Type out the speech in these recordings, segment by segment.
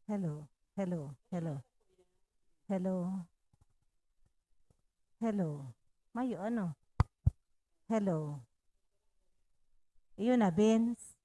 Hello, hello, hello, hello, hello. Mayo, ano? Hello. Yun na, Vince.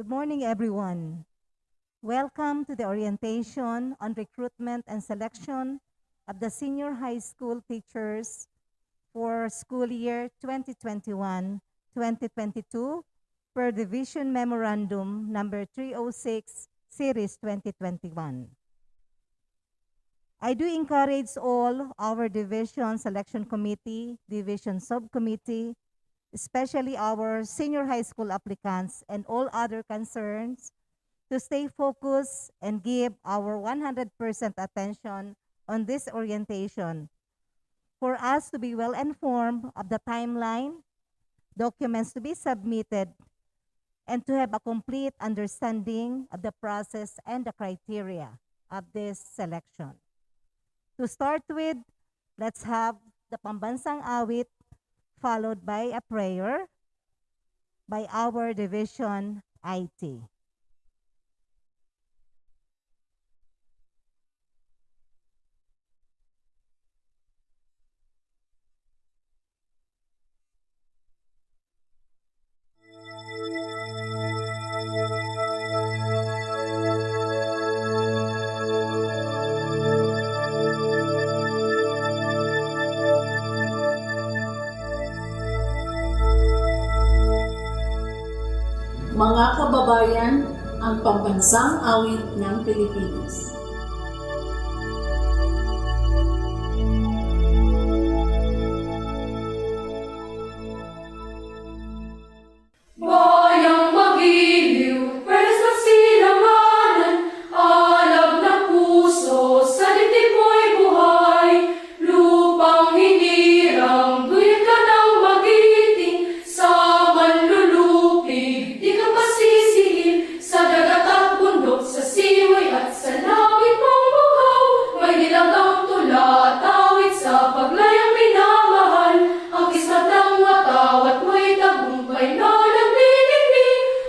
Good morning, everyone. Welcome to the orientation on recruitment and selection of the senior high school teachers for school year 2021-2022 per Division Memorandum number 306, Series 2021. I do encourage all our division selection committee, division subcommittee, especially our senior high school applicants and all other concerns to stay focused and give our 100% attention on this orientation for us to be well informed of the timeline, documents to be submitted, and to have a complete understanding of the process and the criteria of this selection. To start with, let's have the pambansang awit followed by a prayer by our division IT. Mga kababayan, ang pambansang awit ng Pilipinas. Bayang magiliw, pwes na sinamanan, alab ng puso, sa dibdib mo'y buhay. Lupang hinirang, duyot ka ng magiting, sa manlulupig, di ka pasisihil, sa dagat at bundok, sa siway at sa langit mong buhaw. May nilagang tula at awit sa paglayang minamahal, ang kismat ng watawat mo'y tagumpay na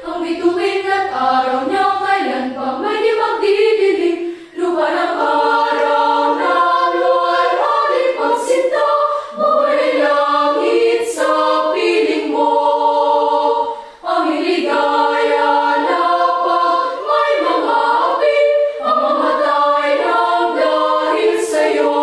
ang bituin at araw niya kailan pa may di magdidilim. Lupa ng araw na luwalhati pagsinta, buhay langit sa piling mo. Ang hiligaya na pag may mga api, ang mamatay ng dahil sa'yo.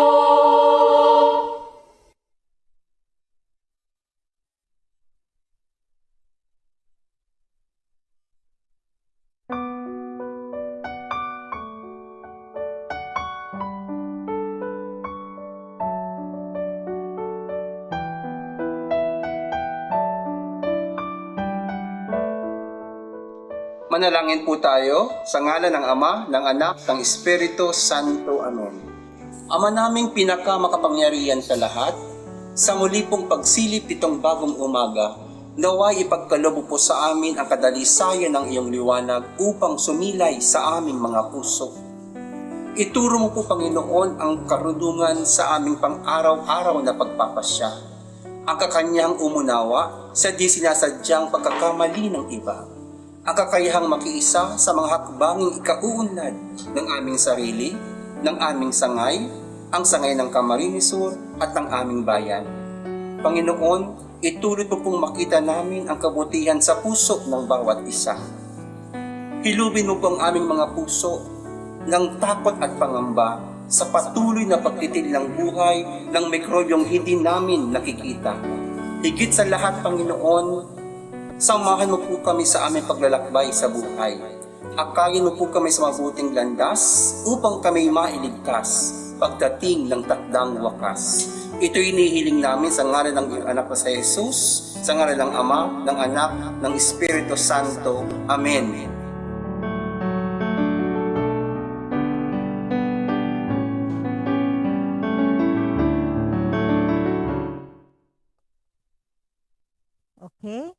Manalangin po tayo sa ngalan ng Ama, ng Anak, ng Espiritu Santo. Amen. Ama naming pinakamakapangyarihan sa lahat, sa muli pong pagsilip itong bagong umaga, naway ipagkaloob po sa amin ang kadalisayan ng iyong liwanag upang sumilay sa aming mga puso. Ituro mo po, Panginoon, ang karunungan sa aming pang-araw-araw na pagpapasya, ang kakanyang umunawa sa di sinasadyang pagkakamali ng iba, ang kakayahang makiisa sa mga hakbanging ikauunlad ng aming sarili, ng aming sangay, ang sangay ng Camarines Sur at ng aming bayan. Panginoon, ituloy po pong makita namin ang kabutihan sa puso ng bawat isa. Hilubin mo po ang aming mga puso ng takot at pangamba sa patuloy na pagtitil ng buhay ng mikrobyong hindi namin nakikita. Higit sa lahat, Panginoon, samahan mo po kami sa aming paglalakbay sa buhay. Akayin mo po kami sa mabuting landas upang kami mailigtas pagdating ng takdang wakas. Ito'y inihiling namin sa ngalan ng iyong anak na sa Jesus, sa ngalan ng Ama, ng Anak, ng Espiritu Santo. Amen. Okay?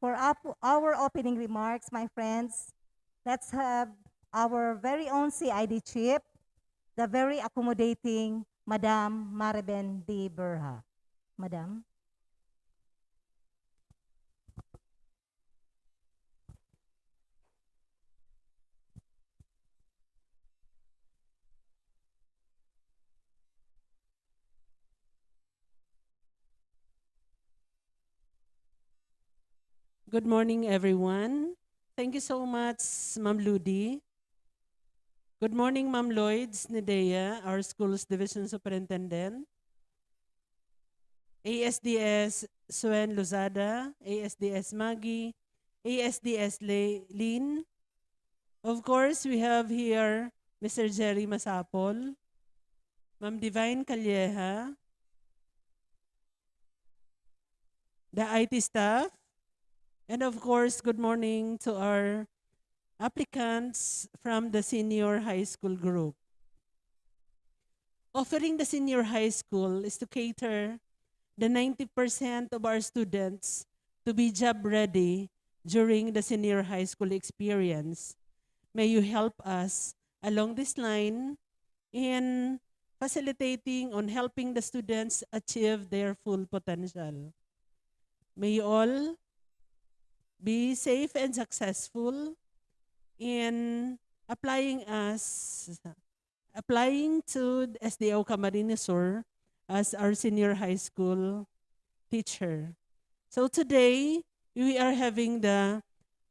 For our opening remarks, my friends, let's have our very own CID chief, the very accommodating Madam Maribel D. Berha. Madam. Good morning, everyone. Thank you so much, Ma'am Ludi. Good morning, Ma'am Lloyds Nedea, our school's division superintendent. ASDS Suen Lozada, ASDS Maggie, ASDS Lin. Of course, we have here Mr. Jerry Masapol, Ma'am Divine Calleja, the IT staff, and of course, good morning to our applicants from the senior high school group. Offering the senior high school is to cater the 90% of our students to be job ready during the senior high school experience. May you help us along this line in facilitating on helping the students achieve their full potential. May you all be safe and successful in applying to the SDO Camarines Sur as our senior high school teacher. So today, we are having the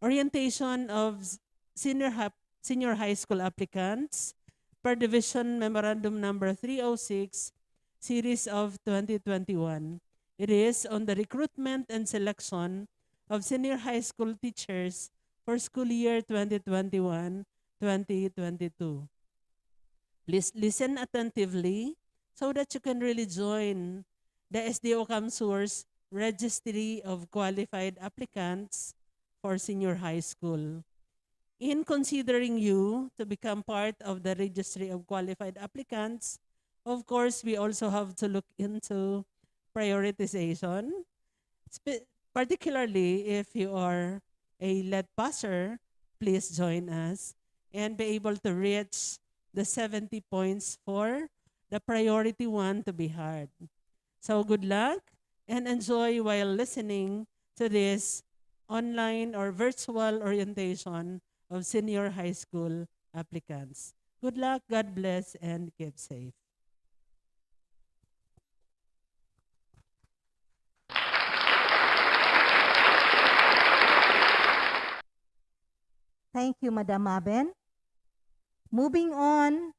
orientation of senior high school applicants per division memorandum number 306, series of 2021. It is on the recruitment and selection of senior high school teachers for school year 2021-2022. Please listen attentively so that you can really join the SDO CAMSUR's Registry of Qualified Applicants for Senior High School. In considering you to become part of the Registry of Qualified Applicants, of course, we also have to look into prioritization, particularly if you are a lead passer, please join us and be able to reach the 70 points for the priority one to be hard. So good luck and enjoy while listening to this online or virtual orientation of senior high school applicants. Good luck, God bless, and keep safe. Thank you, Madam Aben. Moving on,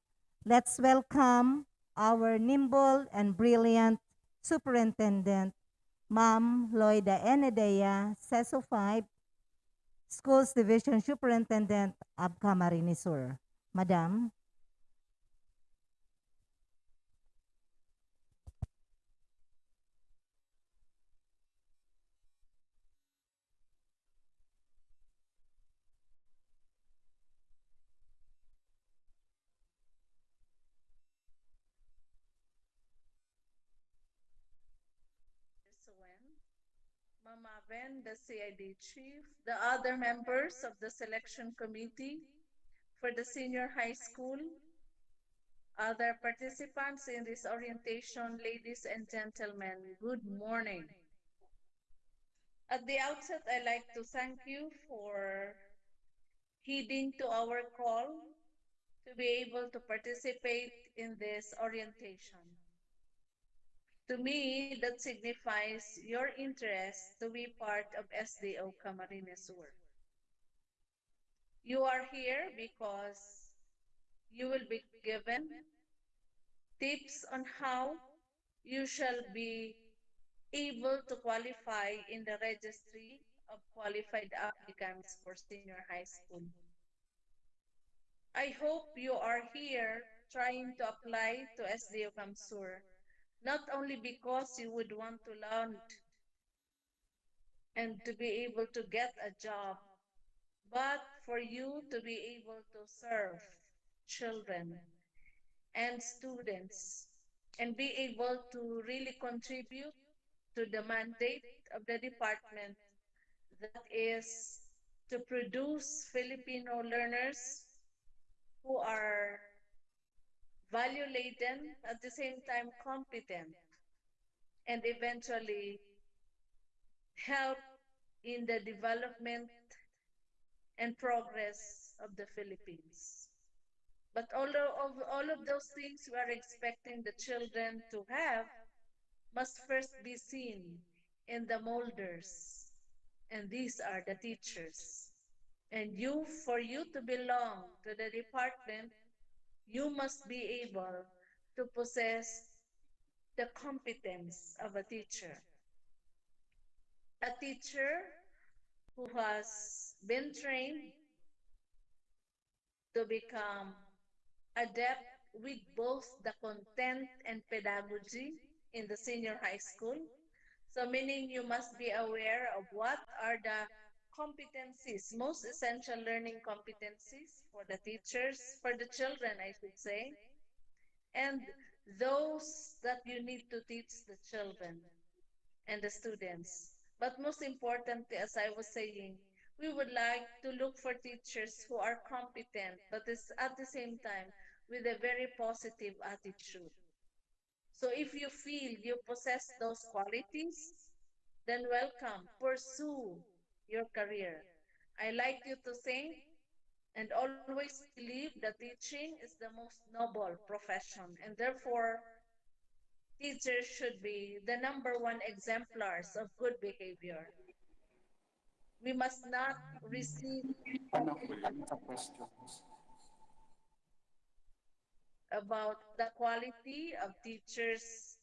let's welcome our nimble and brilliant superintendent, Ma'am Loida Enedea, CESO 5, Schools Division Superintendent of Camarines Sur. Madam. Suen, Mama Ben, the CID chief, the other members of the selection committee for the senior high school, other participants in this orientation, ladies and gentlemen, good morning. At the outset, I'd like to thank you for heeding to our call to be able to participate in this orientation. To me, that signifies your interest to be part of SDO Camarines Sur. You are here because you will be given tips on how you shall be able to qualify in the registry of qualified applicants for senior high school. I hope you are here trying to apply to SDO Camsur, not only because you would want to learn and to be able to get a job, but for you to be able to serve children and students and be able to really contribute to the mandate of the department, that is to produce Filipino learners who are value laden, at the same time competent, and eventually help in the development and progress of the Philippines. But all of those things we are expecting the children to have must first be seen in the molders, and these are the teachers. And for you to belong to the department, you must be able to possess the competence of a teacher. A teacher who has been trained to become adept with both the content and pedagogy in the senior high school. So meaning you must be aware of what are the competencies, most essential learning competencies for the teachers, for the children, I should say, and those that you need to teach the children and the students. But most importantly, as I was saying, we would like to look for teachers who are competent, but is at the same time with a very positive attitude. So if you feel you possess those qualities, then welcome, pursue your career. I like you to think and always believe that teaching is the most noble profession, and therefore teachers should be the number one exemplars of good behavior. We must not receive about the quality of teachers'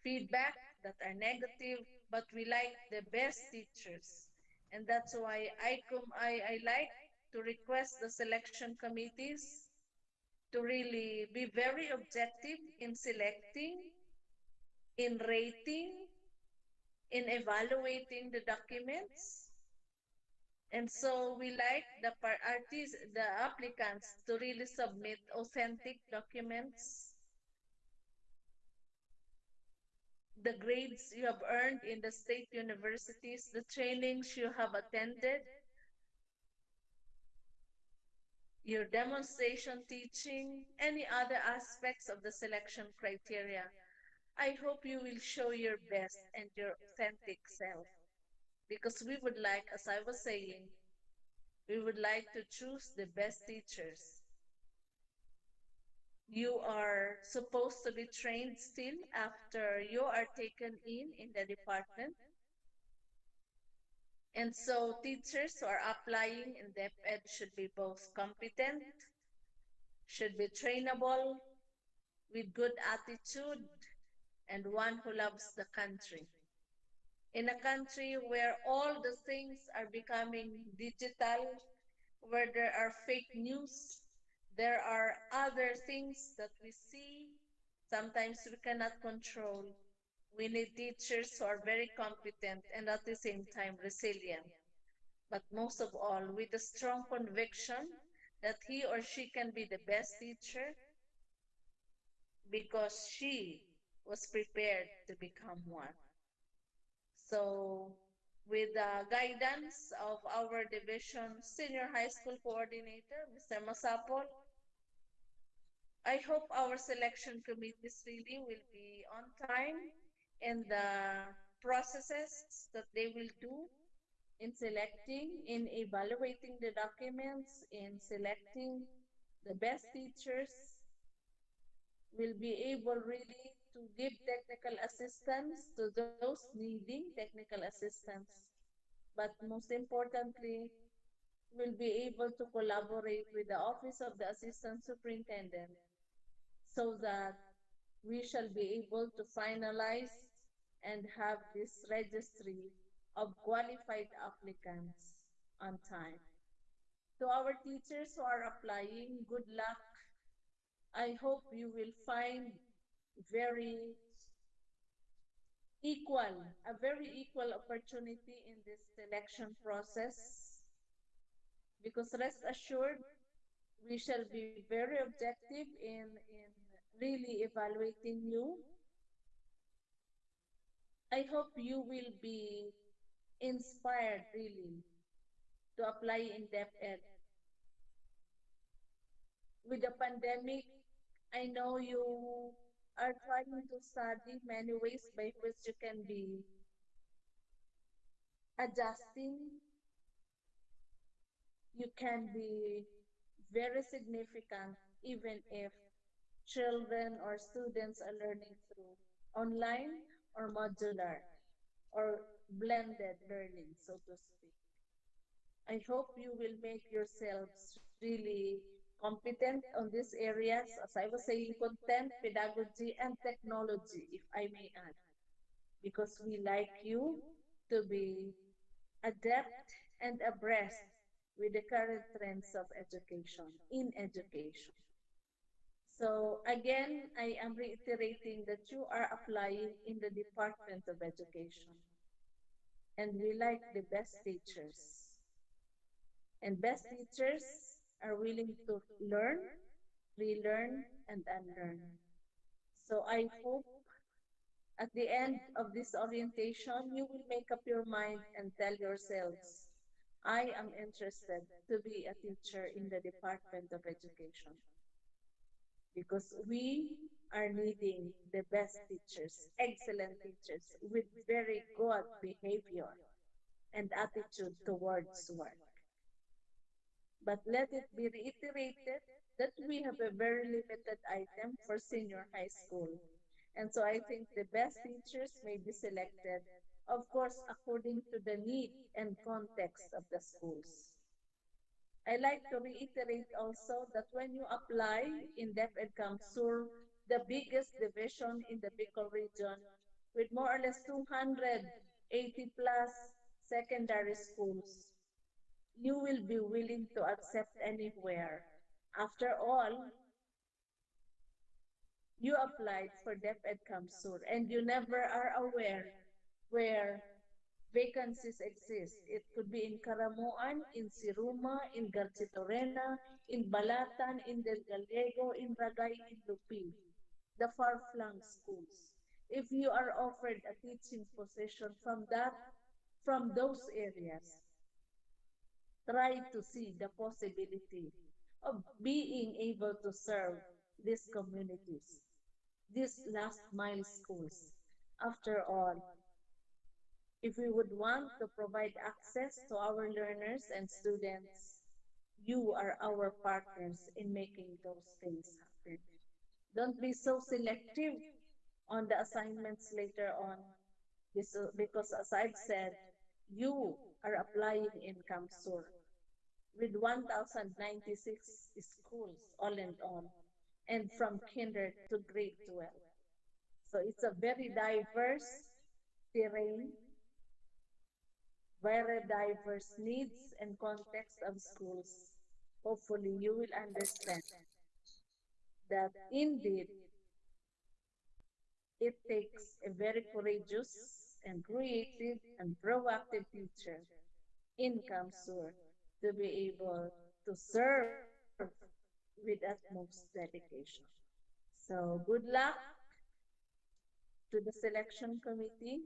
feedback that are negative, but we like the best teachers. And that's why I like to request the selection committees to really be very objective in selecting, in rating, in evaluating the documents. And so we like the applicants to really submit authentic documents, the grades you have earned in the state universities, the trainings you have attended, your demonstration teaching, any other aspects of the selection criteria. I hope you will show your best and your authentic self because we would like, as I was saying, we would like to choose the best teachers. You are supposed to be trained still after you are taken in the department. And so teachers who are applying in DepEd should be both competent, should be trainable, with good attitude, and one who loves the country. In a country where all the things are becoming digital, where there are fake news, there are other things that we see, sometimes we cannot control. We need teachers who are very competent and at the same time resilient. But most of all, with a strong conviction that he or she can be the best teacher because she was prepared to become one. So, with the guidance of our division senior high school coordinator, Mr. Masapol, I hope our selection committees really will be on time in the processes that they will do in selecting, in evaluating the documents, in selecting the best teachers, will be able really to give technical assistance to those needing technical assistance. But most importantly, will be able to collaborate with the Office of the Assistant Superintendent so that we shall be able to finalize and have this registry of qualified applicants on time. To our teachers who are applying, good luck. I hope you will find very a very equal opportunity in this selection process because rest assured, we shall be very objective in really evaluating you. I hope you will be inspired really to apply in depth ed. With the pandemic, I know you are trying to study many ways by which you can be adjusting, you can be very significant even if children or students are learning through online or modular or blended learning, so to speak. I hope you will make yourselves really competent on these areas, as I was saying, content, pedagogy, and technology, if I may add, because we like you to be adept and abreast with the current trends of education, in education. So again, I am reiterating that you are applying in the Department of Education, and we like the best teachers. And best teachers are willing to learn, relearn, and unlearn. So I hope at the end of this orientation, you will make up your mind and tell yourselves, I am interested to be a teacher in the Department of Education, because we are needing the best teachers, excellent teachers with very good behavior and attitude towards work. But let it be reiterated that we have a very limited item for senior high school. And so I think the best teachers may be selected, of course, according to the need and context of the schools. I like to reiterate also that when you apply in DepEd Sur, the biggest division in the Bicol region, with more or less 280 plus secondary schools, you will be willing to accept anywhere. After all, you applied for DepEd Sur and you never are aware where vacancies exist. It could be in Caramuan, in Siruma, in Garchitorena, in Balatan, in Del Gallego, in Ragay, in Lupi, the far-flung schools. If you are offered a teaching position from those areas, try to see the possibility of being able to serve these communities, these last mile schools. After all, if we would want to provide access to our learners and students, you are our partners in making those things happen. Don't be so selective on the assignments later on, because as I've said, you are applying in CAMSUR with 1,096 schools all in all, and from kinder to grade 12. So it's a very diverse terrain, very diverse needs and context of schools. Hopefully, you will understand that indeed it takes a very courageous and creative and proactive teacher in CAMSUR to be able to serve with utmost dedication. So good luck to the selection committee.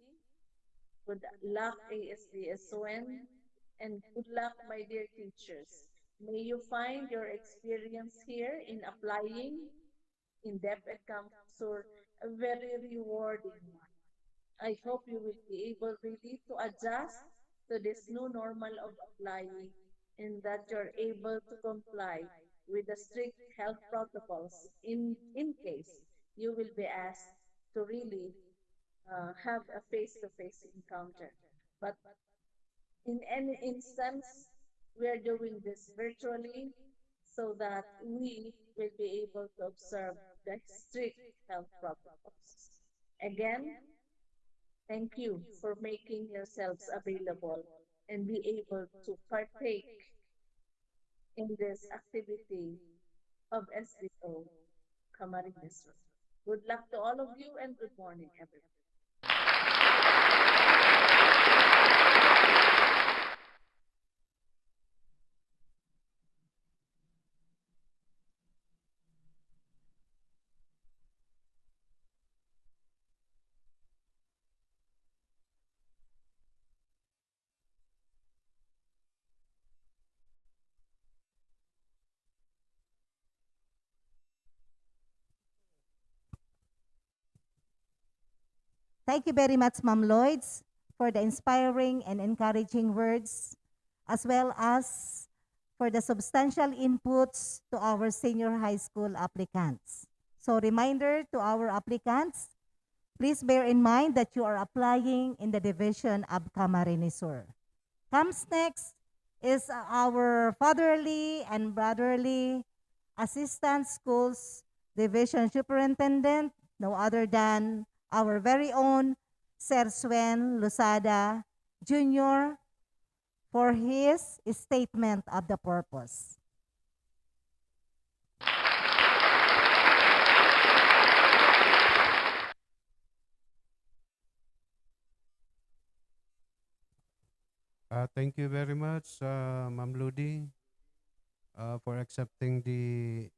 Good luck, ASDSON, and good luck, my dear teachers. May you find your experience here in applying in depth at CAMSUR a very rewarding one. I hope you will be able really to adjust to this new normal of applying, and that you're able to comply with the strict health protocols in case you will be asked to really have a face-to-face encounter. But in any instance, we are doing this virtually so that we will be able to observe the strict health protocols. Again, thank you for making yourselves available and be able to partake in this activity of SDO Camarines. Good luck to all of you and good morning, everyone. Thank you very much, Ma'am Lloyds, for the inspiring and encouraging words, as well as for the substantial inputs to our senior high school applicants. So reminder to our applicants, please bear in mind that you are applying in the division of Camarines Sur. Comes next is our fatherly and brotherly Assistant Schools Division Superintendent, no other than our very own Sir Swen Lusada Jr. for his statement of the purpose. Thank you very much, Ma'am Ludi, for accepting the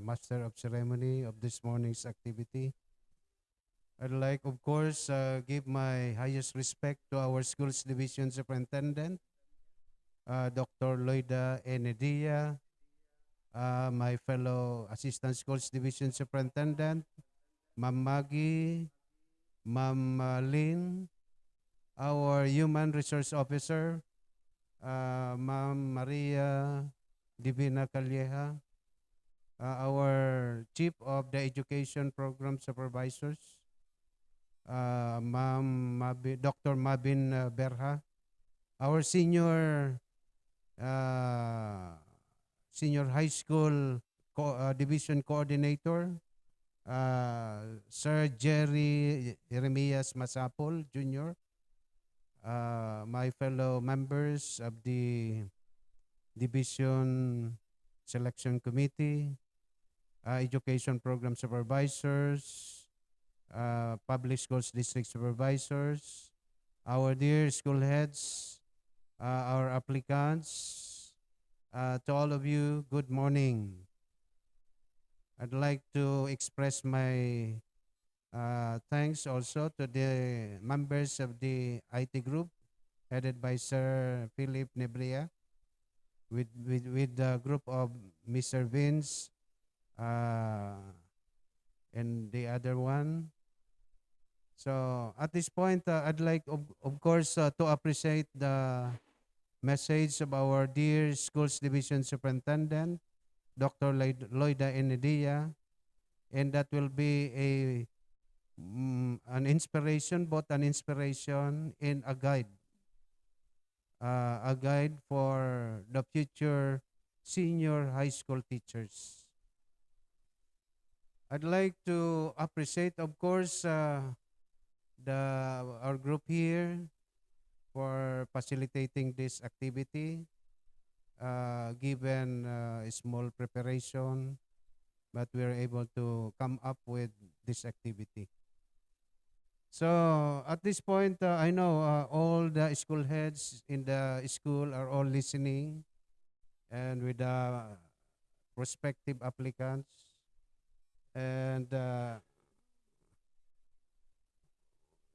Master of Ceremony of this morning's activity. I'd like, of course, give my highest respect to our Schools Division Superintendent, Dr. Loida Enedia, my fellow Assistant Schools Division Superintendent, Ma'am Maggie, Ma'am Lynn, our Human Resource Officer, Ma'am Maria Divina Calleja, our Chief of the Education Program Supervisors, Dr. Mabin Berha, our uh, senior high school division coordinator, Sir Jerry Jeremias Masapol Jr., my fellow members of the Division Selection Committee, Education Program Supervisors, Public Schools District Supervisors, our dear school heads, our applicants, to all of you, good morning. I'd like to express my thanks also to the members of the IT group headed by Sir Philip Nebria with the group of Mr. Vince and the other one. So at this point, I'd like, of course, to appreciate the message of our dear Schools Division Superintendent, Dr. Loida Enedia, and that will be an inspiration, both an inspiration and a guide for the future senior high school teachers. I'd like to appreciate, of course, our group here for facilitating this activity, given a small preparation, but we are able to come up with this activity. So at this point, I know all the school heads in the school are all listening, and with the prospective applicants, and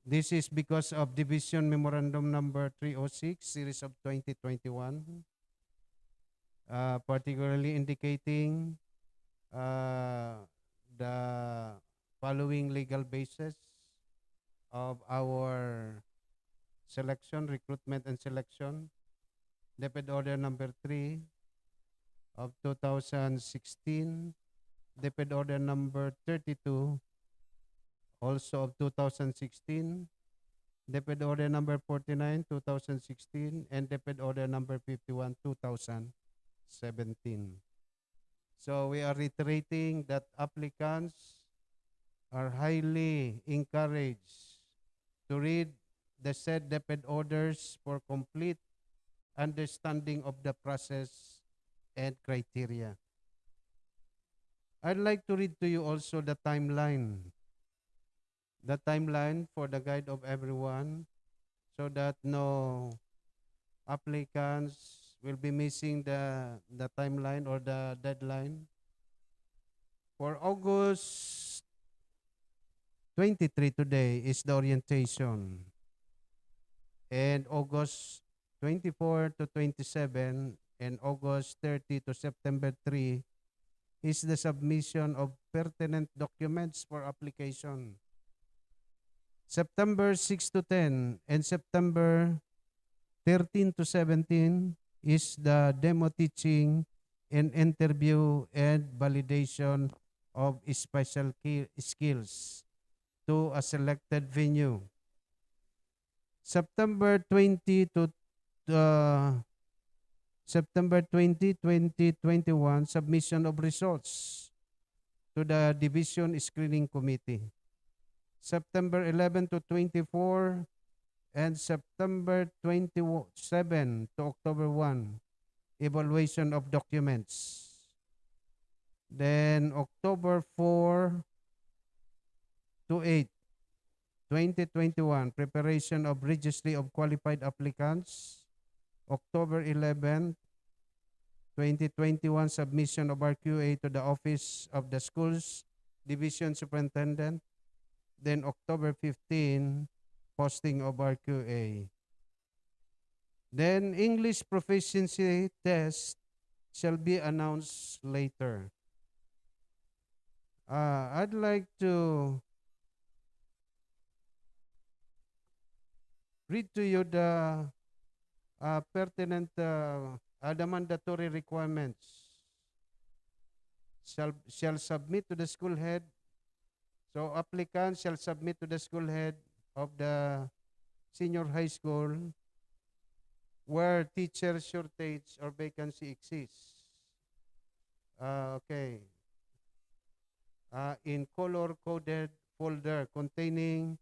this is because of Division Memorandum Number 306, Series of 2021, particularly indicating the following legal basis of our selection, recruitment, and selection. DepEd Order Number 3 of 2016, DepEd Order Number 32 also of 2016, DepEd Order Number 49, 2016, and DepEd Order Number 51, 2017. So we are reiterating that applicants are highly encouraged to read the said DepEd orders for complete understanding of the process and criteria. I'd like to read to you also the timeline for the guide of everyone, so that no applicants will be missing the timeline or the deadline. For August 23 today is the orientation, and August 24 to 27 and August 30 to September 3 is the submission of pertinent documents for application. September 6 to 10 and September 13 to 17 is the demo teaching and interview and validation of special skills to a selected venue. September 20 to September 20, 2021, submission of results to the Division Screening Committee. September 11 to 24 and September 27 to October 1, evaluation of documents. Then October 4 to 8, 2021, preparation of registry of qualified applicants. October 11, 2021, submission of RQA to the Office of the Schools Division Superintendent. Then October 15, posting of RQA. Then English proficiency test shall be announced later. I'd like to read to you the pertinent, the mandatory requirements. Shall submit to the school head. So applicants shall submit to the school head of the senior high school where teacher shortage or vacancy exists. Okay. In color-coded folder containing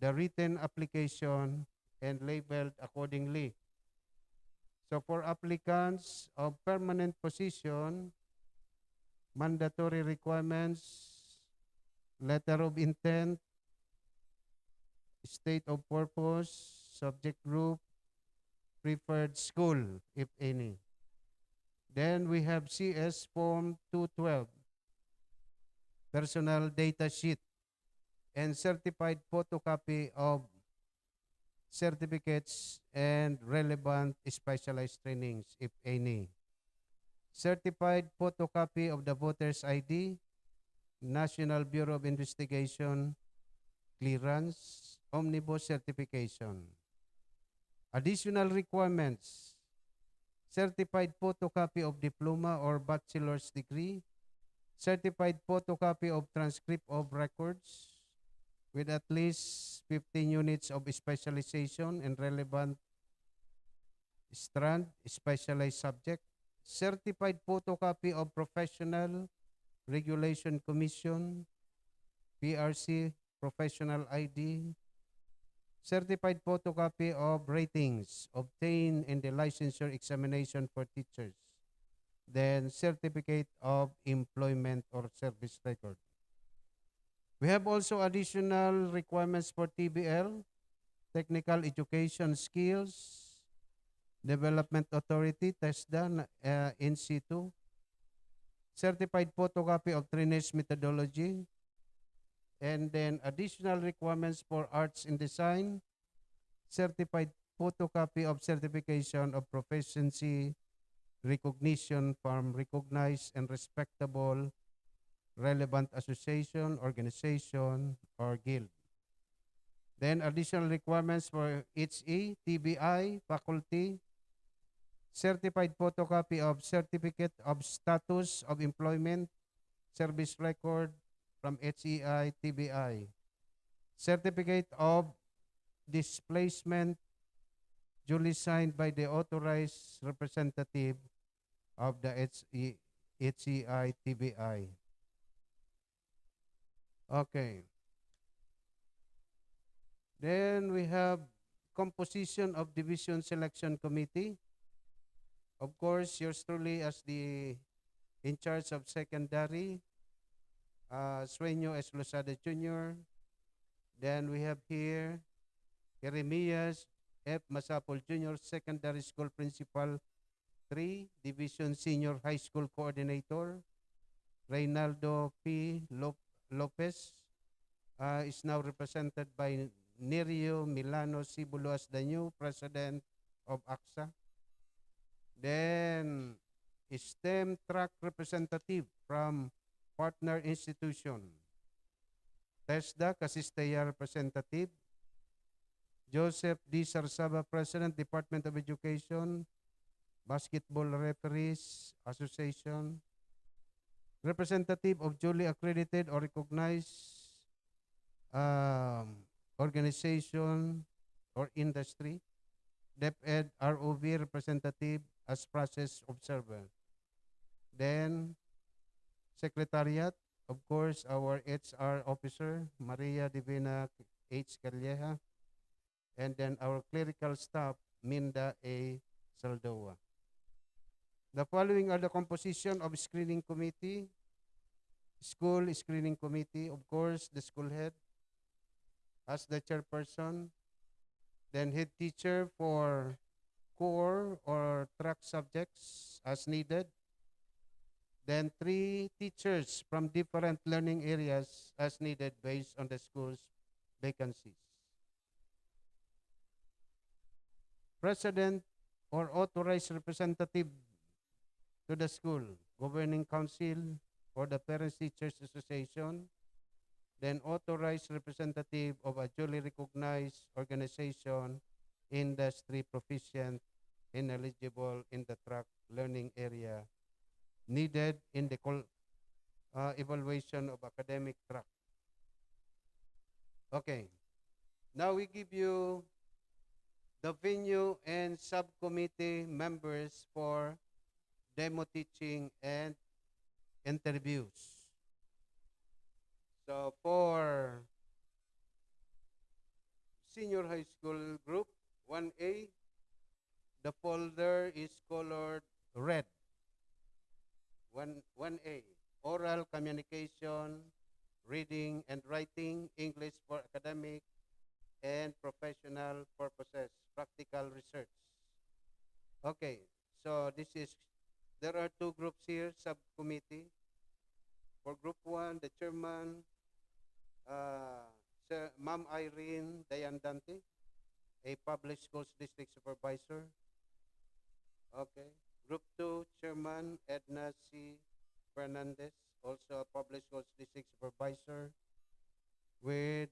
the written application and labeled accordingly. So for applicants of permanent position, mandatory requirements, letter of intent, state of purpose, subject group, preferred school, if any. Then we have CS Form 212, personal data sheet, and certified photocopy of certificates and relevant specialized trainings, if any. Certified photocopy of the voter's ID, National Bureau of Investigation, clearance, omnibus certification. Additional requirements, certified photocopy of diploma or bachelor's degree, certified photocopy of transcript of records with at least 15 units of specialization and relevant strand, specialized subject, certified photocopy of Professional Regulation Commission, PRC, professional ID, certified photocopy of ratings obtained in the licensure examination for teachers, then certificate of employment or service record. We have also additional requirements for TBL, technical education skills, Development Authority, TESDA, in situ, certified photocopy of drainage methodology, and then additional requirements for arts and design, certified photocopy of certification of proficiency recognition from recognized and respectable relevant association, organization, or guild. Then additional requirements for HE, TBI, faculty, certified photocopy of certificate of status of employment, service record from HEI, TBI, certificate of displacement duly signed by the authorized representative of the HEI, TBI. Okay. Then we have composition of division selection committee. Of course, yours truly as the in charge of secondary, Sueño S. Losada Jr. Then we have here Jeremias F. Masapol Jr., secondary school principal 3, division senior high school coordinator. Reynaldo P. Lopez is now represented by Nerio Milano Cibulo as the new president of AXA. Then, STEM track representative from partner institution. TESDA, Casisteya representative. Joseph D. Sarsaba, President, Department of Education, Basketball Referees Association. Representative of duly accredited or recognized organization or industry. DepEd ROV representative, as process observer. Then, Secretariat, of course, our HR officer, Maria Divina H. Calleja, and then our clerical staff, Minda A. Saldoa. The following are the composition of screening committee. School screening committee, of course, the school head as the chairperson, then head teacher for core or track subjects as needed, then 3 teachers from different learning areas as needed based on the school's vacancies. President or authorized representative to the school, governing council or the Parents Teachers Association, then authorized representative of a duly recognized organization, industry proficient and eligible in the track learning area needed in the evaluation of academic track. Okay, now we give you the venue and subcommittee members for demo teaching and interviews. So for senior high school group 1A, the folder is colored red. 1A, oral communication, reading and writing, English for academic and professional purposes, practical research. Okay, so there are 2 groups here, subcommittee. For group 1, the chairman, Ma'am Irene Dayandante, a public schools district supervisor. Okay. Group 2, chairman Edna C. Fernandez, also a public schools district supervisor. With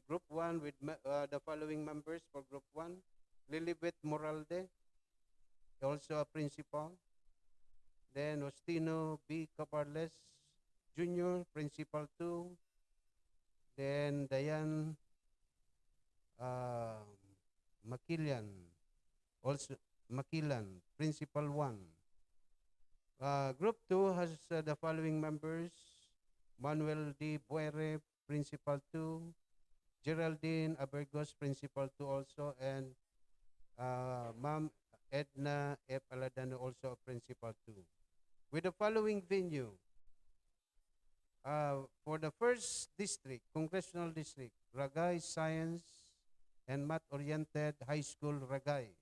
group 1 with the following members for group 1, Lilibet Moralde, also a principal. Then Ostino B. Caparles Jr., principal 2. Then Dayan Makilian, also Makilan, principal 1. Group 2 has the following members: Manuel D. Buere, principal 2. Geraldine Abergos, principal 2 also, and Ma'am Edna F. Aladano, also a principal 2. With the following venue, for the first district, congressional district, Ragay Science and Math-Oriented High School, Ragay.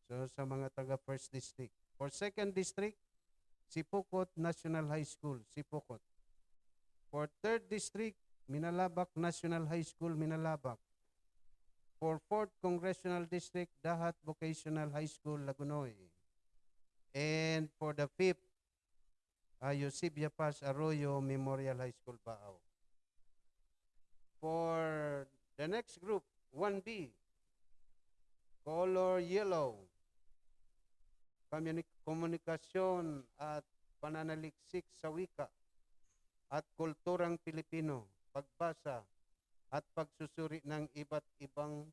So sa mga taga first district. For second district, Sipokot National High School, Sipokot. For third district, Minalabak National High School, Minalabak. For fourth congressional district, Dahat Vocational High School, Lagunoy. And for the fifth, Eusebia Paz Arroyo Memorial High School, Baaw. For the next group, 1B, color yellow, komunikasyon at pananaliksik sa wika at kulturang Pilipino, pagbasa at pagsusuri ng iba't ibang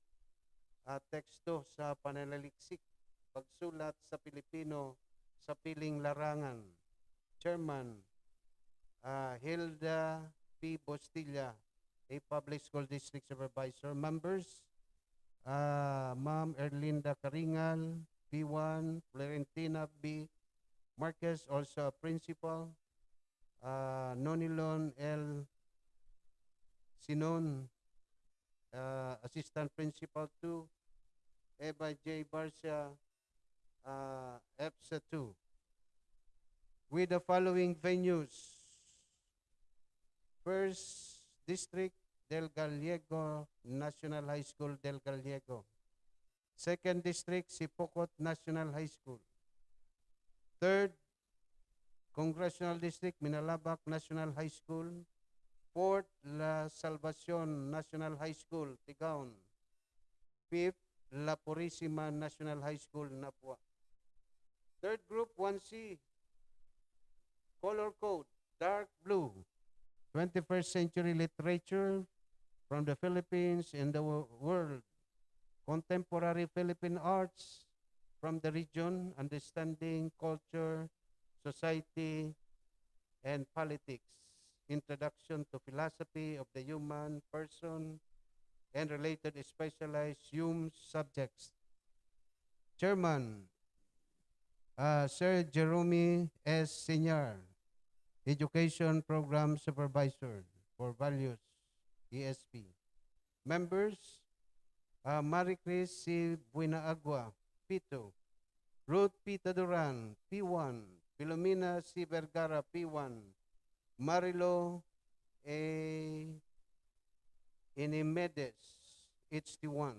teksto sa pananaliksik, pagsulat sa Pilipino sa piling larangan. Chairman, Hilda P. Bostilla, a public school district supervisor. Members, Ma'am Erlinda Caringal, P1, Florentina B. Marquez, also a principal. Nonilon L. Sinon, assistant principal 2. Eva J. Barcia, EPSA 2. With the following venues. First district, Del Gallego National High School, Del Gallego. Second district, Sipokot National High School. Third, Congressional District, Minalabak National High School. Fourth, La Salvacion National High School, Tigaon. Fifth, La Purisima National High School, Napua. Third group, 1C, color code, dark blue, 21st century literature from the Philippines and the world, contemporary Philippine arts, from the region, understanding culture, society, and politics. Introduction to philosophy of the human person and related specialized hume subjects. Chairman, Sir Jerome S. Senior, Education Program Supervisor for Values, ESP. Members, Marie Chris C. Buenaagua, P2. Ruth P. Taduran, P1. Filomena C. Vergara, P1. Marilo A. Inimedes, HT1.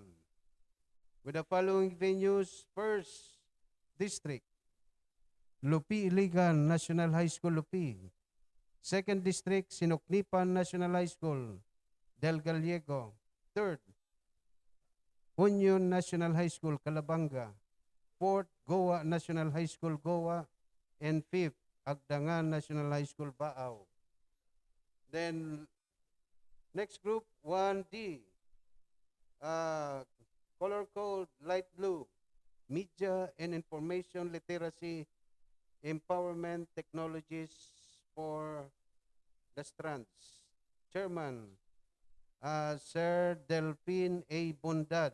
With the following venues, first district, Lupi Iligan National High School, Lupi. Second district, Sinoknipan National High School, Del Gallego. Third, Union National High School, Calabanga. Fourth, Goa National High School, Goa. And fifth, Agdangan National High School, Baaw. Then, next group, 1D. Color code, light blue. Media and Information Literacy Empowerment Technologies for the Strands. Chairman, Sir Delphine A. Bondad,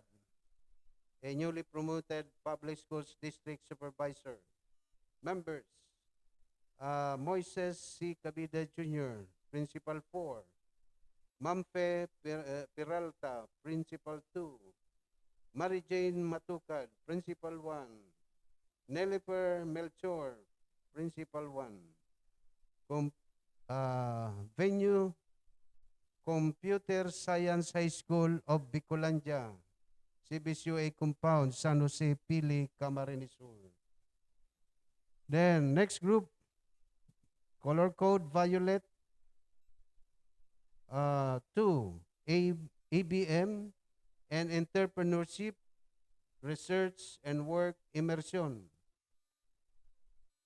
a newly promoted Public Schools District Supervisor. Members, Moises C. Cabida Jr., Principal 4. Mamfe Peralta, Principal 2. Mary Jane Matukad, Principal 1. Nelifer Melchor, Principal 1. Venue, Computer Science High School of Bicolandia, CBCUA Compound, San Jose, Pili, Camarines Sur. Then, next group, color code violet, 2, ABM and Entrepreneurship, Research and Work Immersion.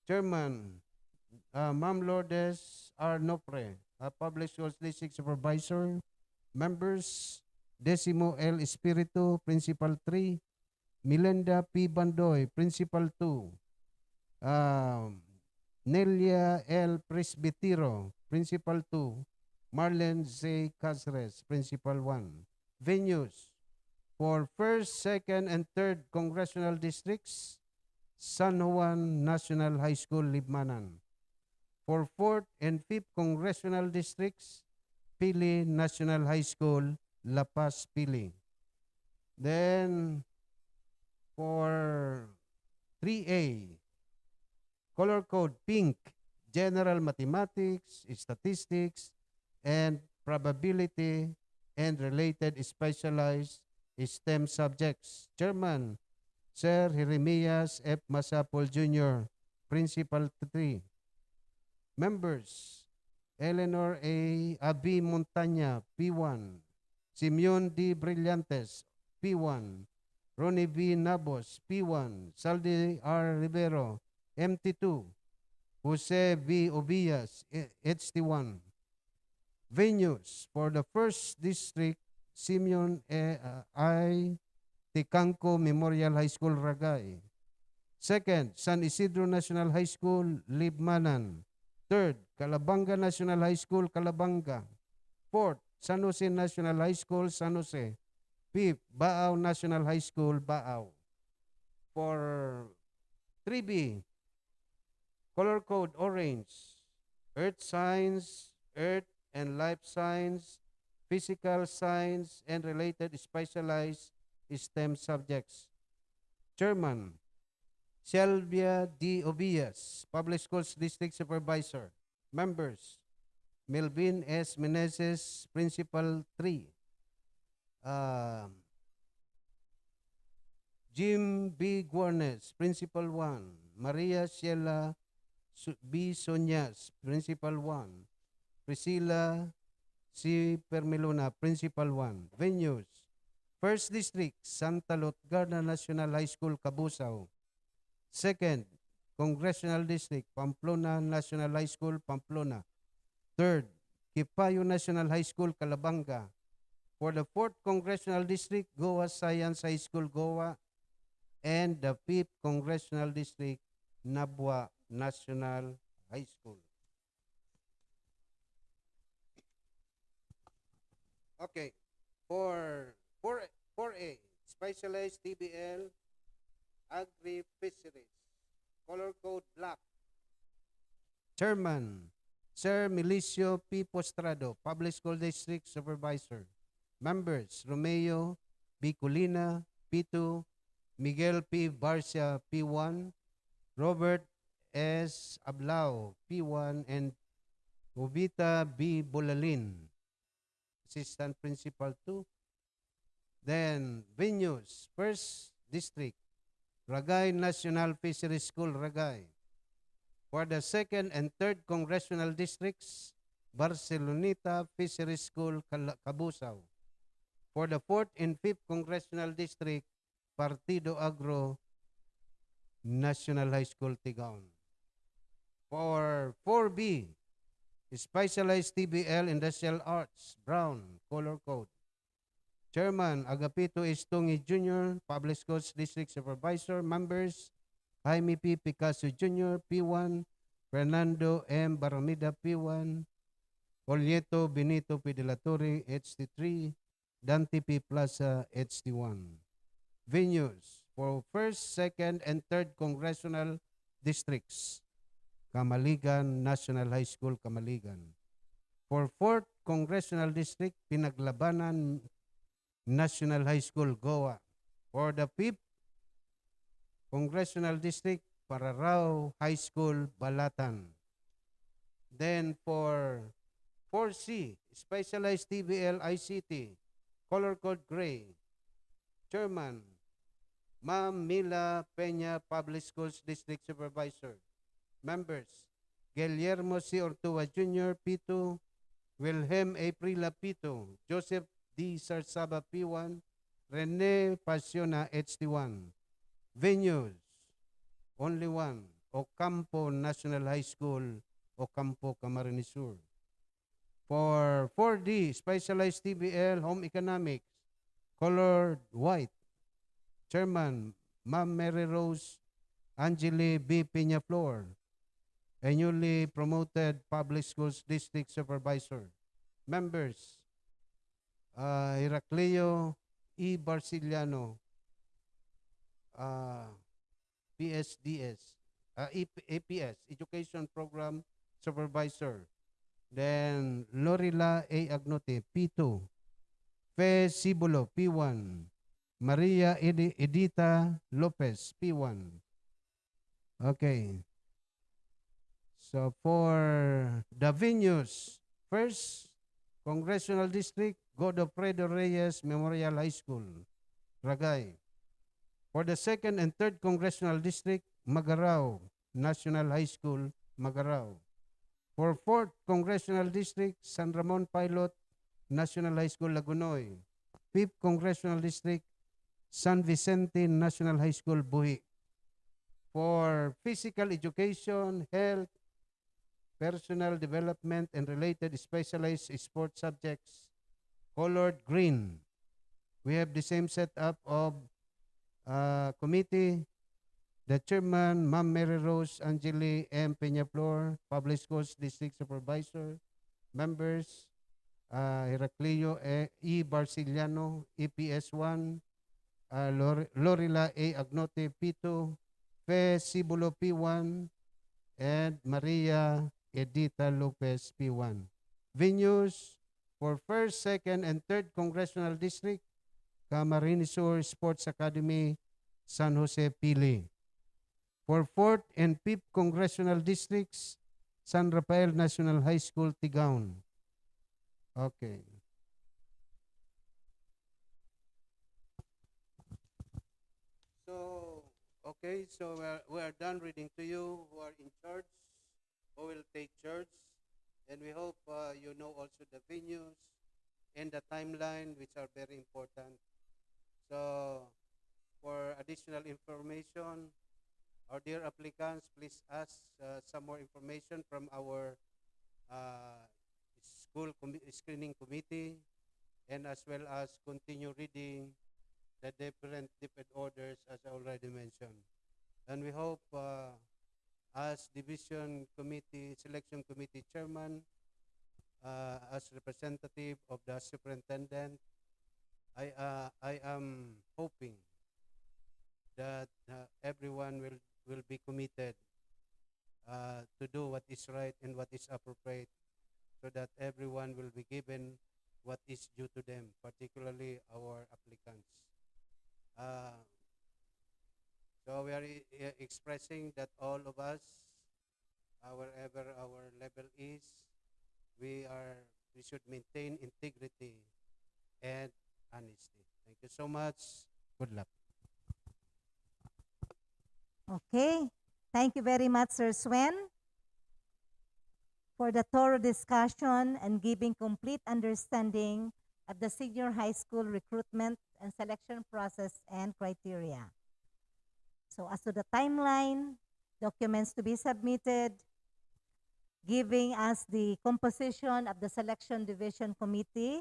Chairman, Ma'am Lourdes R. Nopre, Public Schools District Supervisor. Members, Decimo L. Espiritu, Principal 3. Milenda P. Bandoy, Principal 2. Nelia L. Presbitero, Principal 2. Marlene Z. Casres, Principal 1. Venues for 1st, 2nd, and 3rd Congressional Districts, San Juan National High School, Libmanan. For 4th and 5th Congressional Districts, Pili National High School, La Paz, Pili. Then, for 3A, color code pink, General Mathematics, Statistics, and Probability, and related specialized STEM subjects. Chairman, Sir Jeremias F. Masapol Jr., Principal 3. Members, Eleanor A. Abi Montaña, P1. Simeon D. Brillantes, P1. Ronnie V. Nabos, P1. Saldi R. Rivero, MT2. Jose V. Ovias, HT1. Venues for the 1st District, Simeon I. Ticanco Memorial High School, Ragay. 2nd, San Isidro National High School, Libmanan. 3rd, Calabanga National High School, Calabanga. 4th, San Jose National High School, San Jose. 5th, Baaw National High School, Baaw. For 3B, color code orange, Earth Science, Earth and Life Science, Physical Science, and related specialized STEM subjects. Chairman, Sylvia D. Ovias, Public Schools District Supervisor. Members, Melvin S. Meneses, Principal 3. Jim B. Guarnes, Principal 1. Maria Sheila B. Sonyas, Principal 1. Priscilla C. Permelona, Principal 1. Venues, 1st District, Santa Lutgarda National High School, Cabusao. 2nd, Congressional District, Pamplona National High School, Pamplona. 3rd, Kipayo National High School, Calabanga. For the 4th Congressional District, Goa Science High School, Goa. and the 5th Congressional District, Nabwa National High School. Okay, for 4A, specialized TBL, agri-fisheries, color code black. Chairman, Sir Milicio P. Postrado, Public School District Supervisor. Members, Romeo B. Colina, P2, Miguel P. Barcia, P1, Robert S. Ablao, P1, and Ubita B. Bulalin, Assistant Principal 2. Then, venues, First District, Ragay National Fisheries School, Ragay. For the 2nd and 3rd Congressional Districts, Barceloneta Fisheries School, Cabusao. For the 4th and 5th Congressional District, Partido Agro National High School, Tigaon. For 4B, Specialized TBL Industrial Arts, Brown, Color Code. Chairman, Agapito Estongi Jr., Public Schools District Supervisor. Members, Jaime P. Picasso Jr., P1, Fernando M. Baramida, P1, Olieto Benito P. De la Torre, HT3, Dante P. Plaza, HT1. Venues for 1st, 2nd, and 3rd Congressional Districts, Kamaligan National High School, Kamaligan. For 4th Congressional District, Pinaglabanan National High School, Goa. For the 5th Congressional District, Pararao High School, Balatan. Then for 4C, Specialized TBL ICT, Color Code Gray. Chairman, Ma'am Mila Peña, Public Schools District Supervisor. Members, Guillermo C. Ortua Jr., P2, Wilhelm Aprila, P2, Joseph D. Sarsaba, P1, Rene Pasiona, HT1. Venues, only one, Ocampo National High School, Ocampo, Camarines Sur. For 4D, Specialized TBL, Home Economics, Colored White. Chairman, Ma'am Mary Rose Angeli B. Peñaflor, a newly promoted Public Schools District Supervisor. Members, Heracleo E. Barciliano, PSDS, APS, Education Program Supervisor. Then, Lorila A. Agnote, P2. Fe Cibulo, P1. Maria Edita Lopez, P1. Okay. So, for the venues, first, Congressional District, Godofredo Reyes Memorial High School, Ragay. For the 2nd and 3rd Congressional District, Magarao National High School, Magarao. For 4th Congressional District, San Ramon Pilot National High School, Lagunoy. 5th Congressional District, San Vicente National High School, Buhi. For physical education, health, personal development, and related specialized sports subjects, colored green. We have the same setup of committee. The chairman, Ma'am Mary Rose Angeli M. Peñaflor, Public Schools District Supervisor. Members, Heracleo E. Barciliano, EPS1, Lorila A. Agnote, P2, Fe Cibulo, P1, and Maria Edita Lopez, P1. Venues for 1st, 2nd, and 3rd Congressional District, Camarines Sur Sports Academy, San Jose, Pili. For 4th and 5th Congressional Districts, San Rafael National High School, Tigaon. Okay. So we are done reading to you who are in charge, who will take charge, and we hope you know also the venues and the timeline, which are very important. So for additional information, our dear applicants, please ask some more information from our school screening committee, and as well as continue reading the different deped orders as I already mentioned. And we hope as division committee, selection committee chairman, as representative of the superintendent, I am hoping that everyone will be committed to do what is right and what is appropriate, so that everyone will be given what is due to them, particularly our applicants. Uh, so we are expressing that all of us, wherever our level is, we should maintain integrity and honesty. Thank you so much. Good luck. Okay. Thank you very much, Sir Swen, for the thorough discussion and giving complete understanding of the senior high school recruitment and selection process and criteria. So as to the timeline, documents to be submitted, giving us the composition of the selection division committee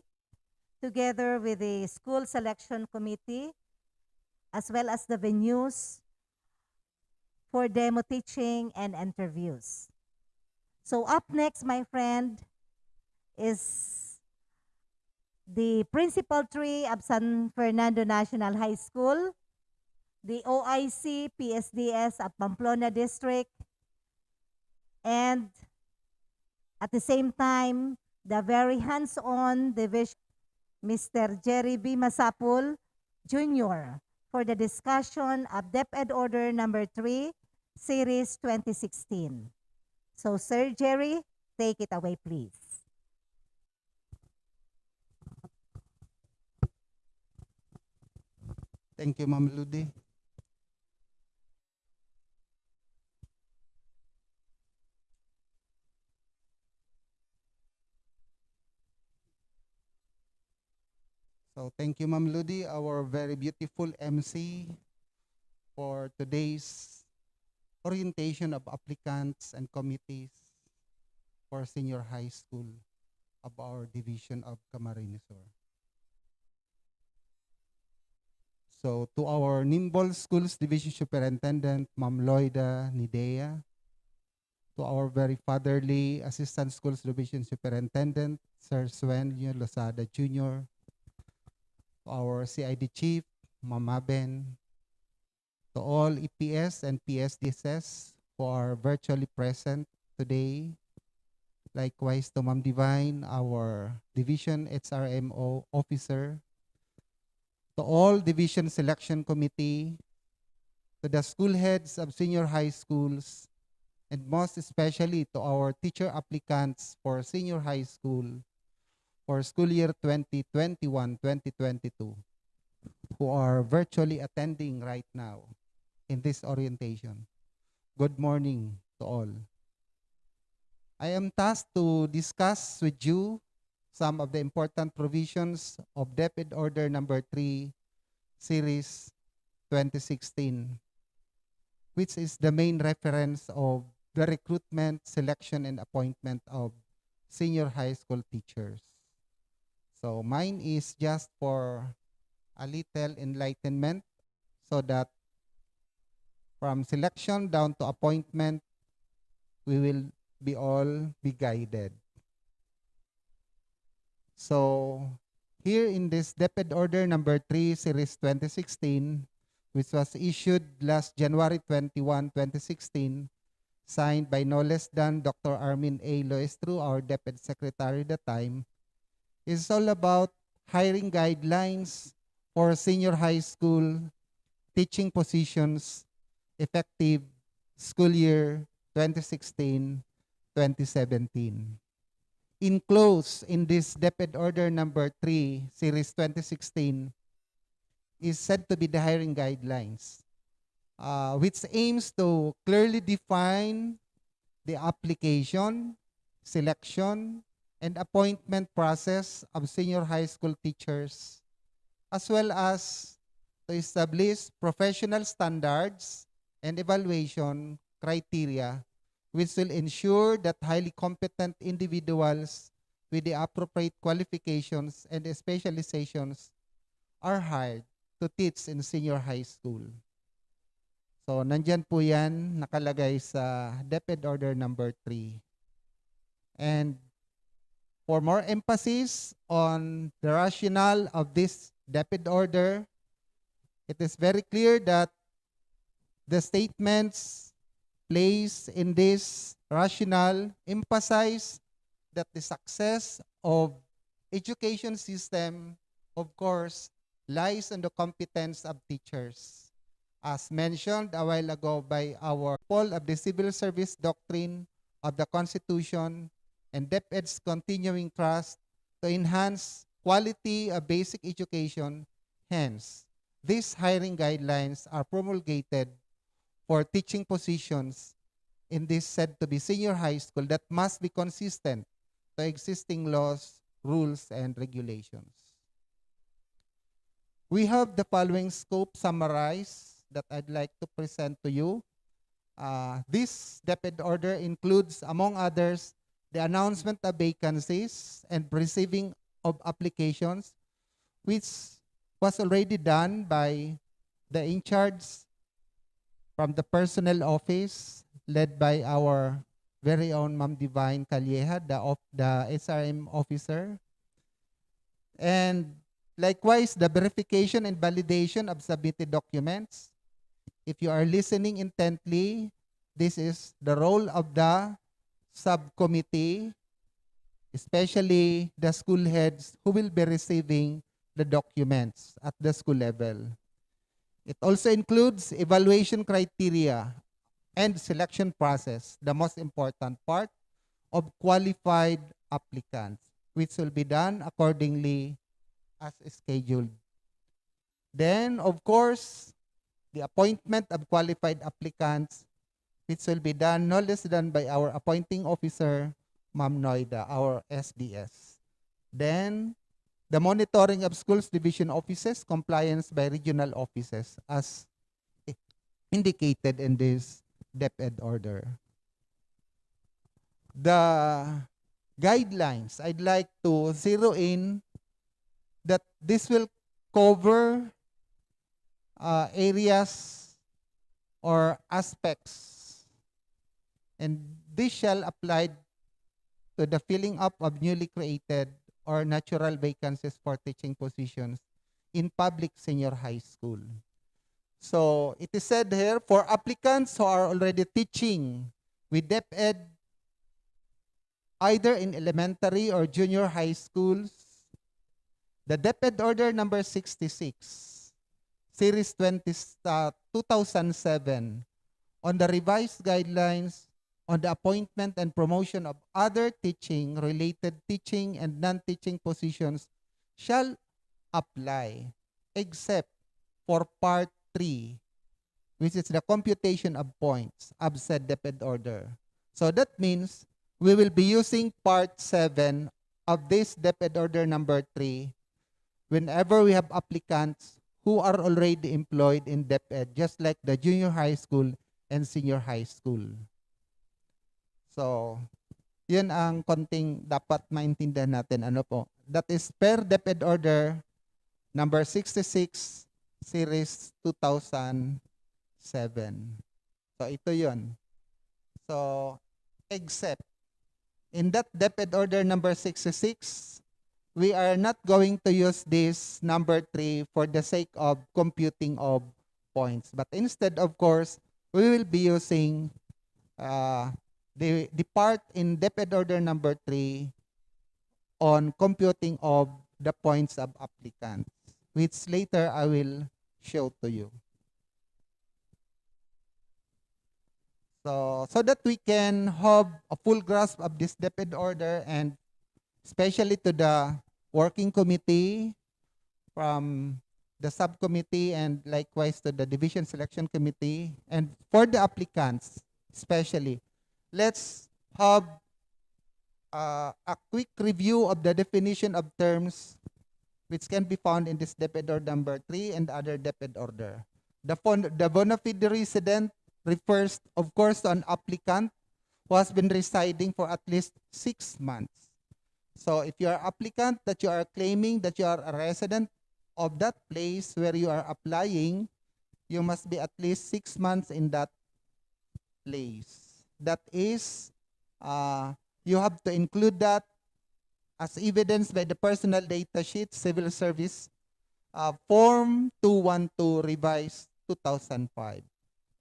together with the school selection committee, as well as the venues for demo teaching and interviews. So up next, my friend, is the principal tree of San Fernando National High School, the OIC PSDS of Pamplona District, and at the same time, the very hands-on division, Mr. Jerry B. Masapul Jr., for the discussion of DepEd Order Number 3, Series 2016. So, Sir Jerry, take it away, please. Thank you, Ma'am Ludi. So thank you, Ma'am Ludi, our very beautiful MC for today's orientation of applicants and committees for senior high school of our division of Camarines Sur. So to our Nimble Schools Division Superintendent, Ma'am Loida Nidea, to our very fatherly Assistant Schools Division Superintendent, Sir Swen Losada Jr., to our CID Chief, Ma'am Aben, to all EPS and PSDSS who are virtually present today, likewise to Ma'am Divine, our Division HRMO Officer, to all Division Selection Committee, to the school heads of senior high schools, and most especially to our teacher applicants for senior high school for school year 2021-2022 who are virtually attending right now in this orientation. Good morning to all. I am tasked to discuss with you some of the important provisions of DepEd Order Number 3, Series 2016, which is the main reference of the recruitment, selection, and appointment of senior high school teachers. So mine is just for a little enlightenment so that from selection down to appointment, we will all be guided. So here in this DepEd Order Number 3, Series 2016, which was issued last January 21, 2016, signed by no less than Dr. Armin A. Loestru, our DepEd Secretary at the time, is all about hiring guidelines for senior high school teaching positions effective school year 2016-2017. Enclosed in this DepEd Order Number 3, Series 2016, is said to be the hiring guidelines, which aims to clearly define the application, selection, and appointment process of senior high school teachers, as well as to establish professional standards and evaluation criteria which will ensure that highly competent individuals with the appropriate qualifications and specializations are hired to teach in senior high school. So, nandyan po yan, nakalagay sa DepEd Order number 3. And for more emphasis on the rationale of this DepEd order, it is very clear that the statements placed in this rationale emphasize that the success of education system, of course, lies on the competence of teachers. As mentioned a while ago by our Paul of the Civil Service Doctrine of the Constitution and DepEd's continuing trust to enhance quality of basic education. Hence, these hiring guidelines are promulgated for teaching positions in this said to be senior high school that must be consistent to existing laws, rules, and regulations. We have the following scope summarized that I'd like to present to you. This DepEd order includes, among others, the announcement of vacancies and receiving of applications, which was already done by the in charge from the personnel office led by our very own Ma'am Divine Calleja, the SRM officer. And likewise, the verification and validation of submitted documents. If you are listening intently, this is the role of the subcommittee, especially the school heads who will be receiving the documents at the school level. It also includes evaluation criteria and selection process, the most important part of qualified applicants, which will be done accordingly as scheduled. Then, of course, the appointment of qualified applicants, which will be done no less than by our appointing officer, Ma'am Noida, our SDS. Then, the monitoring of schools division offices, compliance by regional offices, as indicated in this DepEd order. The guidelines, I'd like to zero in that this will cover areas or aspects, and this shall apply to the filling up of newly created or natural vacancies for teaching positions in public senior high school. So it is said here, for applicants who are already teaching with DepEd, either in elementary or junior high schools, the DepEd order number 66, series 2007, on the revised guidelines on the appointment and promotion of other teaching, related teaching and non-teaching positions shall apply, except for Part 3, which is the computation of points of said DepEd order. So that means we will be using Part 7 of this DepEd order number 3 whenever we have applicants who are already employed in DepEd, just like the junior high school and senior high school. So, yun ang konting dapat maintindihan natin. Ano po? That is per DepEd order number 66, series 2007. So, ito yun. So, except in that DepEd order number 66, we are not going to use this number 3 for the sake of computing of points. But instead, of course, we will be using the part in DepEd order number 3 on computing of the points of applicants, which later I will show to you. So that we can have a full grasp of this DepEd order, and especially to the working committee from the subcommittee and likewise to the division selection committee, and for the applicants especially, let's have a quick review of the definition of terms which can be found in this DepEd order number 3 and other DepEd order. The bona fide resident refers, of course, to an applicant who has been residing for at least 6 months. So if you are applicant that you are claiming that you are a resident of that place where you are applying, you must be at least 6 months in that place. That is, you have to include that as evidenced by the personal data sheet, civil service, form 212 revised 2005,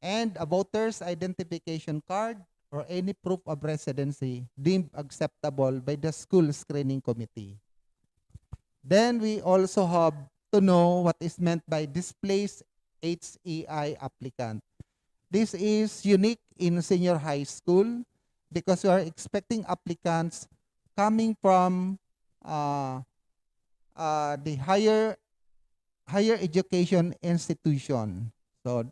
and a voter's identification card or any proof of residency deemed acceptable by the school screening committee. Then we also have to know what is meant by displaced HEI applicant. This is unique in senior high school because we are expecting applicants coming from the higher education institution. So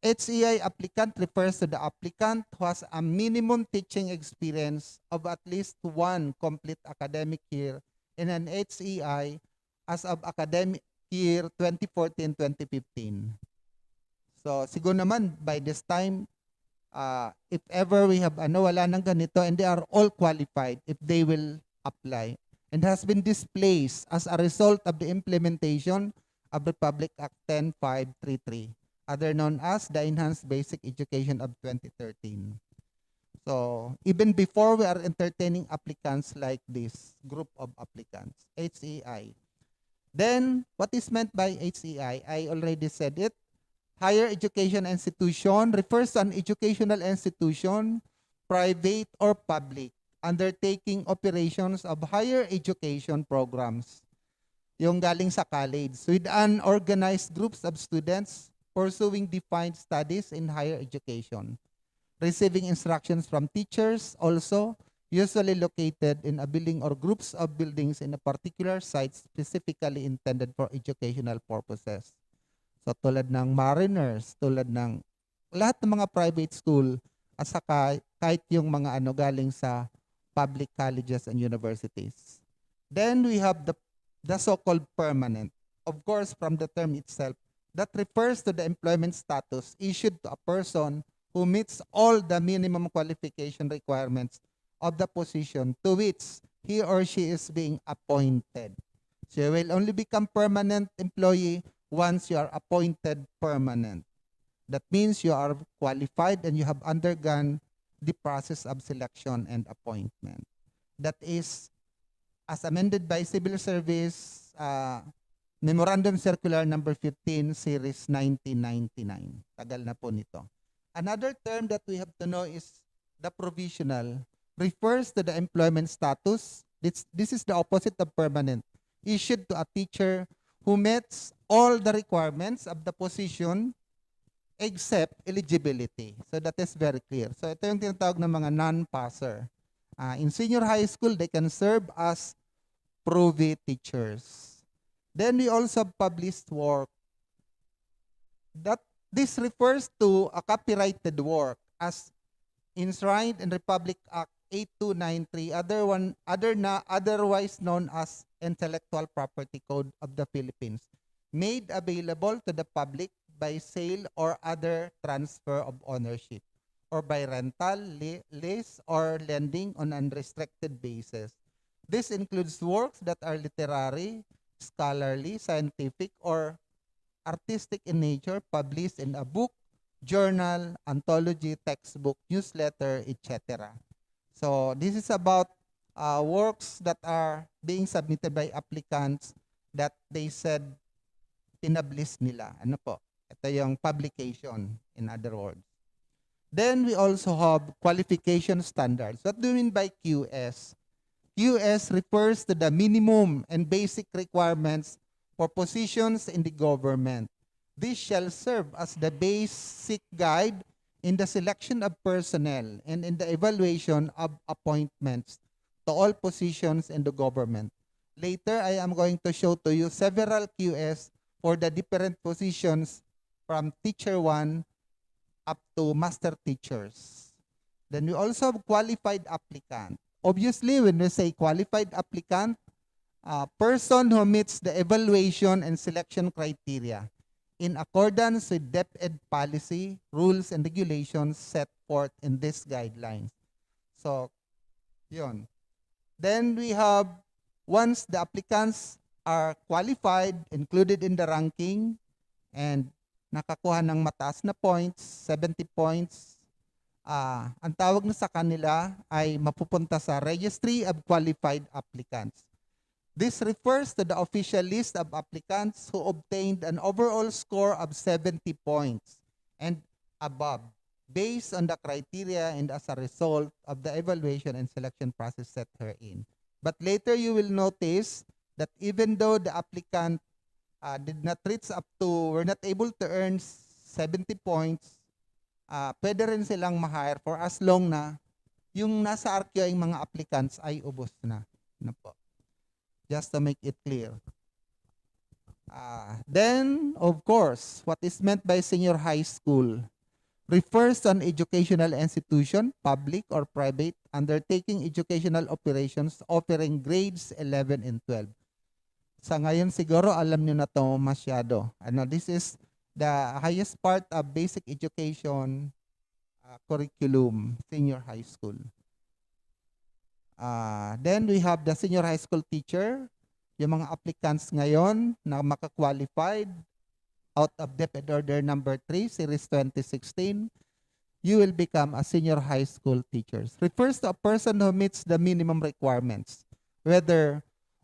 HEI applicant refers to the applicant who has a minimum teaching experience of at least one complete academic year in an HEI as of academic year 2014-2015. So siguro naman by this time, if ever we have wala ng ganito and they are all qualified if they will apply and has been displaced as a result of the implementation of Republic Act 10533, other known as the Enhanced Basic Education of 2013. So even before we are entertaining applicants like this group of applicants, HEI. Then what is meant by HEI? I already said it. Higher education institution refers to an educational institution, private or public, undertaking operations of higher education programs. Yung galing sa college, with unorganized groups of students pursuing defined studies in higher education, receiving instructions from teachers also, usually located in a building or groups of buildings in a particular site specifically intended for educational purposes. So tulad ng Mariners, tulad ng lahat ng mga private school at saka kahit yung mga galing sa public colleges and universities. Then we have the so-called permanent. Of course, from the term itself, that refers to the employment status issued to a person who meets all the minimum qualification requirements of the position to which he or she is being appointed. So you will only become permanent employee once you are appointed permanent. That means you are qualified and you have undergone the process of selection and appointment. That is as amended by Civil Service Memorandum Circular number 15 Series 1999. Tagal na po nito. Another term that we have to know is the provisional. Refers to the employment status. This is the opposite of permanent. Issued to a teacher who meets all the requirements of the position except eligibility. So that is very clear. So ito yung tinatawag ng mga non-passer. In senior high school, they can serve as provee teachers. Then we also published work. This refers to a copyrighted work as enshrined in Republic Act 8293, otherwise known as Intellectual Property Code of the Philippines, made available to the public by sale or other transfer of ownership, or by rental, lease, or lending on unrestricted basis. This includes works that are literary, scholarly, scientific, or artistic in nature, published in a book, journal, anthology, textbook, newsletter, etc. So this is about works that are being submitted by applicants that they said pinablis nila. Ano po? Ito yung publication, in other words. Then we also have qualification standards. What do we mean by QS? QS refers to the minimum and basic requirements for positions in the government. This shall serve as the basic guide in the selection of personnel and in the evaluation of appointments to all positions in the government. Later, I am going to show to you several QS for the different positions from teacher 1 up to master teachers. Then we also have qualified applicant. Obviously, when we say qualified applicant, a person who meets the evaluation and selection criteria in accordance with DepEd policy, rules, and regulations set forth in these guidelines. So, yun. Then we have, once the applicants are qualified, included in the ranking, and nakakuha ng mataas na points, 70 points, ang tawag na sa kanila ay mapupunta sa Registry of Qualified Applicants. This refers to the official list of applicants who obtained an overall score of 70 points and above, based on the criteria and as a result of the evaluation and selection process set herein. But later you will notice that even though the applicant did not reach up to, were not able to earn 70 points, pwede rin silang ma-hire for as long na yung nasa RQI mga applicants ay ubos na. Ano po? Just to make it clear. Then, of course, what is meant by senior high school refers to an educational institution, public or private, undertaking educational operations offering grades 11 and 12. Sa ngayon siguro alam niyo na to masyado. This is the highest part of basic education curriculum, senior high school. Then we have the senior high school teacher. Yung mga applicants ngayon na makakwalified out of DepEd Order number 3, Series 2016, you will become a senior high school teacher. Refers to a person who meets the minimum requirements, whether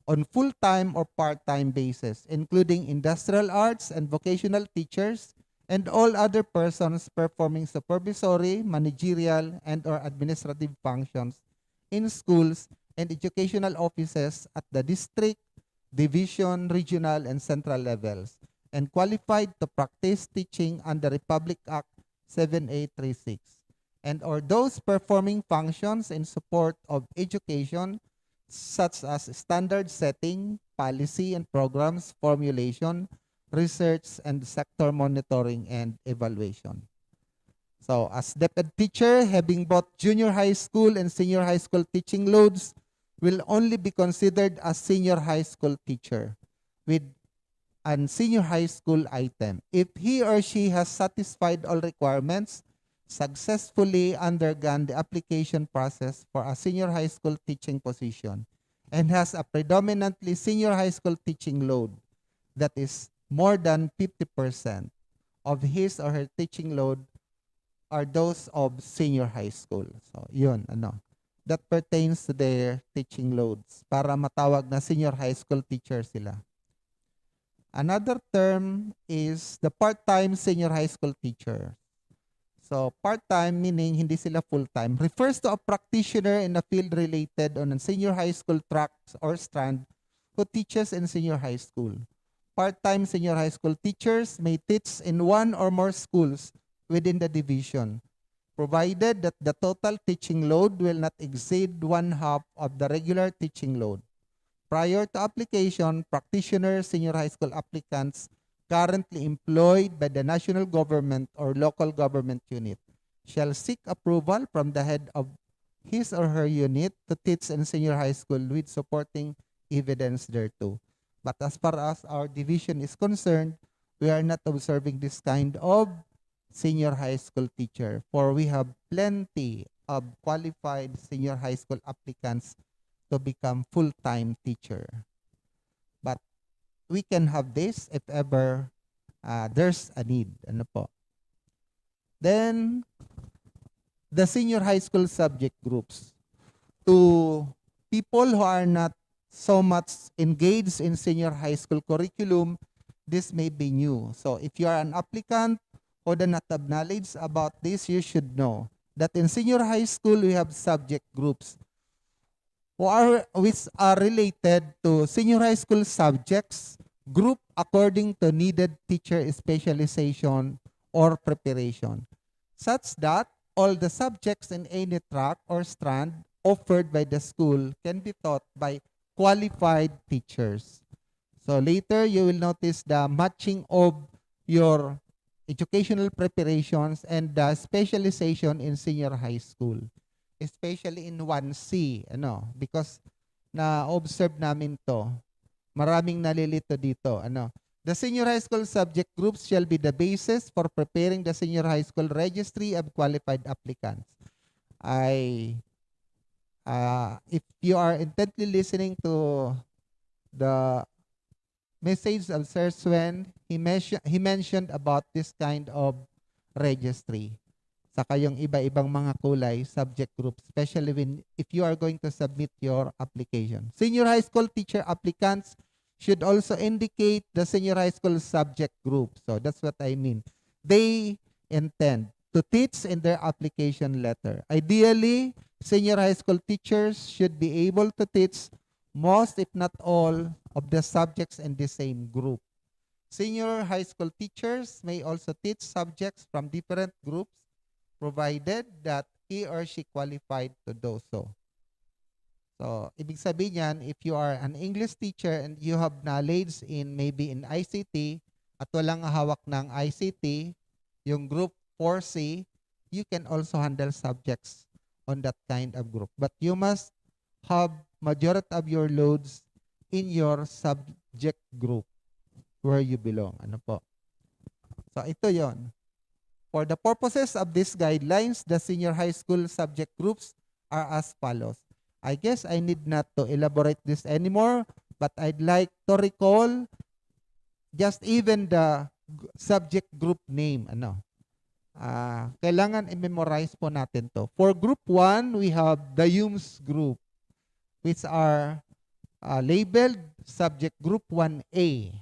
on full-time or part-time basis, including industrial arts and vocational teachers and all other persons performing supervisory, managerial, and or administrative functions in schools and educational offices at the district, division, regional, and central levels, and qualified to practice teaching under Republic Act 7836, and or those performing functions in support of education such as standard setting, policy and programs formulation, research, and sector monitoring and evaluation. So, as DepEd teacher, having both junior high school and senior high school teaching loads will only be considered as senior high school teacher with an senior high school item if he or she has satisfied all requirements, successfully undergone the application process for a senior high school teaching position, and has a predominantly senior high school teaching load that is more than 50% of his or her teaching load are those of senior high school. So, yun, that pertains to their teaching loads para matawag na senior high school teacher sila. Another term is the part-time senior high school teacher. So, part-time meaning hindi sila full-time. Refers to a practitioner in a field related on a senior high school track or strand who teaches in senior high school. Part-time senior high school teachers may teach in one or more schools within the division, provided that the total teaching load will not exceed 1/2 of the regular teaching load. Prior to application, practitioner senior high school applicants currently employed by the national government or local government unit shall seek approval from the head of his or her unit to teach in senior high school with supporting evidence thereto. But as far as our division is concerned, we are not observing this kind of senior high school teacher, for we have plenty of qualified senior high school applicants to become full-time teacher. But we can have this if ever there's a need. Ano po? Then, the senior high school subject groups. To people who are not so much engaged in senior high school curriculum, this may be new. So if you are an applicant who do not have knowledge about this, you should know that in senior high school, we have subject groups which are related to senior high school subjects grouped according to needed teacher specialization or preparation, such that all the subjects in any track or strand offered by the school can be taught by qualified teachers. So later, you will notice the matching of your educational preparations and the specialization in senior high school, especially in 1C, because na-observe namin to, maraming nalilito dito, The senior high school subject groups shall be the basis for preparing the senior high school registry of qualified applicants. If you are intently listening to the message of Sir Swen, he mentioned about this kind of registry. Saka yung iba-ibang mga kulay, subject group, especially if you are going to submit your application. Senior high school teacher applicants should also indicate the senior high school subject group. So that's what I mean. They intend to teach in their application letter. Ideally, senior high school teachers should be able to teach most, if not all, of the subjects in the same group. Senior high school teachers may also teach subjects from different groups provided that he or she qualified to do so. So, ibig sabihin yan, if you are an English teacher and you have knowledge in maybe in ICT at walang hawak ng ICT, yung group 4C, you can also handle subjects on that kind of group. But you must have majority of your loads in your subject group where you belong. Ano po? So, ito yon. For the purposes of these guidelines, the senior high school subject groups are as follows. I guess I need not to elaborate this anymore, but I'd like to recall just even the subject group name. Kailangan i-memorize po natin to. For group 1, we have the UMS group, which are labeled subject group 1A.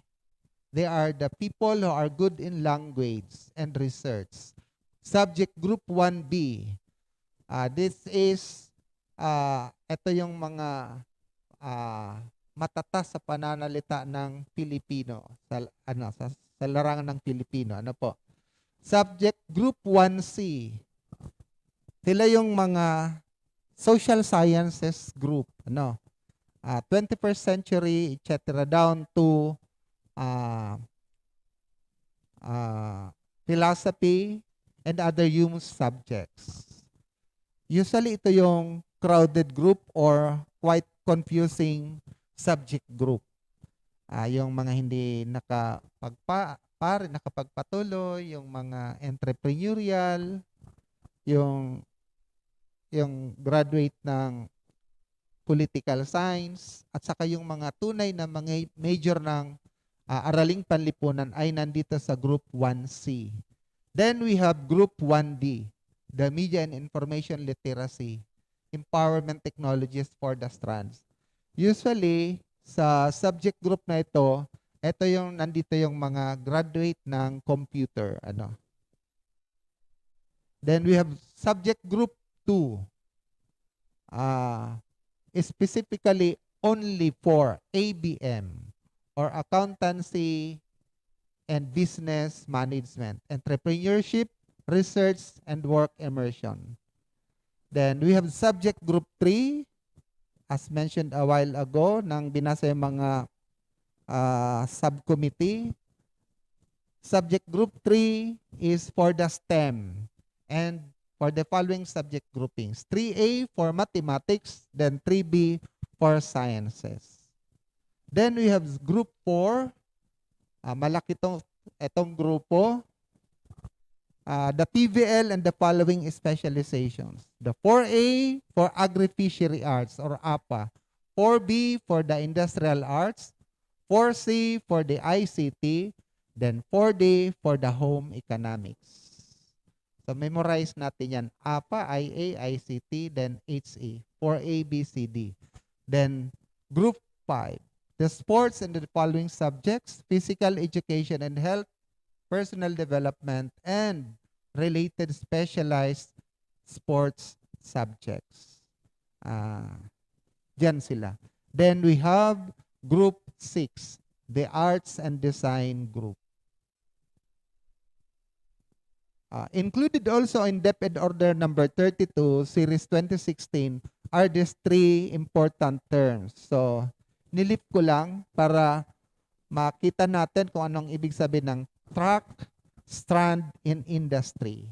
They are the people who are good in language and research. Subject group 1B. This is, ito yung mga matatas sa pananalita ng Pilipino, sa larangan ng Pilipino. Ano po? Subject group 1C. Sila yung mga social sciences group. 21st century, etc. down to philosophy and other human subjects. Usually, ito yung crowded group or quite confusing subject group. Yung mga hindi nakapagpatuloy, yung mga entrepreneurial, yung graduate ng political science, at saka yung mga tunay na mga major ng araling panlipunan ay nandito sa group 1C. Then we have group 1D, the media and information literacy, empowerment technologies for the strands. Usually, sa subject group na ito yung nandito yung mga graduate ng computer. Then we have subject group 2, specifically only for ABM, or accountancy and business management, entrepreneurship, research, and work immersion. Then we have subject group 3, as mentioned a while ago, nang binasa yung mga subcommittee. Subject group 3 is for the STEM and for the following subject groupings. 3A for mathematics, then 3B for sciences. Then we have group 4. Malaki itong grupo. The TVL and the following specializations. The 4A for agri-fishery arts or APA. 4B for the industrial arts. 4C for the ICT. Then 4D for the home economics. So memorize natin yan. APA, IA, ICT, then HA. 4A, B, C, D. Then group 5. The sports and the following subjects: physical education and health, personal development, and related specialized sports subjects. Diyan sila. Then we have group 6, the arts and design group. Included also in DepEd Order number 32, Series 2016, are these 3 important terms. So, nilip ko lang para makita natin kung anong ibig sabihin ng track, strand, in industry.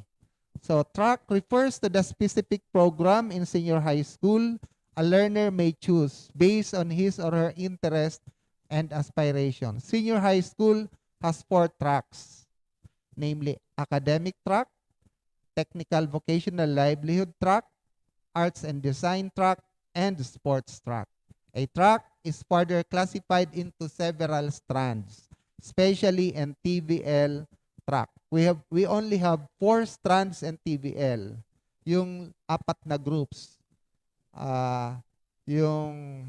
So, track refers to the specific program in senior high school a learner may choose based on his or her interest and aspiration. Senior high school has 4 tracks, namely academic track, technical vocational livelihood track, arts and design track, and sports track. A track is further classified into several strands, especially in TVL track. We only have 4 strands in TVL. Yung apat na groups. Yung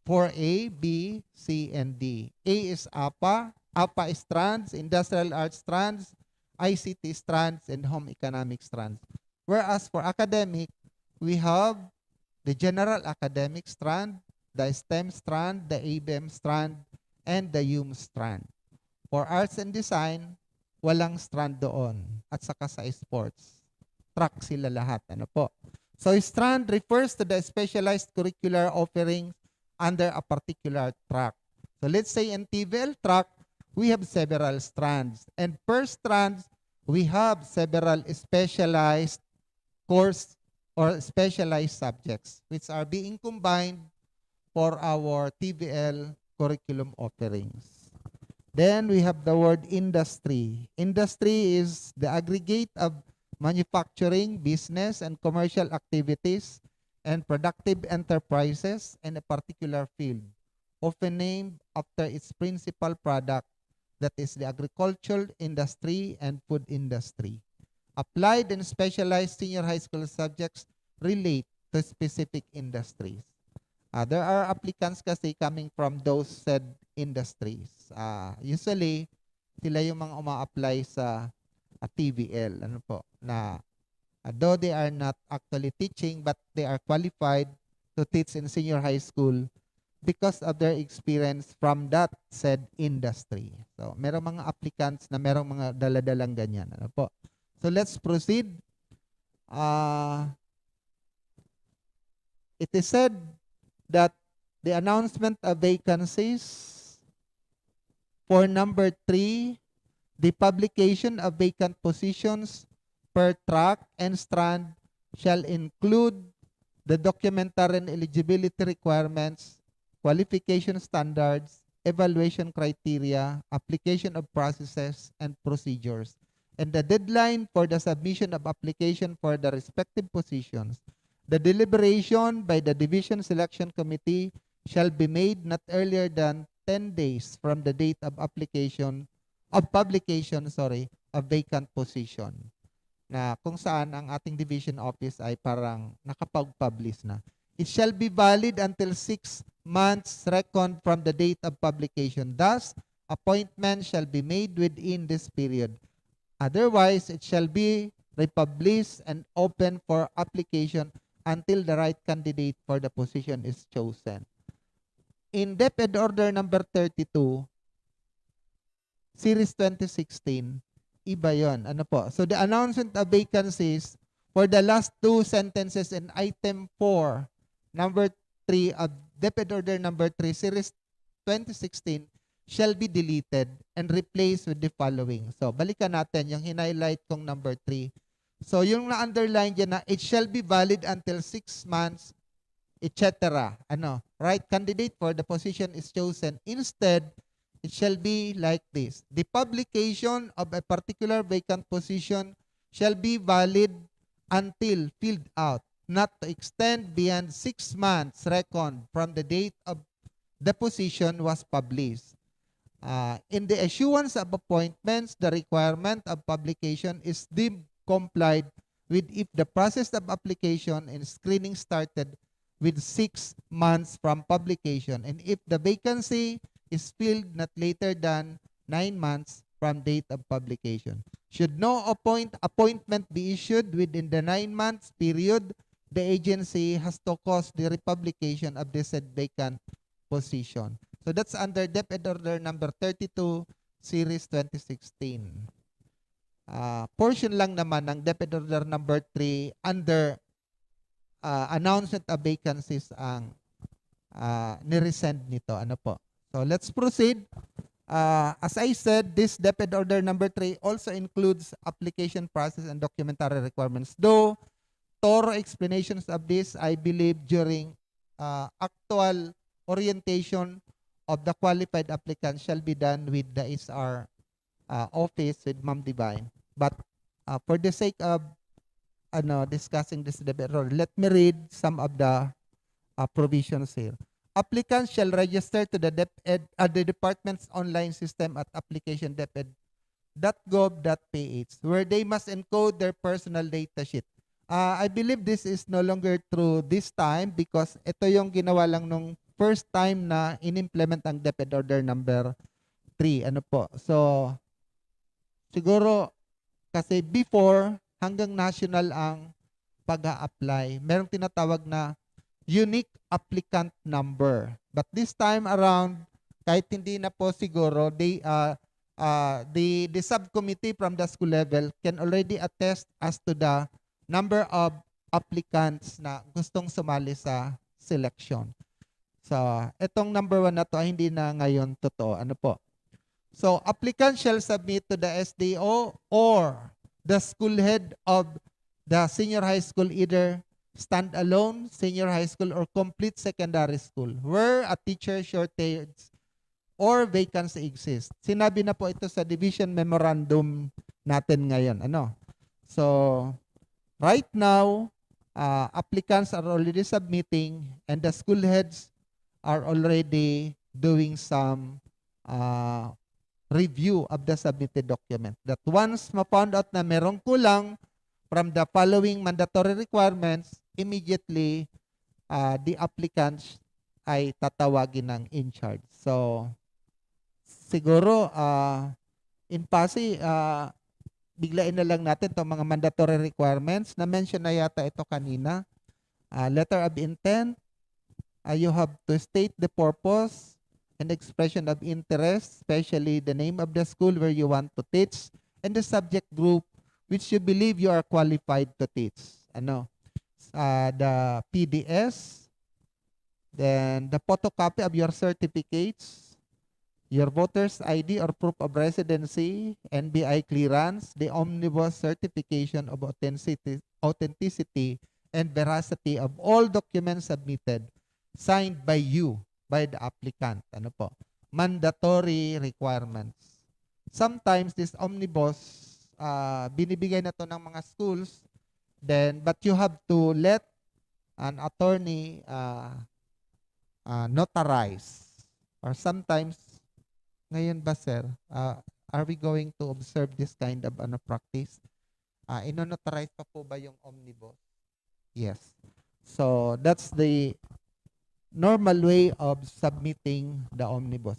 4A, B, C, and D. A is APA strands, Industrial Arts strands, ICT strands, and Home Economic strands. Whereas for academic, we have the General Academic strand, the STEM strand, the ABM strand, and the UM strand. For arts and design, walang strand doon. At saka sa sports, track sila lahat. Ano po? So strand refers to the specialized curricular offerings under a particular track. So let's say in TVL track, we have several strands. And per strand, we have several specialized course or specialized subjects which are being combined for our TVL curriculum offerings. Then we have the word industry. Industry is the aggregate of manufacturing, business, and commercial activities and productive enterprises in a particular field, often named after its principal product, that is the agricultural industry and food industry. Applied and specialized senior high school subjects relate to specific industries. There are applicants kasi coming from those said industries. Usually, sila yung mga uma-apply sa TVL. Ano po? Na though they are not actually teaching, but they are qualified to teach in senior high school because of their experience from that said industry. So, merong mga applicants na merong mga daladalang ganyan. Ano po? So, let's proceed. It is said that the announcement of vacancies for number 3, the publication of vacant positions per track and strand shall include the documentary and eligibility requirements, qualification standards, evaluation criteria, application of processes and procedures, and the deadline for the submission of application for the respective positions. The deliberation by the Division Selection Committee shall be made not earlier than 10 days from the date of publication of vacant position. Na kung saan ang ating division office ay parang nakapag-publish na. It shall be valid until 6 months reckoned from the date of publication. Thus, appointment shall be made within this period. Otherwise, it shall be republished and open for application until the right candidate for the position is chosen. In DepEd Order number 32, Series 2016, iba yun. Ano po? So the announcement of vacancies for the last 2 sentences in item 4, number 3 of DepEd Order number 3, Series 2016, shall be deleted and replaced with the following. So balikan natin yung hinighlight kong number 3. So yung na-underline dyan na it shall be valid until 6 months, etc. Right candidate for the position is chosen. Instead, it shall be like this. The publication of a particular vacant position shall be valid until filled out, not to extend beyond 6 months reckoned from the date of the position was published. In the issuance of appointments, the requirement of publication is deemed complied with if the process of application and screening started with 6 months from publication, and if the vacancy is filled not later than 9 months from date of publication. Should no appointment be issued within the 9 months period, the agency has to cause the republication of the said vacant position. So that's under DepEd Order number 32, Series 2016. Portion lang naman ng DepEd Order number 3 under announcement of vacancies ang niresend nito. Ano po? So let's proceed. As I said, this DepEd Order number 3 also includes application process and documentary requirements. Though thorough explanations of this, I believe, during actual orientation of the qualified applicants shall be done with the HR office with Ma'am Divine. But for the sake of discussing this DepEd Order, let me read some of the provisions here. Applicants shall register to the the department's online system at application deped.gov.ph, where they must encode their personal data sheet. I believe this is no longer true this time because ito yung ginawa lang nung first time na in-implement ang DepEd Order number 3. Ano po? So, siguro kasi before, hanggang national ang pag-a-apply. Merong tinatawag na unique applicant number. But this time around, kahit hindi na po siguro, the subcommittee from the school level can already attest as to the number of applicants na gustong sumali sa selection. So, itong number 1 na to ay hindi na ngayon totoo. Ano po? So, applicants shall submit to the SDO or the school head of the senior high school either standalone, senior high school, or complete secondary school where a teacher shortage or vacancy exists. Sinabi na po ito sa division memorandum natin ngayon. Ano? So, right now, applicants are already submitting and the school heads are already doing some review of the submitted document. That once ma-found out na merong kulang from the following mandatory requirements, immediately the applicants ay tatawagin ng in charge. So, siguro in Pasay, biglain na lang natin itong mga mandatory requirements. Na-mention na yata ito kanina. Letter of intent, you have to state the purpose and expression of interest, especially the name of the school where you want to teach, and the subject group which you believe you are qualified to teach. Ano? The PDS, then the photocopy of your certificates, your voter's ID or proof of residency, NBI clearance, the omnibus certification of authenticity and veracity of all documents submitted, signed by you, by the applicant. Ano po? Mandatory requirements. Sometimes this omnibus, binibigay na to ng mga schools, then, but you have to let an attorney notarize. Or sometimes, ngayon ba sir, are we going to observe this kind of practice? Ino-notarize pa po ba yung omnibus? Yes. So, that's the normal way of submitting the omnibus.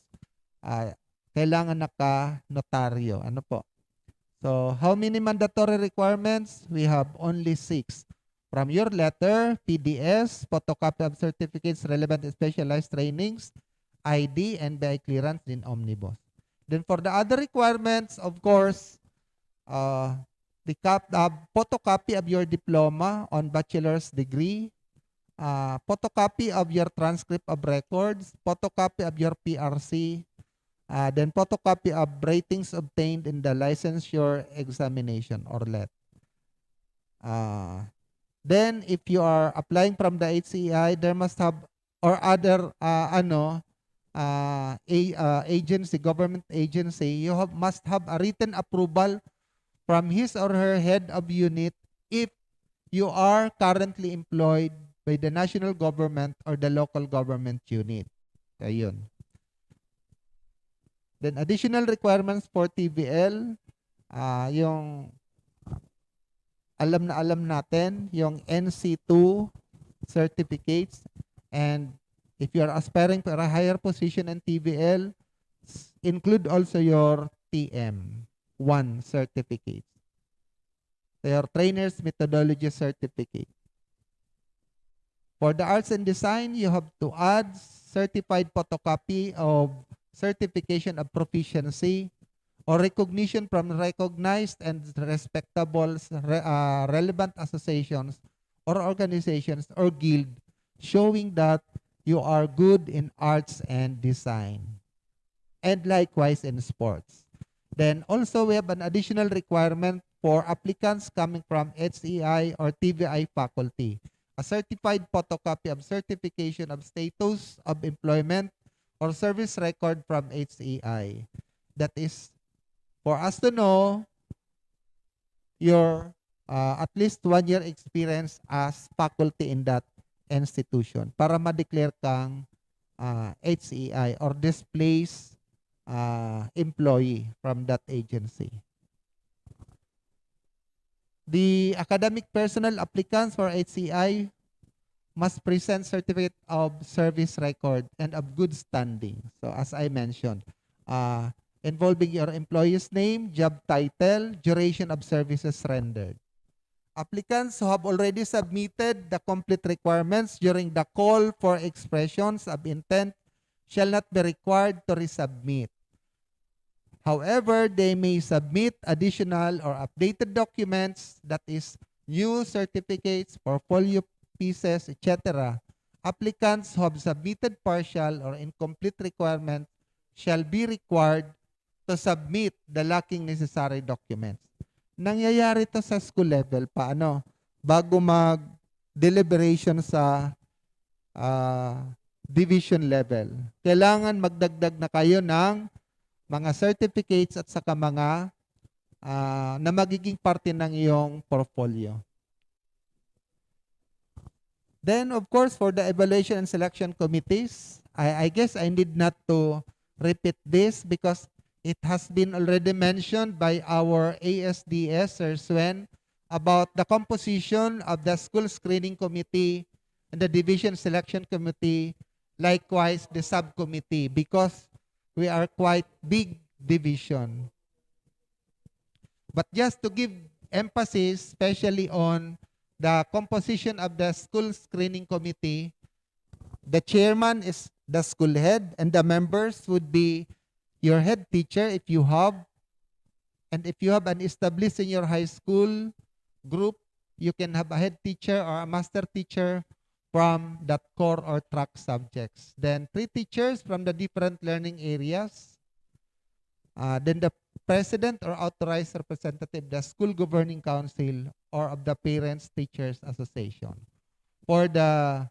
Kailangan naka-notaryo. Ano po? So, how many mandatory requirements? We have only 6. From your letter, PDS, photocopy of certificates, relevant and specialized trainings, ID, and by clearance in omnibus. Then for the other requirements, of course, the photocopy of your diploma on bachelor's degree, photocopy of your transcript of records, photocopy of your PRC, then photocopy of ratings obtained in the licensure examination or LET. Then if you are applying from the HCI, there must have or other agency, government agency, must have a written approval from his or her head of unit if you are currently employed by the national government or the local government unit. Ayun. Then additional requirements for TVL, yung alam natin, yung NC2 certificates, and if you are aspiring for a higher position in TVL, include also your TM1 certificate. So your trainer's methodology certificate. For the arts and design, you have to add certified photocopy of certification of proficiency or recognition from recognized and respectable relevant associations or organizations or guild showing that you are good in arts and design. And likewise in sports. Then also we have an additional requirement for applicants coming from HEI or TVI faculty. A certified photocopy of certification of status of employment or service record from HEI. That is for us to know your at least 1 year experience as faculty in that institution para ma-declare kang HCI or displaced employee from that agency. The academic personnel applicants for HCI must present certificate of service record and of good standing. So as I mentioned, involving your employee's name, job title, duration of services rendered. Applicants who have already submitted the complete requirements during the call for expressions of intent shall not be required to resubmit. However, they may submit additional or updated documents, that is, new certificates, portfolio pieces, etc. Applicants who have submitted partial or incomplete requirements shall be required to submit the lacking necessary documents. Nangyayari to sa school level, paano? Bago mag-deliberation sa division level. Kailangan magdagdag na kayo ng mga certificates at saka mga na magiging parte ng iyong portfolio. Then, of course, for the evaluation and selection committees, I guess I need not to repeat this because it has been already mentioned by our ASDS, Sir Swen, about the composition of the school screening committee and the division selection committee, likewise the subcommittee, because we are quite big division. But just to give emphasis, especially on the composition of the school screening committee, the chairman is the school head and the members would be your head teacher if you have. And if you have an established senior high school group, you can have a head teacher or a master teacher from that core or track subjects. Then 3 teachers from the different learning areas. Then the president or authorized representative, the school governing council or of the Parents Teachers Association. For the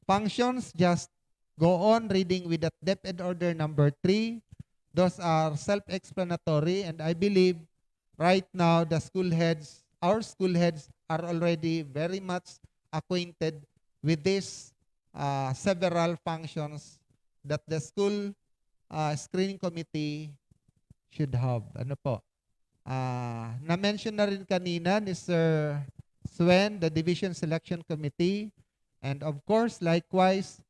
functions, just go on reading with that DepEd order number 3. Those are self-explanatory, and I believe right now the school heads, our school heads are already very much acquainted with these several functions that the school screening committee should have. Ano po? Na-mention na rin kanina ni Sir Swen, the Division Selection Committee, and of course, likewise,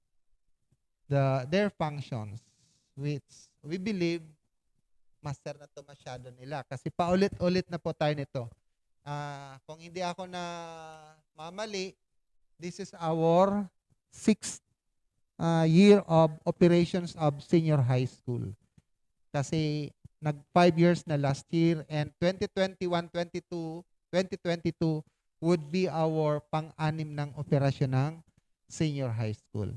their functions, which we believe master na to masyado nila. Kasi paulit-ulit na po tayo nito. Kung hindi ako na mamali, this is our 6th year of operations of senior high school. Kasi nag 5 years na last year, and 2021-22 would be our pang-anim ng operasyon ng senior high school.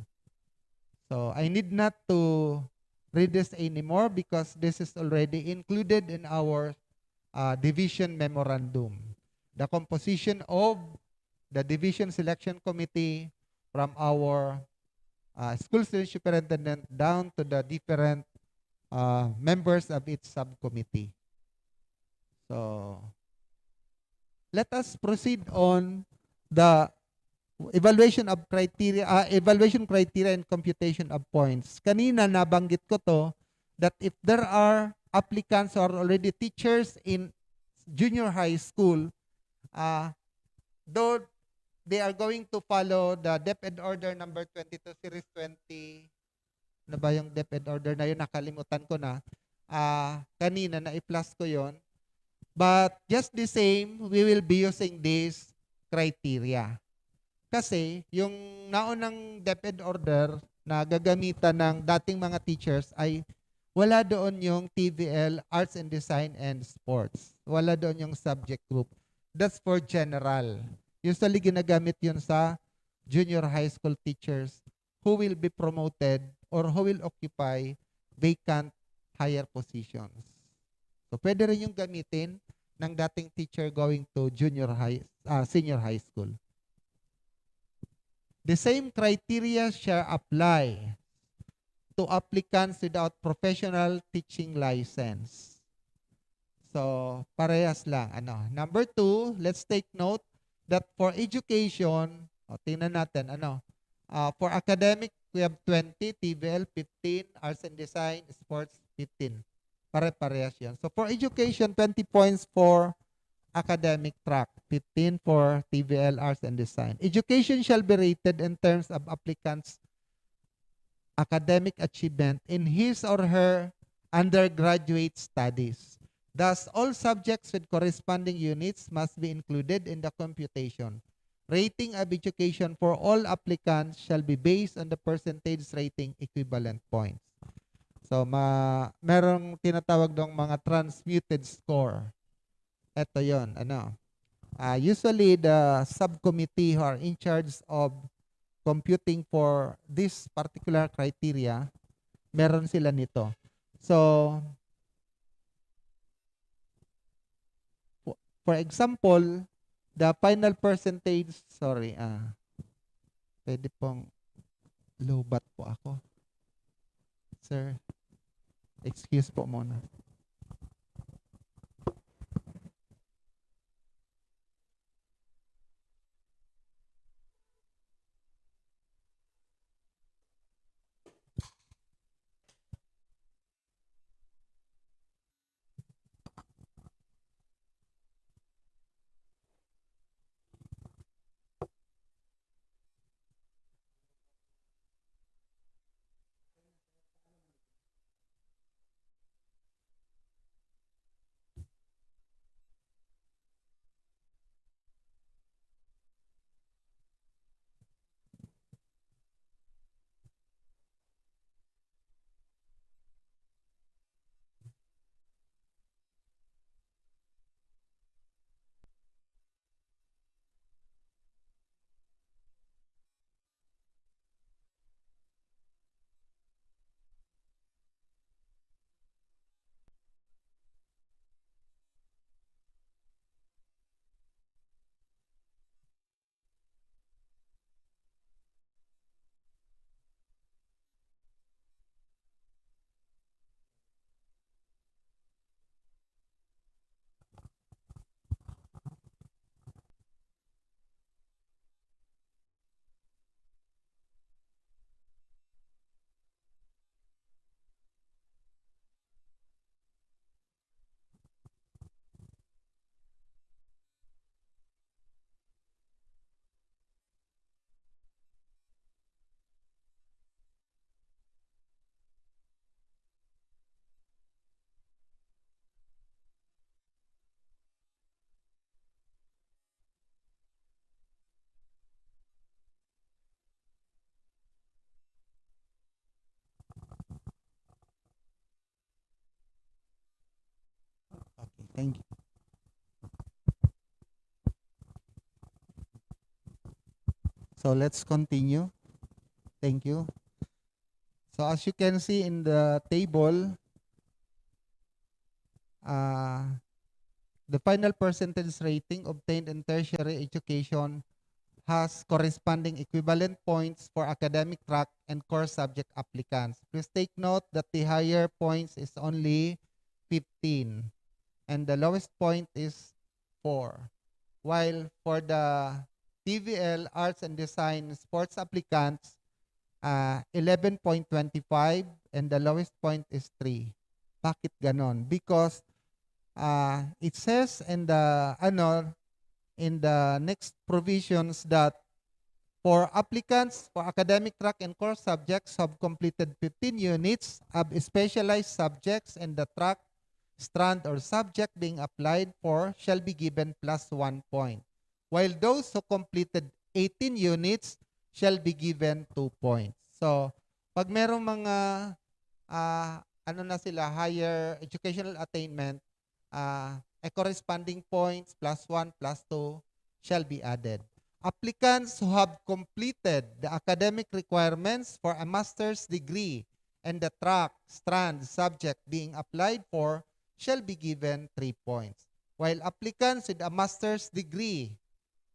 So I need not to read this anymore because this is already included in our division memorandum. The composition of the division selection committee from our school student superintendent down to the different members of its subcommittee. So let us proceed on the evaluation criteria and computation of points. Kanina nabanggit ko to that if there are applicants who are already teachers in junior high school, though they are going to follow the DepEd order number 22 series 20, na ba yung DepEd order na yun, nakalimutan ko na, kanina na i-plus ko yon. But just the same, we will be using this criteria. Kasi yung naunang DepEd order na gagamitan ng dating mga teachers ay wala doon yung TVL, Arts and Design and Sports. Wala doon yung subject group. That's for general. Usually ginagamit yun sa junior high school teachers who will be promoted or who will occupy vacant higher positions. So pwede rin yung gamitin ng dating teacher going to senior high school. The same criteria shall apply to applicants without professional teaching license. So, parehas lang. Number 2, let's take note that for education, O, tingnan natin, ano. For academic, we have 20, TVL 15, Arts and Design, Sports 15. Pare-parehas yan. So for education, 20 points for academic track, 15 for TVL, Arts and Design. Education shall be rated in terms of applicants' academic achievement in his or her undergraduate studies. Thus, all subjects with corresponding units must be included in the computation. Rating of education for all applicants shall be based on the percentage rating equivalent points. So, merong tinatawag dong mga transmuted score. Ito yon, ano. Usually, the subcommittee who are in charge of computing for this particular criteria, meron sila nito. So, for example, the final percentage, sorry, pwede pong lowbat po ako. Sir, excuse po muna. Okay, thank you. So let's continue. Thank you. So as you can see in the table, the final percentage rating obtained in tertiary education has corresponding equivalent points for academic track and core subject applicants. Please take note that the higher points is only 15 and the lowest point is 4. While for the TVL, Arts and Design sports applicants, 11.25 and the lowest point is 3. Bakit ganon? Because it says in the next provisions that for applicants for academic track and core subjects who have completed 15 units of specialized subjects and the track, strand, or subject being applied for shall be given +1 point. While those who completed 18 units shall be given 2 points. So, pag merong mga higher educational attainment, a corresponding points +1, +2 shall be added. Applicants who have completed the academic requirements for a master's degree and the track, strand, subject being applied for shall be given 3 points, while applicants with a master's degree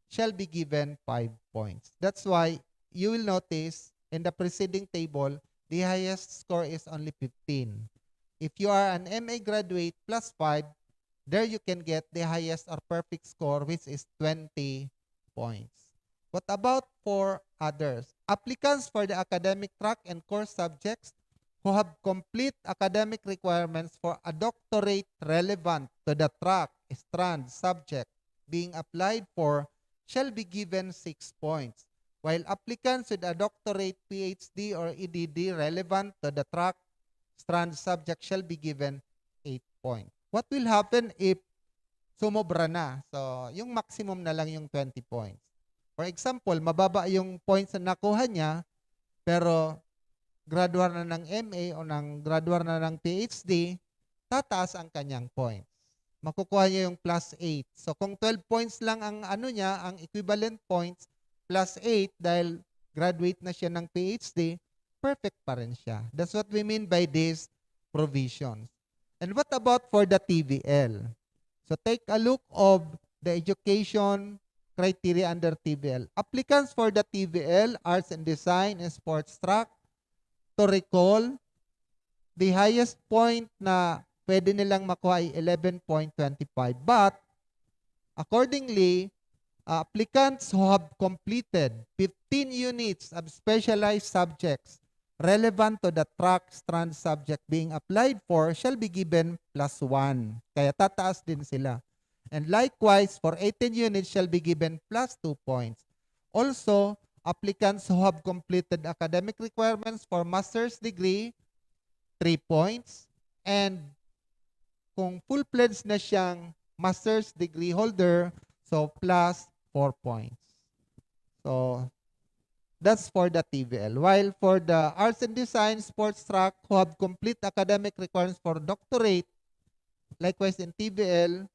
shall be given 5 points. That's why you will notice in the preceding table, the highest score is only 15. If you are an MA graduate +5, there you can get the highest or perfect score, which is 20 points. What about for others? Applicants for the academic track and course subjects who have complete academic requirements for a doctorate relevant to the track, strand, subject being applied for shall be given 6 points, while applicants with a doctorate, PhD, or EDD relevant to the track, strand, subject shall be given 8 points. What will happen if sumobra na? So, yung maximum na lang yung 20 points. For example, mababa yung points na nakuha niya, pero graduar na ng MA o graduar na ng PhD, tataas ang kanyang points. Makukuha niya yung plus 8. So kung 12 points lang ang niya, ang equivalent points, plus 8 dahil graduate na siya ng PhD, perfect pa rin siya. That's what we mean by these provisions. And what about for the TVL? So take a look of the education criteria under TVL. Applicants for the TVL, Arts and Design and Sports track, to recall, the highest point na pwede nilang makuha ay 11.25. But, accordingly, applicants who have completed 15 units of specialized subjects relevant to the track strand subject being applied for shall be given plus 1. Kaya tataas din sila. And likewise, for 18 units shall be given plus 2 points. Also, applicants who have completed academic requirements for master's degree, 3 points. And kung full-fledged na siyang master's degree holder, so plus 4 points. So, that's for the TVL. While for the Arts and Design sports track who have complete academic requirements for doctorate, likewise in TVL,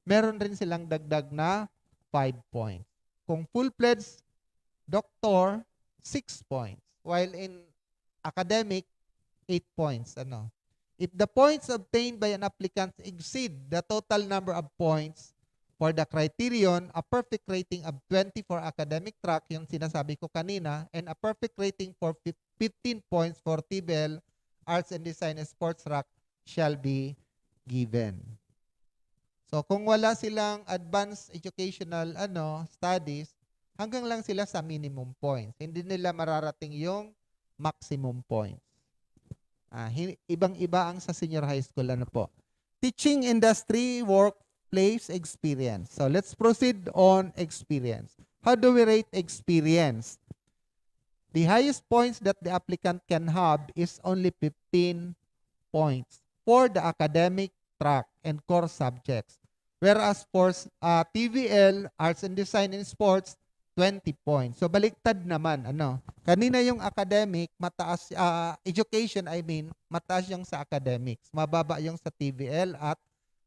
meron rin silang dagdag na 5 points. Kung full-fledged doctor, 6 points. While in academic, 8 points. If the points obtained by an applicant exceed the total number of points for the criterion, a perfect rating of 20 for academic track, yung sinasabi ko kanina, and a perfect rating for 15 points for TVL, Arts and Design and Sports track shall be given. So kung wala silang advanced educational studies, hanggang lang sila sa minimum points. Hindi nila mararating yung maximum points. Ibang-iba ang sa senior high school. Teaching industry, workplace experience. So let's proceed on experience. How do we rate experience? The highest points that the applicant can have is only 15 points for the academic track and core subjects. Whereas for TVL, Arts and Design and Sports, 20 points. So baliktad naman, Kanina yung academic, mataas, education, mataas yung sa academics. Mababa yung sa TVL at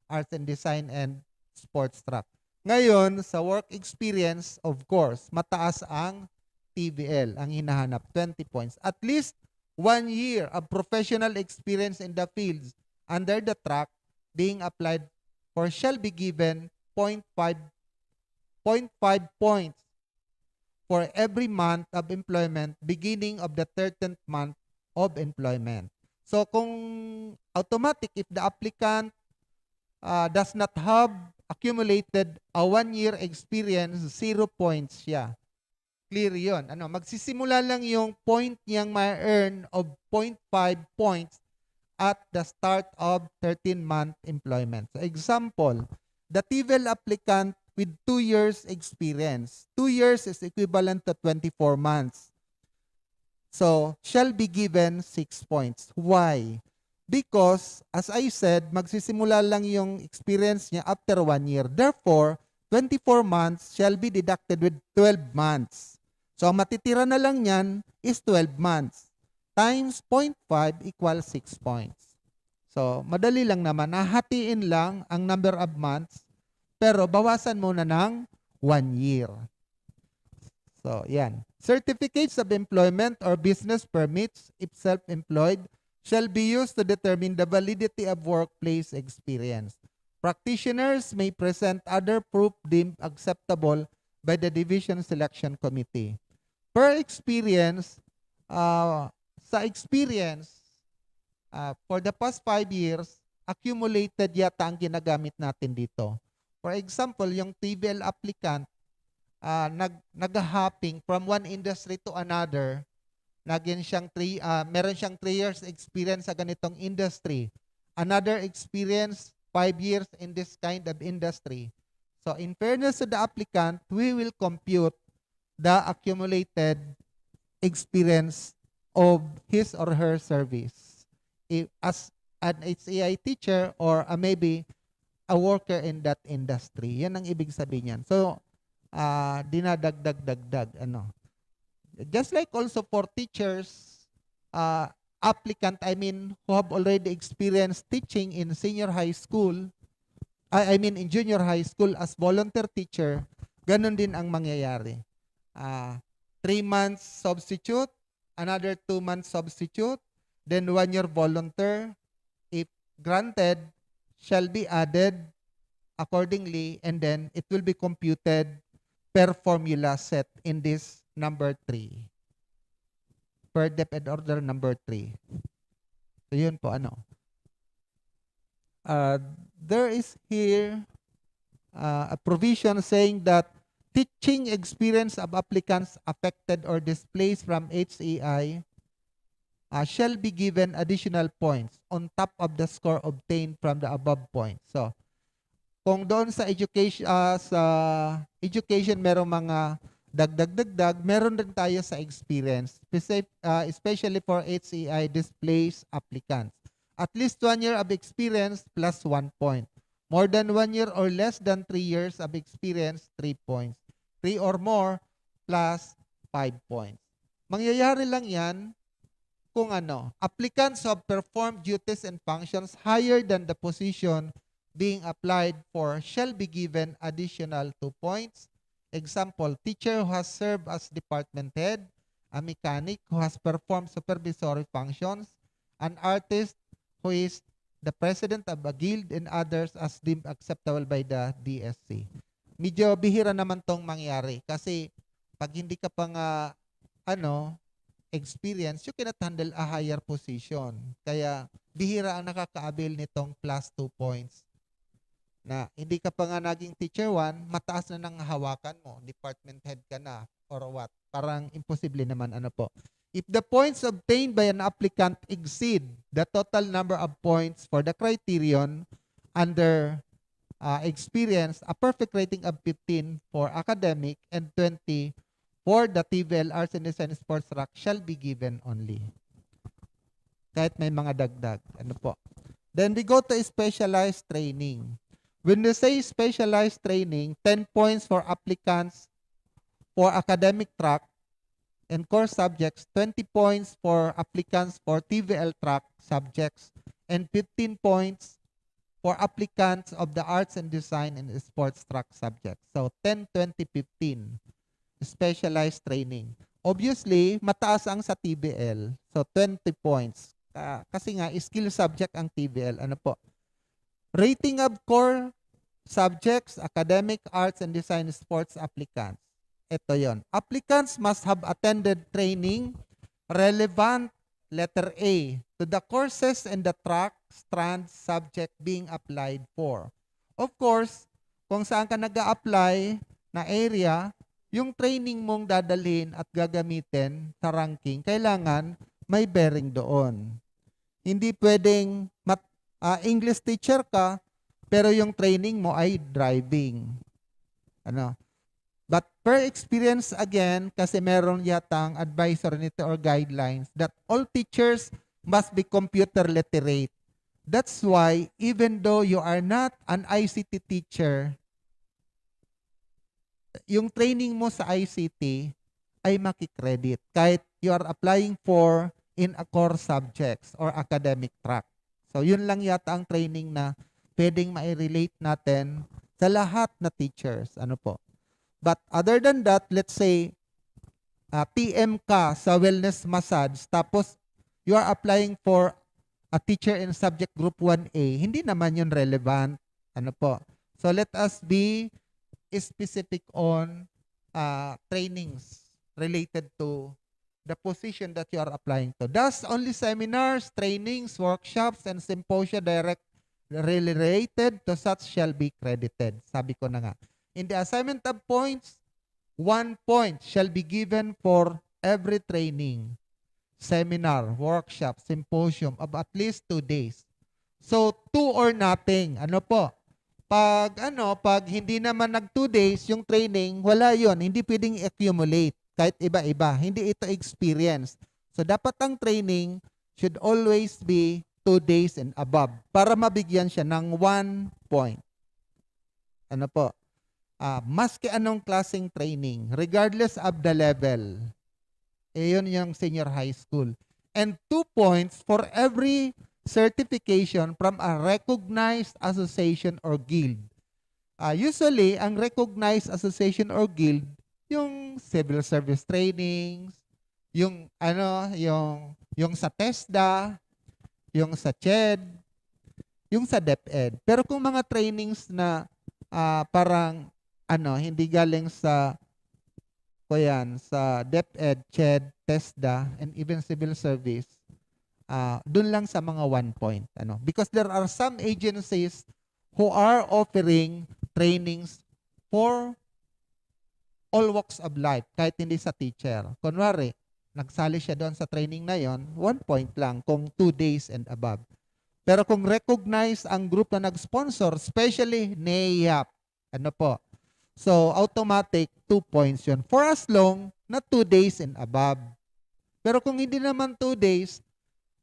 Arts and Design and Sports track. Ngayon, sa work experience, of course, mataas ang TVL, ang hinahanap, 20 points. At least 1 year of professional experience in the fields under the track being applied for shall be given 0.5 points for every month of employment beginning of the 13th month of employment. So kung automatic, if the applicant does not have accumulated a 1-year experience, 0 points siya. Clear yun. Magsisimula lang yung point niyang ma-earn of 0.5 points at the start of 13-month employment. So example, the TVL applicant with 2 years experience. 2 years is equivalent to 24 months. So, shall be given 6 points. Why? Because, as I said, magsisimula lang yung experience niya after 1 year. Therefore, 24 months shall be deducted with 12 months. So, ang matitira na lang yan is 12 months. Times 0.5 equals 6 points. So, madali lang naman. Nahatiin lang ang number of months, pero bawasan muna ng 1 year. So, yan. Certificates of employment or business permits, if self-employed, shall be used to determine the validity of workplace experience. Practitioners may present other proof deemed acceptable by the Division Selection Committee. Per experience, sa experience, for the past 5 years, accumulated yata ang ginagamit natin dito. For example, yung TVL applicant, nag-hopping from one industry to another. Meron siyang 3 years experience sa ganitong industry. Another experience, 5 years in this kind of industry. So in fairness to the applicant, we will compute the accumulated experience of his or her service as an HCI teacher or maybe a worker in that industry. Yan ang ibig sabihin yan. So, dinadagdag-dagdag. Just like also for teachers, applicant, who have already experienced teaching in senior high school, in junior high school as volunteer teacher, ganun din ang mangyayari. 3 months substitute, another 2 months substitute, then 1 year volunteer, if granted, shall be added accordingly, and then it will be computed per formula set in this number 3. Per DepEd order number 3. So yun po there is here a provision saying that teaching experience of applicants affected or displaced from HCI shall be given additional points on top of the score obtained from the above points. So, kung doon sa education merong mga dagdag-dagdag, meron din tayo sa experience, especially for HCI displaced applicants. At least 1 year of experience plus 1 point. More than 1 year or less than 3 years of experience, 3 points. 3 or more plus 5 points. Mangyayari lang yan kung applicants have performed duties and functions higher than the position being applied for shall be given additional 2 points. Example, teacher who has served as department head, a mechanic who has performed supervisory functions, an artist who is the president of a guild, and others as deemed acceptable by the DSC. Medyo bihira naman tong mangyari kasi pag hindi ka pa nga experience, you cannot handle a higher position. Kaya bihira ang nakaka-avail nitong plus 2 points. Na hindi ka pa nga naging teacher 1, mataas na nang hawakan mo, department head ka na or what. Parang imposible naman po. If the points obtained by an applicant exceed the total number of points for the criterion under experience, a perfect rating of 15 for academic and 20 for the TVL, Arts and Design, Sports Track shall be given only. Kahit may mga dagdag. Then we go to specialized training. When we say specialized training, 10 points for applicants for academic track and core subjects, 20 points for applicants for TVL track subjects, and 15 points for applicants of the arts and design and sports track subjects. So 10, 20, 15 specialized training. Obviously, mataas ang sa TVL. So 20 points. Kasi nga, skill subject ang TVL. Rating of core subjects, academic, arts and design, sports applicants. Ito yon. Applicants must have attended training relevant, letter A, to the courses and the track, strand, subject being applied for. Of course, kung saan ka nag-a-apply na area, yung training mong dadalhin at gagamitin sa ranking, kailangan may bearing doon. Hindi pwedeng English teacher ka, pero yung training mo ay driving. But per experience again, kasi meron yatang advisory nito or guidelines that all teachers must be computer literate. That's why even though you are not an ICT teacher, yung training mo sa ICT ay makikredit kahit you are applying for in a core subjects or academic track. So yun lang yata ang training na pwedeng ma-relate natin sa lahat na teachers. But other than that, let's say, TM ka sa wellness massage, tapos you are applying for a teacher in subject group 1A, hindi naman yun relevant. So let us be specific on trainings related to the position that you are applying to. Thus, only seminars, trainings, workshops, and symposia related to such shall be credited. Sabi ko na nga. In the assignment of points, 1 point shall be given for every training, seminar, workshop, symposium of at least 2 days. So, 2 or nothing. Ano po? Pag hindi naman nag 2 days yung training, wala yon, hindi pwedeng accumulate kahit iba-iba. Hindi ito experience. So, dapat ang training should always be 2 days and above para mabigyan siya ng 1 point. Ano po? Maski anong klaseng training, regardless of the level. Yun yung senior high school. And 2 points for every certification from a recognized association or guild. Usually, ang recognized association or guild, yung civil service trainings, yung sa TESDA, yung sa CHED, yung sa DepEd. Pero kung mga trainings na parang hindi galing sa DepEd, CHED, TESDA, and even civil service, dun lang sa mga 1 point. Because there are some agencies who are offering trainings for all walks of life, kahit hindi sa teacher. Kunwari, nagsali siya doon sa training na yon, 1 point lang kung 2 days and above. Pero kung recognize ang group na nag-sponsor, especially NAIAP, so automatic 2 points yun. For as long na 2 days and above. Pero kung hindi naman 2 days,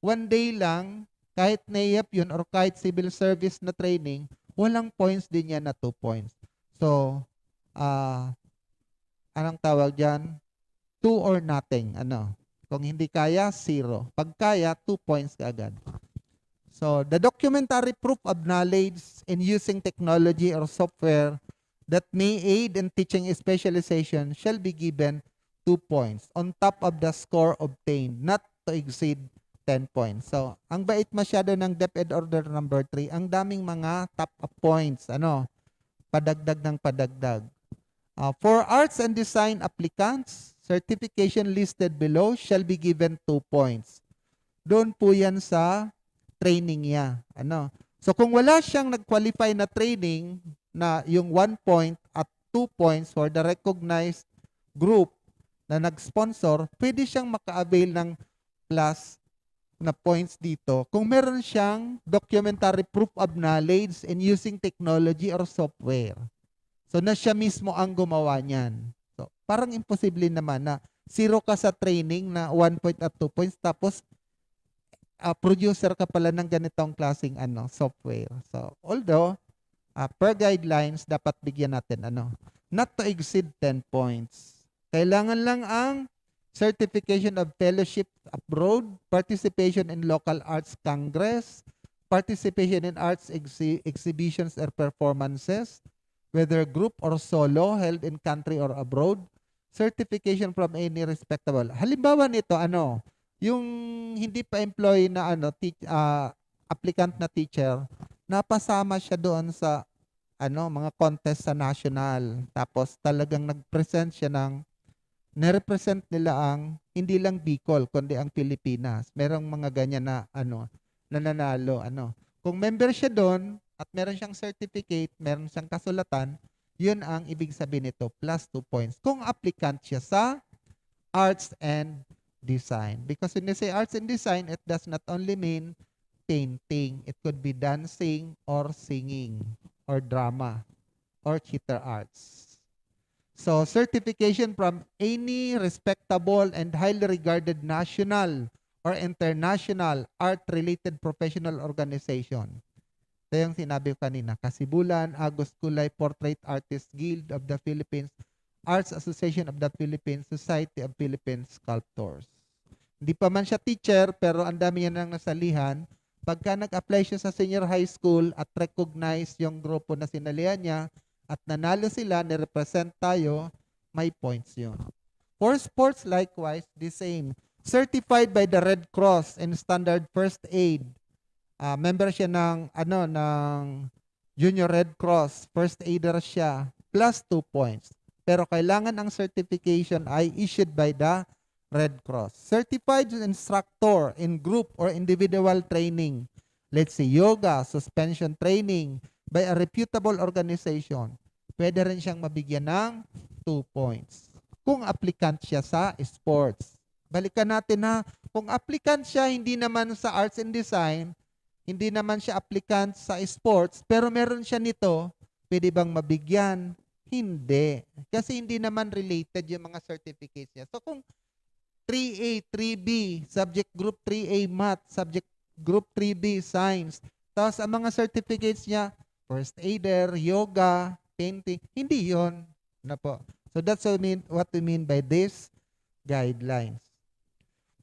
1 day lang, kahit NAIAP yun or kahit civil service na training, walang points din yan na 2 points. So, anong tawag dyan? 2 or nothing. Kung hindi kaya, 0. Pag kaya, 2 points kaagad. So, the documentary proof of knowledge in using technology or software that may aid in teaching specialization shall be given 2 points on top of the score obtained, not to exceed 10 points. So, ang bait masyado ng DepEd Order number 3, ang daming mga top of points. Padagdag ng padagdag. For arts and design applicants, certification listed below shall be given 2 points. Doon po yan sa training niya. So, kung wala siyang nag-qualify na training na yung 1 point at 2 points for the recognized group na nag-sponsor, pwede siyang maka-avail ng plus na points dito kung meron siyang documentary proof of knowledge in using technology or software. So, na siya mismo ang gumawa niyan. So, parang imposible naman na 0 ka sa training na 1 point at 2 points tapos producer ka pala ng ganitong klaseng software. So, although per guidelines dapat bigyan natin not to exceed 10 points. Kailangan lang ang certification of fellowship abroad, participation in local arts congress, participation in arts exhibitions or performances, whether group or solo held in country or abroad, certification from any respectable. Halimbawa nito, yung hindi pa employee na applicant na teacher, napasama siya doon sa mga contest sa national. Tapos talagang nag-present siya nirepresent nila ang hindi lang Bicol kundi ang Pilipinas. Merong mga ganyan na nananalo. Kung member siya doon at meron siyang certificate, meron siyang kasulatan, yun ang ibig sabihin nito, plus 2 points. Kung applicant siya sa arts and design. Because when you say arts and design, it does not only mean painting. It could be dancing or singing or drama or theater arts. So, certification from any respectable and highly regarded national or international art-related professional organization. Ito yung sinabi ko kanina. Kasibulan, Agos Kulay Portrait Artists Guild of the Philippines, Arts Association of the Philippines, Society of Philippine Sculptors. Hindi pa man siya teacher, pero ang dami yan nang nasalihan. Pagka nag-apply siya sa senior high school at recognize yung grupo na sinalihan niya, at nanalo sila, nirepresent tayo, may points yun. For sports, likewise, the same. Certified by the Red Cross and Standard First Aid. Member siya ng Junior Red Cross. First aider siya. Plus 2 points. Pero kailangan ang certification ay issued by the Red Cross. Certified instructor in group or individual training. Let's say yoga, suspension training, by a reputable organization. pwede rin siyang mabigyan ng 2 points. Kung applicant siya sa sports. Balikan natin na kung applicant siya hindi naman sa arts and design, hindi naman siya applicant sa sports, pero meron siya nito, pwede bang mabigyan? Hindi. Kasi hindi naman related yung mga certificates niya. So kung 3A, 3B, subject group 3A math, subject group 3B science, tapos ang mga certificates niya, first aider, yoga, painting, hindi yon na po. So that's what we mean by this guidelines.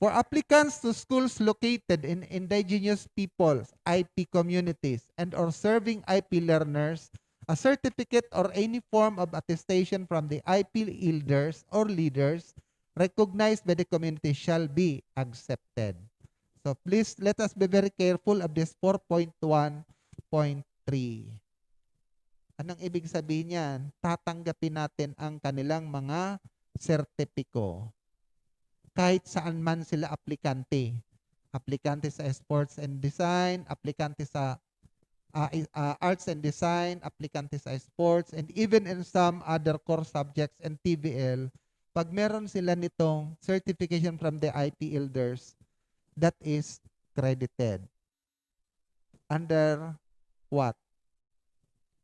For applicants to schools located in indigenous peoples, IP communities, and or serving IP learners, a certificate or any form of attestation from the IP elders or leaders recognized by the community shall be accepted. So please let us be very careful of this 4.1.3. Anong ibig sabihin niyan? Tatanggapin natin ang kanilang mga sertipiko. Kahit saan man sila aplikante. Aplikante sa sports and design, aplikante sa arts and design, aplikante sa sports, and even in some other core subjects and TVL, pag meron sila nitong certification from the IP elders, that is credited. Under what?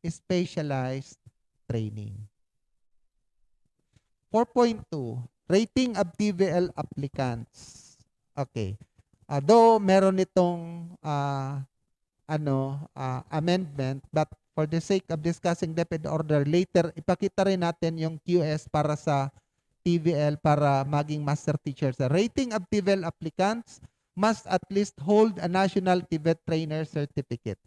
Specialized training. 4.2, rating of TVL applicants. Okay. Though meron itong amendment, but for the sake of discussing DepEd order later, ipakita rin natin yung QS para sa TVL para maging master teachers. The rating of TVL applicants must at least hold a national TVET trainer certificate.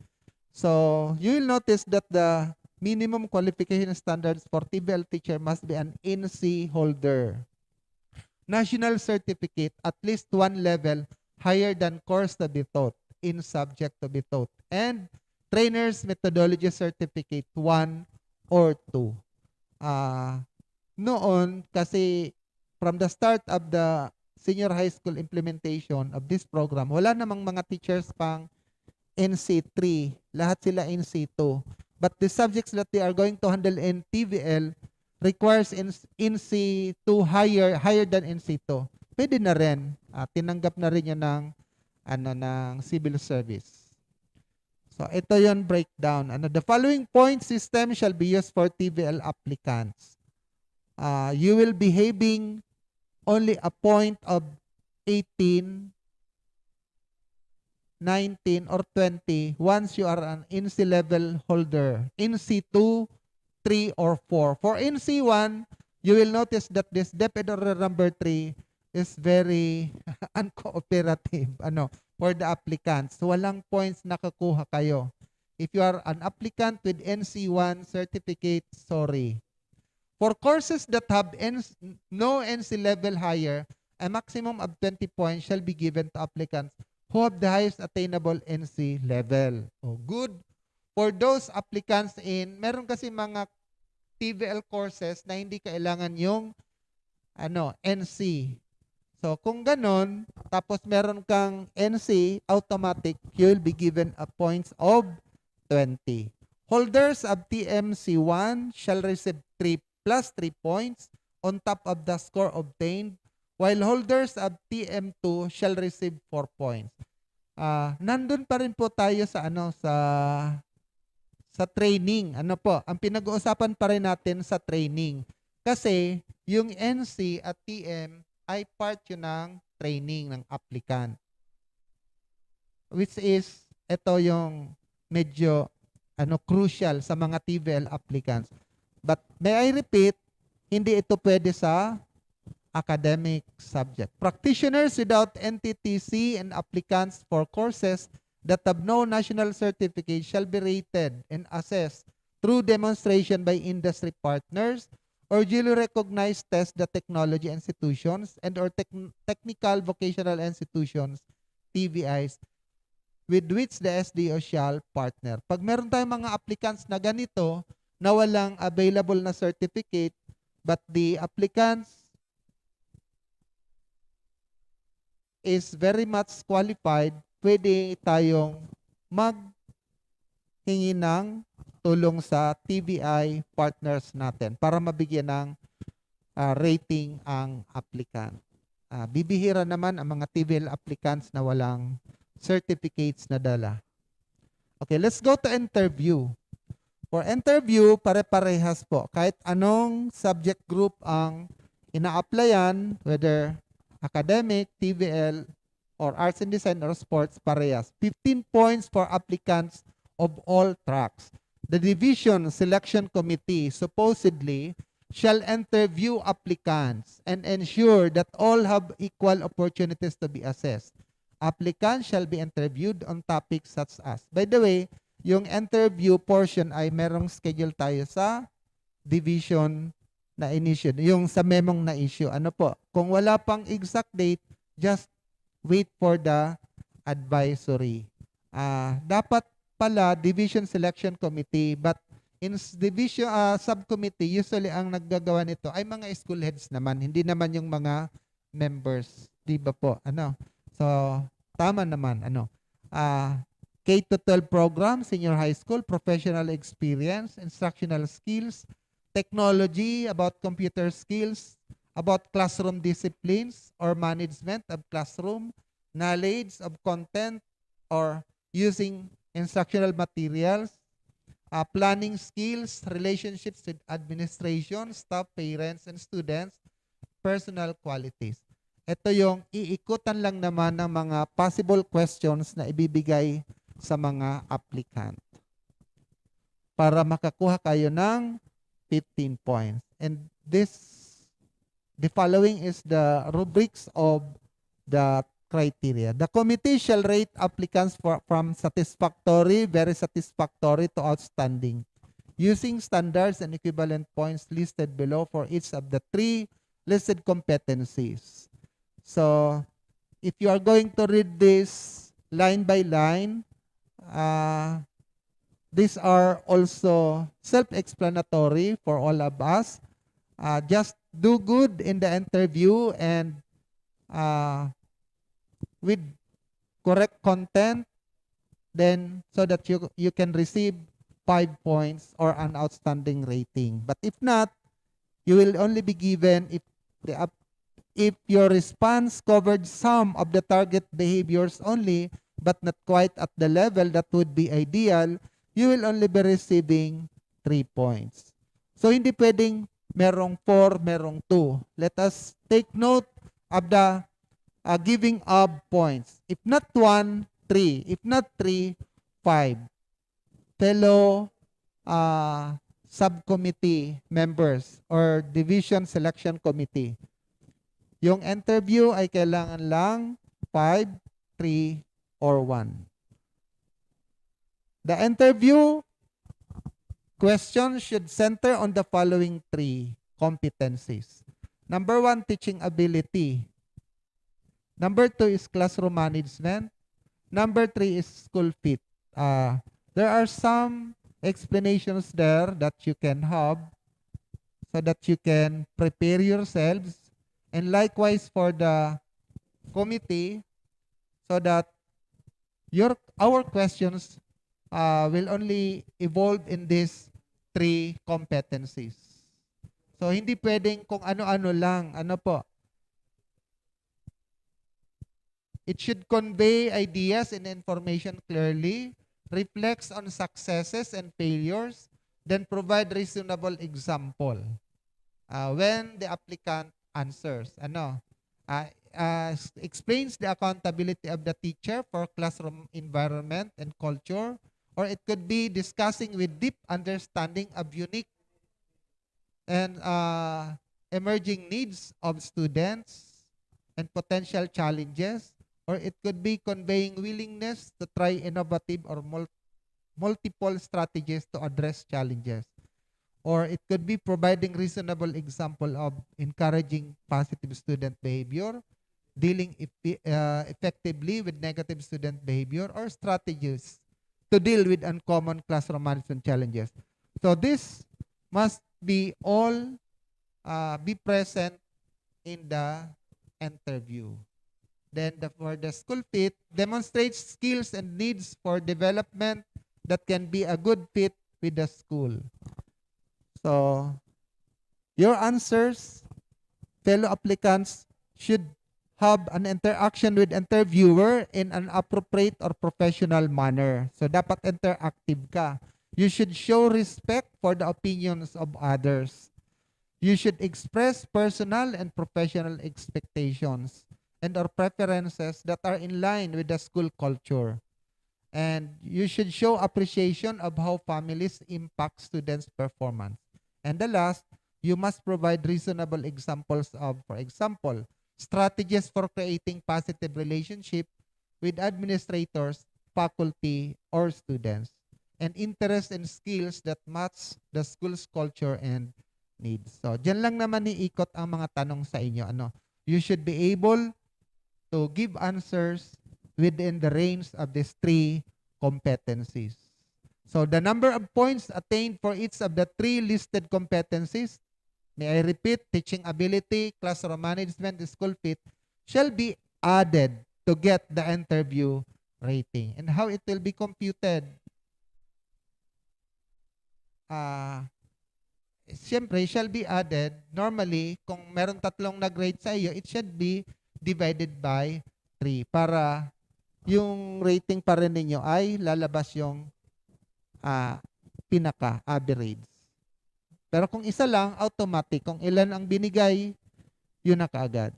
So you will notice that the minimum qualification standards for TVL teacher must be an NC holder. National certificate at least one level higher than course to be taught in subject to be taught. And trainer's methodology certificate 1 or 2. Noon, kasi from the start of the senior high school implementation of this program, wala namang mga teachers pang NC3. Lahat sila NC2. But the subjects that they are going to handle in TVL requires NC2 higher than NC2. Pwede na rin. Tinanggap na rin yan ng civil service. So ito yon breakdown. The following point system shall be used for TVL applicants. You will be having only a point of 18, 19, or 20 once you are an NC level holder. NC2, 3, or 4. For NC1, you will notice that this DepEd order number 3 is very uncooperative for the applicants. Walang points nakakuha kayo. If you are an applicant with NC1 certificate, sorry. For courses that have no NC level higher, a maximum of 20 points shall be given to applicants who have the highest attainable NC level. Oh, good. For those applicants meron kasi mga TVL courses na hindi kailangan yung NC. So, kung ganon, tapos meron kang NC, automatic, you will be given a points of 20. Holders of TMC1 shall receive 3 plus 3 points on top of the score obtained, while holders of TM2 shall receive 4 points. Nandun pa rin po tayo sa training. Ang pinag-uusapan pa rin natin sa training. Kasi yung NC at TM ay part yun ng training ng applicant. Which is, ito yung medyo crucial sa mga TVL applicants. But may I repeat, hindi ito pwede sa academic subject. Practitioners without NTTC and applicants for courses that have no national certificate shall be rated and assessed through demonstration by industry partners or duly recognized test the technology institutions and or technical vocational institutions, TVIs, with which the SDO shall partner. Pag meron tayong mga applicants na ganito, na walang available na certificate, but the applicants is very much qualified, pwede tayong maghingi ng tulong sa TBI partners natin para mabigyan ng rating ang applicant. Bibihira naman ang mga TVL applicants na walang certificates na dala. Okay, let's go to interview. For interview, pare-parehas po. Kahit anong subject group ang ina-applyan, whether academic, TVL, or arts and design or sports, parehas. 15 points for applicants of all tracks. The division selection committee supposedly shall interview applicants and ensure that all have equal opportunities to be assessed. Applicants shall be interviewed on topics such as. By the way, yung interview portion ay merong schedule tayo sa division na initiate, yung sa memong na issue. Ano po? Kung wala pang exact date, just wait for the advisory. Dapat pala division selection committee, but in division subcommittee, usually ang naggagawa nito ay mga school heads naman, hindi naman yung mga members. Di ba po? Ano? So, tama naman. Ano? K-12 program, senior high school, professional experience, instructional skills, technology, about computer skills, about classroom disciplines or management of classroom, knowledge of content or using instructional materials, planning skills, relationships with administration, staff, parents, and students, personal qualities. Ito yung iikutan lang naman ng mga possible questions na ibibigay sa mga applicant para makakuha kayo ng 15 points. And the following is the rubrics of the criteria. The committee shall rate applicants from satisfactory, very satisfactory to outstanding, using standards and equivalent points listed below for each of the 3 listed competencies. So, if you are going to read this line by line, these are also self-explanatory for all of us. Just do good in the interview and with correct content, then so that you can receive 5 points or an outstanding rating. But if not, you will only be given if your response covered some of the target behaviors only, but not quite at the level that would be ideal, you will only be receiving 3 points. So, hindi pwedeng merong 4, merong 2. Let us take note of the giving of points. If not 1, 3. If not 3, 5. Fellow subcommittee members or division selection committee. Yung interview ay kailangan lang 5, 3, or 1. The interview question should center on the following 3 competencies. Number 1, teaching ability. Number 2 is classroom management. Number 3 is school fit. There are some explanations there that you can have so that you can prepare yourselves, and likewise for the committee, so that our questions will only evolve in these 3 competencies. So, hindi pwedeng kung ano-ano lang. Ano po? It should convey ideas and information clearly, reflects on successes and failures, then provide reasonable example when the applicant answers. Explains the accountability of the teacher for classroom environment and culture, or it could be discussing with deep understanding of unique and emerging needs of students and potential challenges, or it could be conveying willingness to try innovative or multiple strategies to address challenges, or it could be providing reasonable example of encouraging positive student behavior, dealing effectively with negative student behavior, or strategies to deal with uncommon classroom management challenges. So this must be all be present in the interview. Then for the school fit, demonstrates skills and needs for development that can be a good fit with the school. So, your answers, fellow applicants, should have an interaction with interviewer in an appropriate or professional manner. So, dapat interactive ka. You should show respect for the opinions of others. You should express personal and professional expectations and or preferences that are in line with the school culture. And you should show appreciation of how families impact students' performance. And the last, you must provide reasonable examples of, for example, strategies for creating positive relationship with administrators, faculty, or students, and interest and skills that match the school's culture and needs. So, dyan lang naman iikot ang mga tanong sa inyo. You should be able to give answers within the range of these three competencies. So, the number of points attained for each of the three listed competencies, may I repeat, teaching ability, classroom management, school fit, shall be added to get the interview rating. And how it will be computed? Siyempre, shall be added. Normally, kung meron tatlong nag-rate sa iyo, it should be divided by 3 para yung rating pa rin ninyo ay lalabas yung pinaka-average. Pero kung isa lang, automatic. Kung ilan ang binigay, yun na kaagad.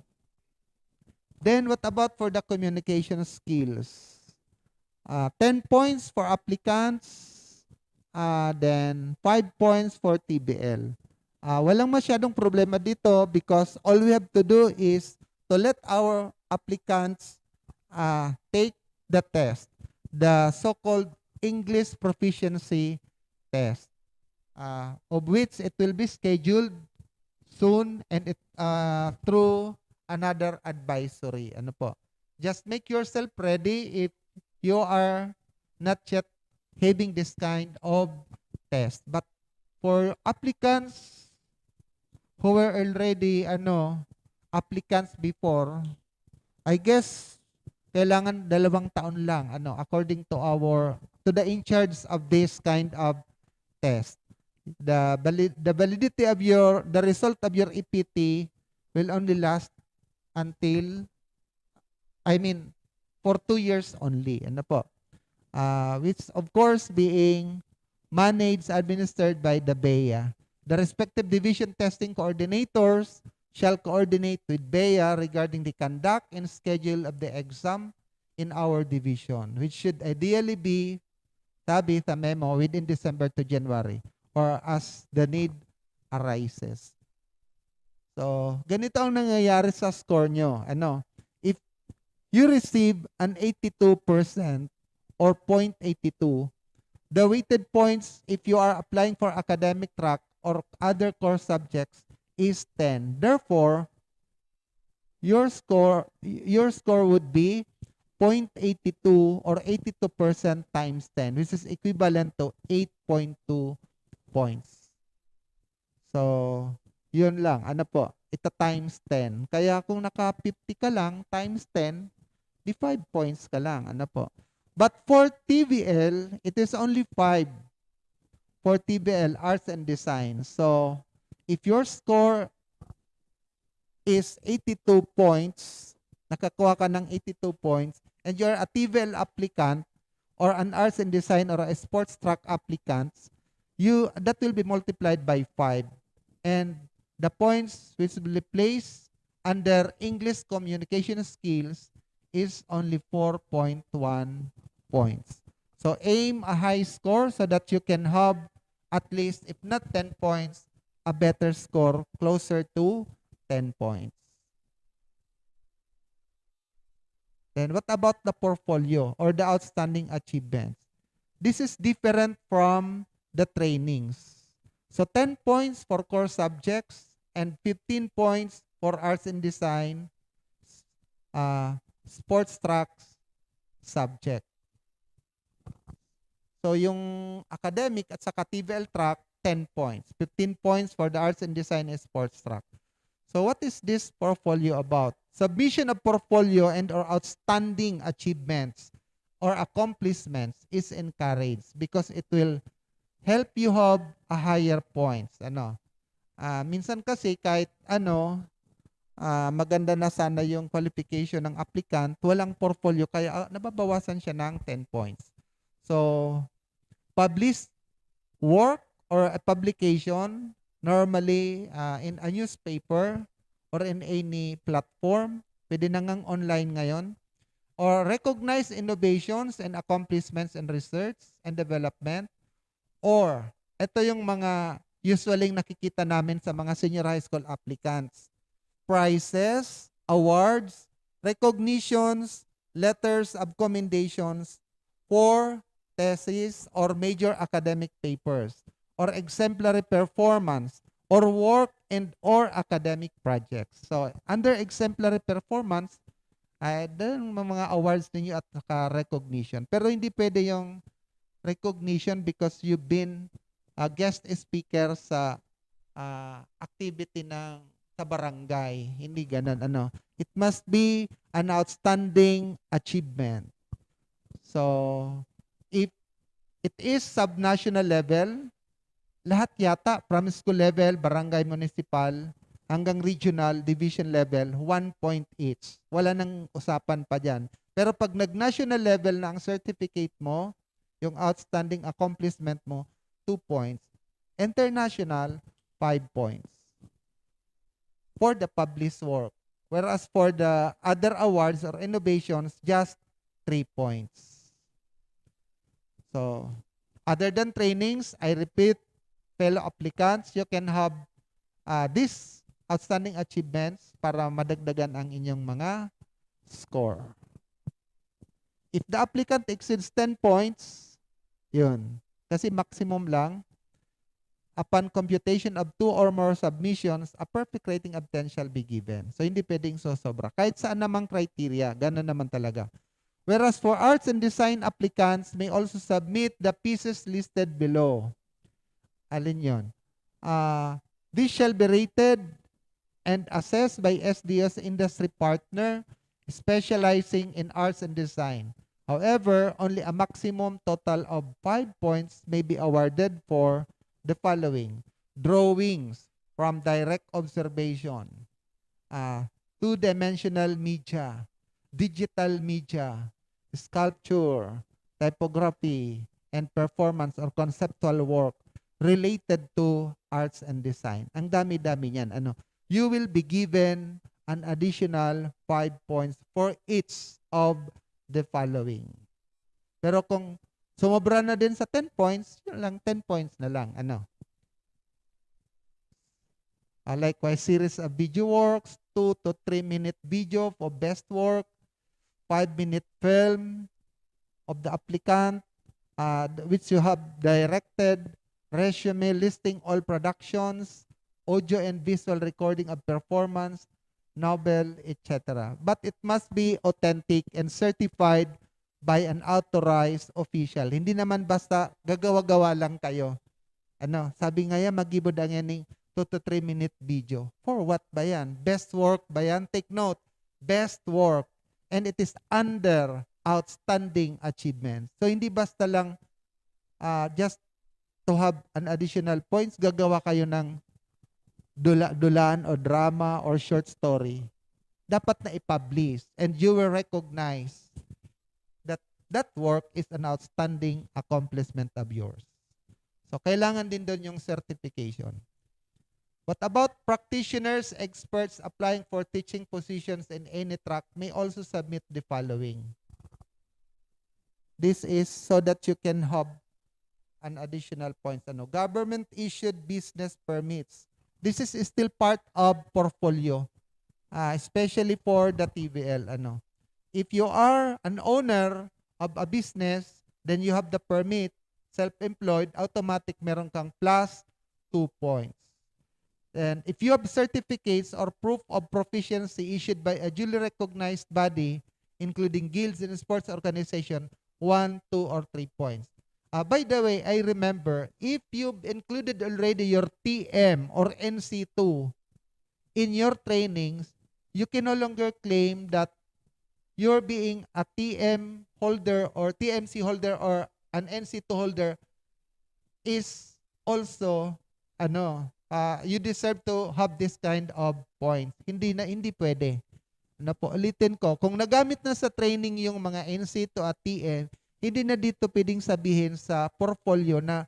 Then, what about for the communication skills? 10 points for applicants, then 5 points for TBL. Walang masyadong problema dito because all we have to do is to let our applicants take the test, the so-called English proficiency test, of which it will be scheduled soon and it through another advisory. Just make yourself ready if you are not yet having this kind of test. But for applicants who were already applicants before, I guess kailangan 2 taon lang according to the in charge of this kind of test. The validity of the result of your EPT will only last until for 2 years only. Which of course being managed, administered by the BEA. The respective division testing coordinators shall coordinate with BEA regarding the conduct and schedule of the exam in our division, which should ideally be, sabi sa memo, within December to January or as the need arises. So, ganito ang nangyayari sa score nyo. If you receive an 82%, or 0.82, the weighted points if you are applying for academic track or other core subjects is 10. Therefore, your score would be 0.82 or 82% times 10, which is equivalent to 8.2 points. So, yun lang. Ito times 10. Kaya kung naka 50 ka lang, times 10, di 5 points ka lang. But for TBL, it is only 5 for TBL, Arts and Design. So, if your score is 82 points, nakakuha ka ng 82 points, and you're a TBL applicant or an Arts and Design or a sports track applicant, that will be multiplied by 5. And the points which will be placed under English communication skills is only 4.1 points. So aim a high score so that you can have at least, if not 10 points, a better score closer to 10 points. Then what about the portfolio or the outstanding achievements? This is different from the trainings. So 10 points for core subjects and 15 points for arts and design, sports tracks subject. So yung academic at saka TVL track, 10 points. 15 points for the arts and design and sports track. So what is this portfolio about? Submission of portfolio and or outstanding achievements or accomplishments is encouraged because it will help you have a higher points. Minsan kasi kahit maganda na sana yung qualification ng applicant, walang portfolio kaya nababawasan siya ng 10 points. So, published work or a publication normally in a newspaper or in any platform, pwede na ngang online ngayon, or recognize innovations and accomplishments in research and development, or ito yung mga usually nakikita namin sa mga senior high school applicants. Prizes, awards, recognitions, letters of commendations for thesis or major academic papers, or exemplary performance, or work and or academic projects. So, under exemplary performance, ay doon mga awards ninyo at saka recognition. Pero hindi pwede yung recognition because you've been a guest speaker sa activity sa barangay. Hindi ganun. It must be an outstanding achievement. So, if it is subnational level, lahat yata, from school level, barangay, municipal, hanggang regional, division level, 1 point each. Wala nang usapan pa dyan. Pero pag nag-national level na ang certificate mo, yung outstanding accomplishment mo, 2 points. International, 5 points. For the published work. Whereas for the other awards or innovations, just 3 points. So, other than trainings, I repeat, fellow applicants, you can have these outstanding achievements para madagdagan ang inyong mga score. If the applicant exceeds 10 points, yun. Kasi maximum lang, upon computation of 2 or more submissions, a perfect rating of 10 shall be given. So, hindi pwedeng sosobra. Kahit saan namang criteria, ganun naman talaga. Whereas for arts and design applicants may also submit the pieces listed below. Alin yun? This shall be rated and assessed by SDO's industry partner specializing in arts and design. However, only a maximum total of 5 points may be awarded for the following: drawings from direct observation, two-dimensional media, digital media, sculpture, typography, and performance or conceptual work related to arts and design. Ang dami-dami niyan. You will be given an additional 5 points for each of the following. Pero kung sumobra na din sa 10 points, yun lang, 10 points na lang. Likewise, series of video works, 2 to 3 minute video for best work, 5-minute film of the applicant, which you have directed, resume listing all productions, audio and visual recording of performance, novel, etc. But it must be authentic and certified by an authorized official. Hindi naman basta gagawa-gawa lang kayo. Sabi nga yan, mag-ibod ang yaning 2 to 3 minute video. For what ba yan? Best work ba yan? Take note, best work. And it is under outstanding achievements. So hindi basta lang just to have an additional points, gagawa kayo ng dulaan o drama or short story. Dapat na i-publish and you will recognize that work is an outstanding accomplishment of yours. So, kailangan din doon yung certification. What about practitioners, experts applying for teaching positions in any track may also submit the following. This is so that you can have an additional points. Government-issued business permits. This is still part of portfolio, especially for the TVL. If you are an owner of a business, then you have the permit, self-employed, automatic meron kang plus 2 points. And if you have certificates or proof of proficiency issued by a duly recognized body, including guilds and sports organization, 1, 2, or 3 points. By the way, I remember, if you've included already your TM or NC2 in your trainings, you can no longer claim that you're being a TM holder or TMC holder or an NC2 holder is also you deserve to have this kind of points. Hindi pwede. Ano po, ulitin ko, kung nagamit na sa training yung mga NC2 at TM, hindi na dito pwedeng sabihin sa portfolio na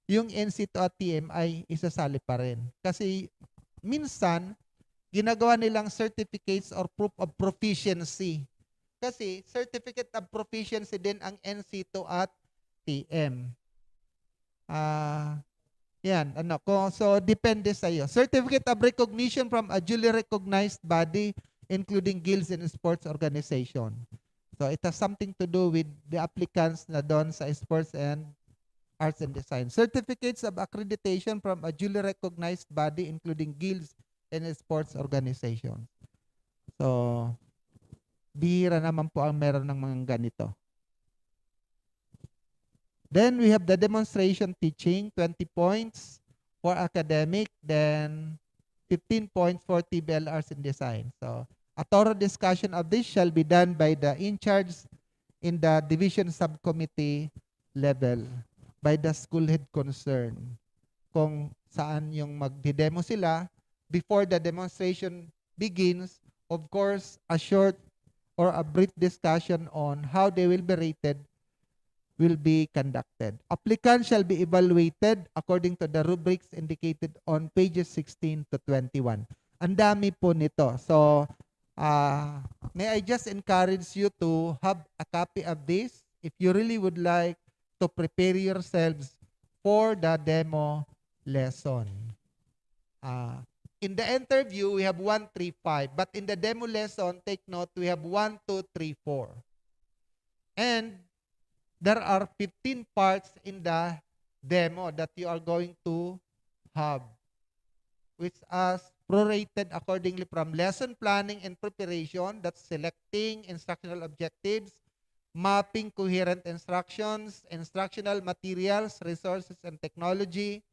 yung NC2 at TM ay isasali pa rin. Kasi minsan, ginagawa nilang certificates or proof of proficiency. Kasi certificate of proficiency din ang NC2 at TM. Yan, so depende sa iyo. Certificate of recognition from a duly recognized body including guilds and sports organization. So it has something to do with the applicants na doon sa sports and arts and design. Certificates of accreditation from a duly recognized body including guilds and sports organization. So, bihira naman po ang meron ng mga ganito. Then we have the demonstration teaching, 20 points for academic, then 15 points for TBL Arts and Design. So, a thorough discussion of this shall be done by the in-charge in the division subcommittee level by the school head concerned. Kung saan yung magdi-demo sila, before the demonstration begins, of course, a short or a brief discussion on how they will be rated will be conducted. Applicants shall be evaluated according to the rubrics indicated on pages 16 to 21. Ang dami po nito. So, may I just encourage you to have a copy of this if you really would like to prepare yourselves for the demo lesson. In the interview, we have 1, 3, 5. But in the demo lesson, take note, we have 1, 2, 3, 4. And there are 15 parts in the demo that you are going to have, which are prorated accordingly from lesson planning and preparation, that's selecting instructional objectives, mapping coherent instructions, instructional materials, resources, and technology.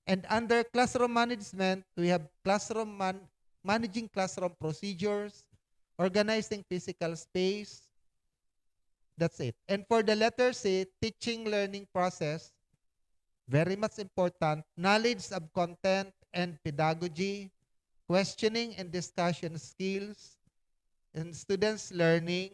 And under classroom management, we have managing classroom procedures, organizing physical space. That's it. And for the letter C, teaching learning process, very much important, knowledge of content and pedagogy, questioning and discussion skills, and students learning,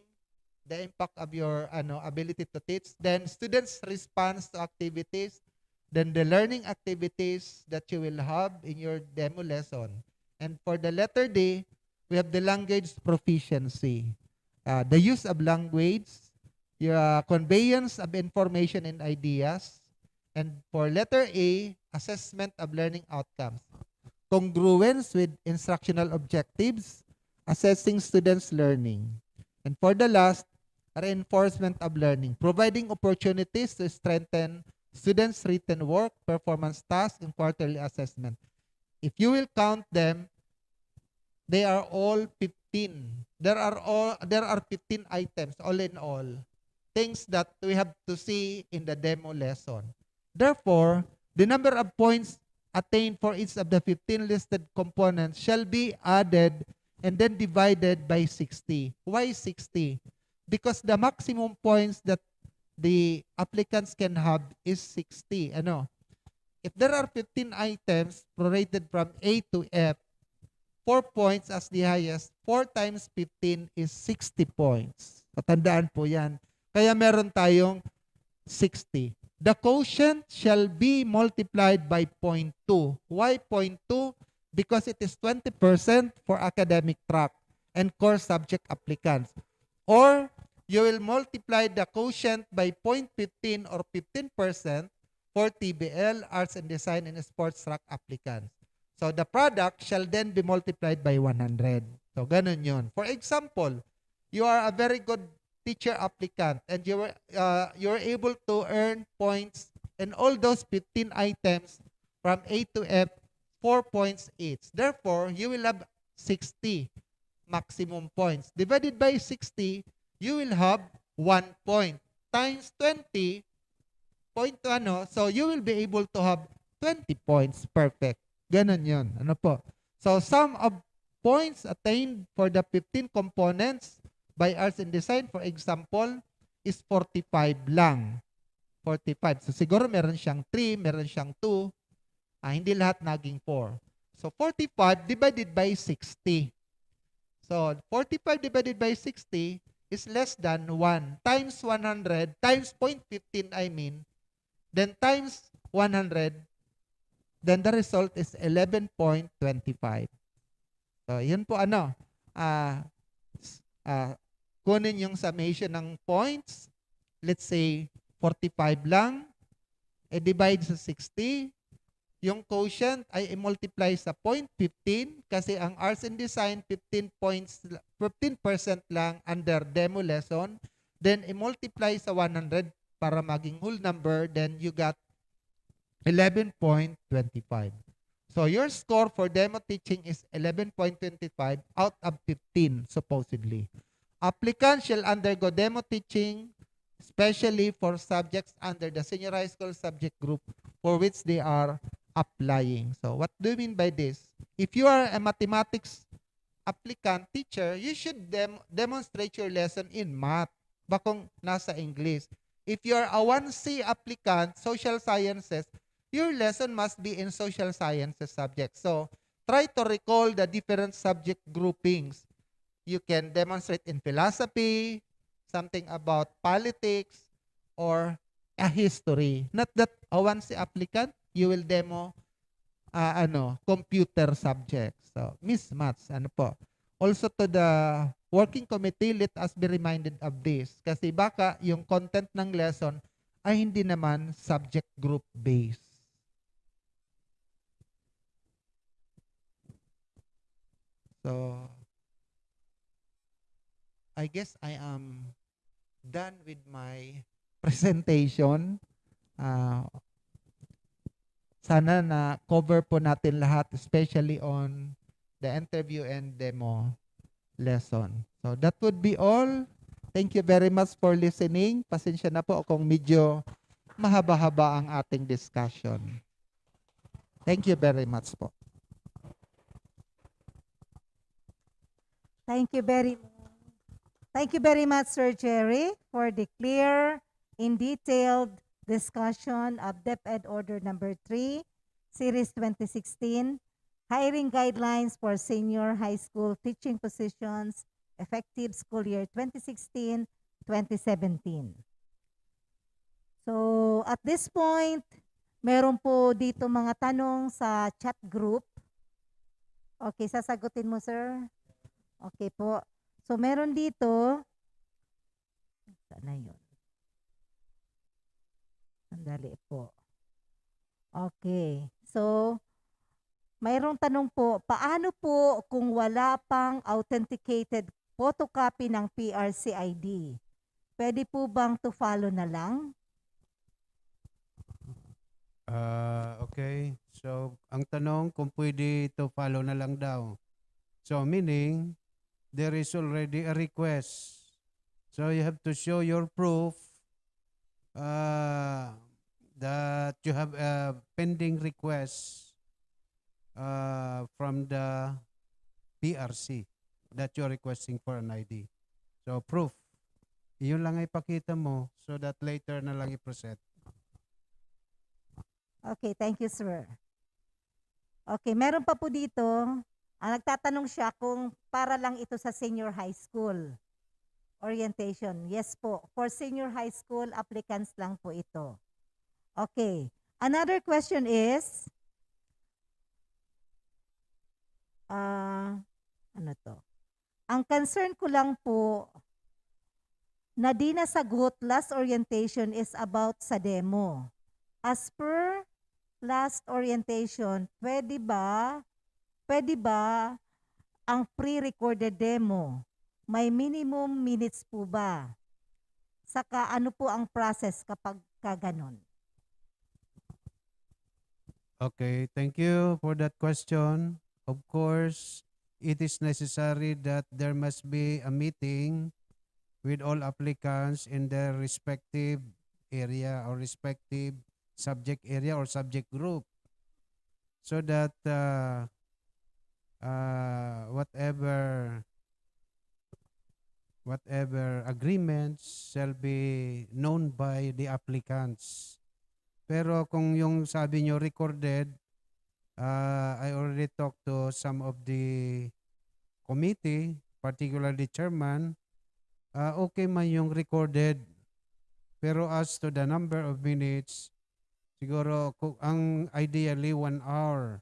the impact of your ability to teach, then students' response to activities, then the learning activities that you will have in your demo lesson. And for the letter D, we have the language proficiency, the use of language, your conveyance of information and ideas, and for letter A, assessment of learning outcomes, congruence with instructional objectives, assessing students' learning. And for the last, reinforcement of learning, providing opportunities to strengthen students' written work, performance tasks, and quarterly assessment. If you will count them, they are all 15. There are 15 items all in all. Things that we have to see in the demo lesson. Therefore, the number of points attained for each of the 15 listed components shall be added and then divided by 60. Why 60? Because the maximum points that the applicants can have is 60. If there are 15 items prorated from A to F, 4 points as the highest, 4 times 15 is 60 points. Patandaan po yan. Kaya meron tayong 60. The quotient shall be multiplied by 0.2. Why 0.2? Because it is 20% for academic track and core subject applicants. Or you will multiply the quotient by 0.15 or 15% for TBL, Arts and Design, and Sports track applicants. So the product shall then be multiplied by 100. So ganun yun. For example, you are a very good teacher applicant and you're able to earn points in all those 15 items from A to F, 4 points each. Therefore, you will have 60 maximum points. Divided by 60, you will have 1 point. Times 20, so you will be able to have 20 points. Perfect. Ganon yun. So, sum of points attained for the 15 components by Arts and Design, for example, is 45 lang. 45. So siguro meron siyang 3, meron siyang 2. Hindi lahat naging 4. So 45 divided by 60. So 45 divided by 60 is less than 1 times 100 times 0.15 I mean, then times 100, then the result is 11.25. So yun po ah ah, kunin yung summation ng points. Let's say 45 lang, divide sa 60. Yung quotient ay i-multiply sa 0.15 kasi ang arts and design 15% lang under demo lesson. Then i-multiply sa 100 para maging whole number. Then you got 11.25. So your score for demo teaching is 11.25 out of 15 supposedly. Applicants shall undergo demo teaching especially for subjects under the senior high school subject group for which they are applying. So what do you mean by this? If you are a mathematics applicant teacher, you should demonstrate your lesson in math. Bakong nasa English. If you are a 1C applicant, social sciences, your lesson must be in social sciences subject. So try to recall the different subject groupings. You can demonstrate in philosophy, something about politics, or a history. Not that once the applicant, you will demo computer subjects. So, mismatch, po. Also to the working committee, let us be reminded of this. Kasi baka yung content ng lesson ay hindi naman subject group based. So, I guess I am done with my presentation. Sana na cover po natin lahat, especially on the interview and demo lesson. So that would be all. Thank you very much for listening. Pasensya na po kung medyo mahaba-haba ang ating discussion. Thank you very much po. Thank you very much, Sir Jerry, for the clear and detailed discussion of DepEd Order Number 3, Series 2016, Hiring Guidelines for Senior High School Teaching Positions, effective school year 2016-2017. So, at this point, meron po dito mga tanong sa chat group. Okay, sasagutin mo, sir? Okay po. So, meron dito, saan na yun? Sandali po. Okay. So, mayroong tanong po, paano po kung wala pang authenticated photocopy ng PRC ID? Pwede po bang to follow na lang? Okay. So, ang tanong kung pwede to follow na lang daw. So, meaning, there is already a request. So, you have to show your proof that you have a pending request from the PRC that you're requesting for an ID. So, proof. Iyon lang ay ipakita mo so that later na lang i-present. Okay, thank you, sir. Okay, meron pa po dito. Nagtatanong siya kung para lang ito sa senior high school orientation. Yes po, for senior high school applicants lang po ito. Okay, another question is, ano to? Ang concern ko lang po, na di nasagot last orientation is about sa demo. As per last orientation, pwede ba ang pre-recorded demo? May minimum minutes po ba? Saka ano po ang process kapag kaganon? Okay, thank you for that question. Of course, it is necessary that there must be a meeting with all applicants in their respective area or respective subject area or subject group so that whatever whatever agreements shall be known by the applicants. Pero kung yung sabi nyo recorded, I already talked to some of the committee, particularly chairman, okay man yung recorded. Pero as to the number of minutes, siguro ang ideally 1 hour.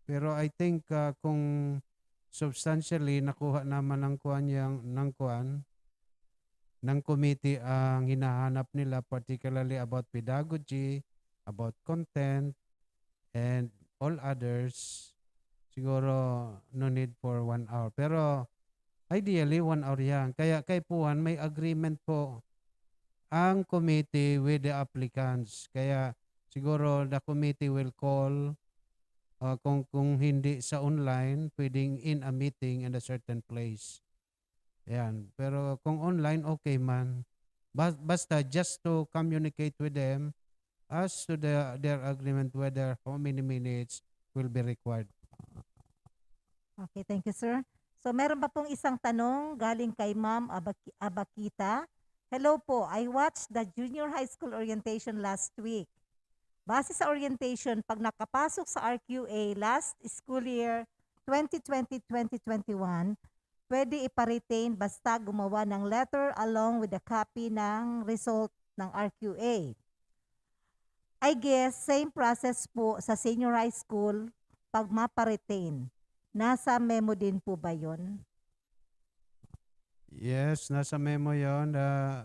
Pero I think kung substantially nakuha naman ng kuan ng committee ang hinahanap nila, particularly about pedagogy, about content, and all others, siguro no need for 1 hour. Pero ideally 1 hour yan. Kaya kay Puan may agreement po ang committee with the applicants. Kaya siguro the committee will call kung hindi sa online, pwedeng in a meeting in a certain place. Yan. Pero kung online, okay man. Basta just to communicate with them as to their agreement whether how many minutes will be required. Okay, thank you, sir. So meron pa pong isang tanong galing kay Ma'am Abakita. Hello po, I watched the junior high school orientation last week. Base sa orientation, pag nakapasok sa RQA last school year 2020-2021, pwede ipa-retain basta gumawa ng letter along with the copy ng result ng RQA. I guess same process po sa senior high school pag mapa-retain. Nasa memo din po ba yun? Yes, nasa memo yon.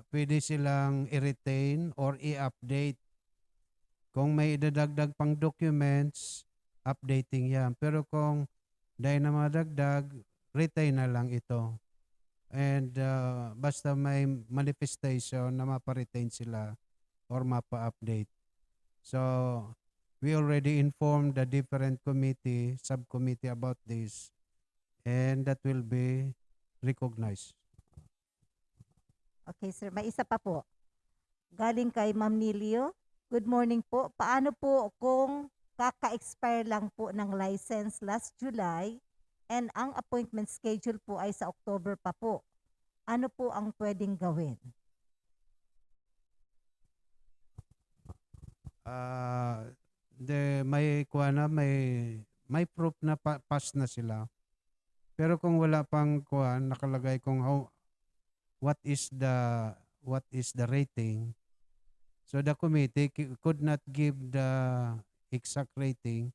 Pwede silang i-retain or i-update. Kung may idadagdag pang documents, updating yan. Pero kung dahil na madagdag, retain na lang ito. And basta may manifestation na mapa-retain sila or mapa-update. So, we already informed the different committee, subcommittee about this, and that will be recognized. Okay, sir. May isa pa po. Galing kay Ma'am Nilio. Good morning po. Paano po kung kaka-expire lang po ng license last July and ang appointment schedule po ay sa October pa po? Ano po ang pwedeng gawin? May kuana may proof na pass na sila. Pero kung wala pang kuan nakalagay kung what is the rating. So the committee could not give the exact rating.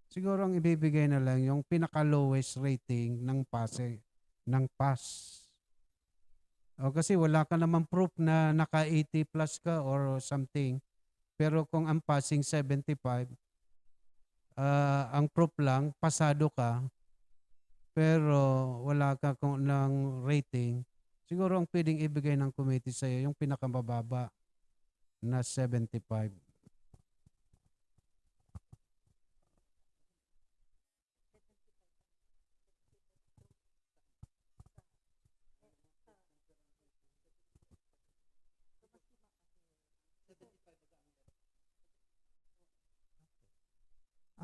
Siguro ang ibibigay na lang yung pinaka-lowest rating ng pass. O kasi wala ka namang proof na naka 80 plus ka or something. Pero kung ang passing 75, ang proof lang, pasado ka, pero wala ka ng rating, siguro ang pwedeng ibigay ng committee sa iyo yung pinakamababa na 75.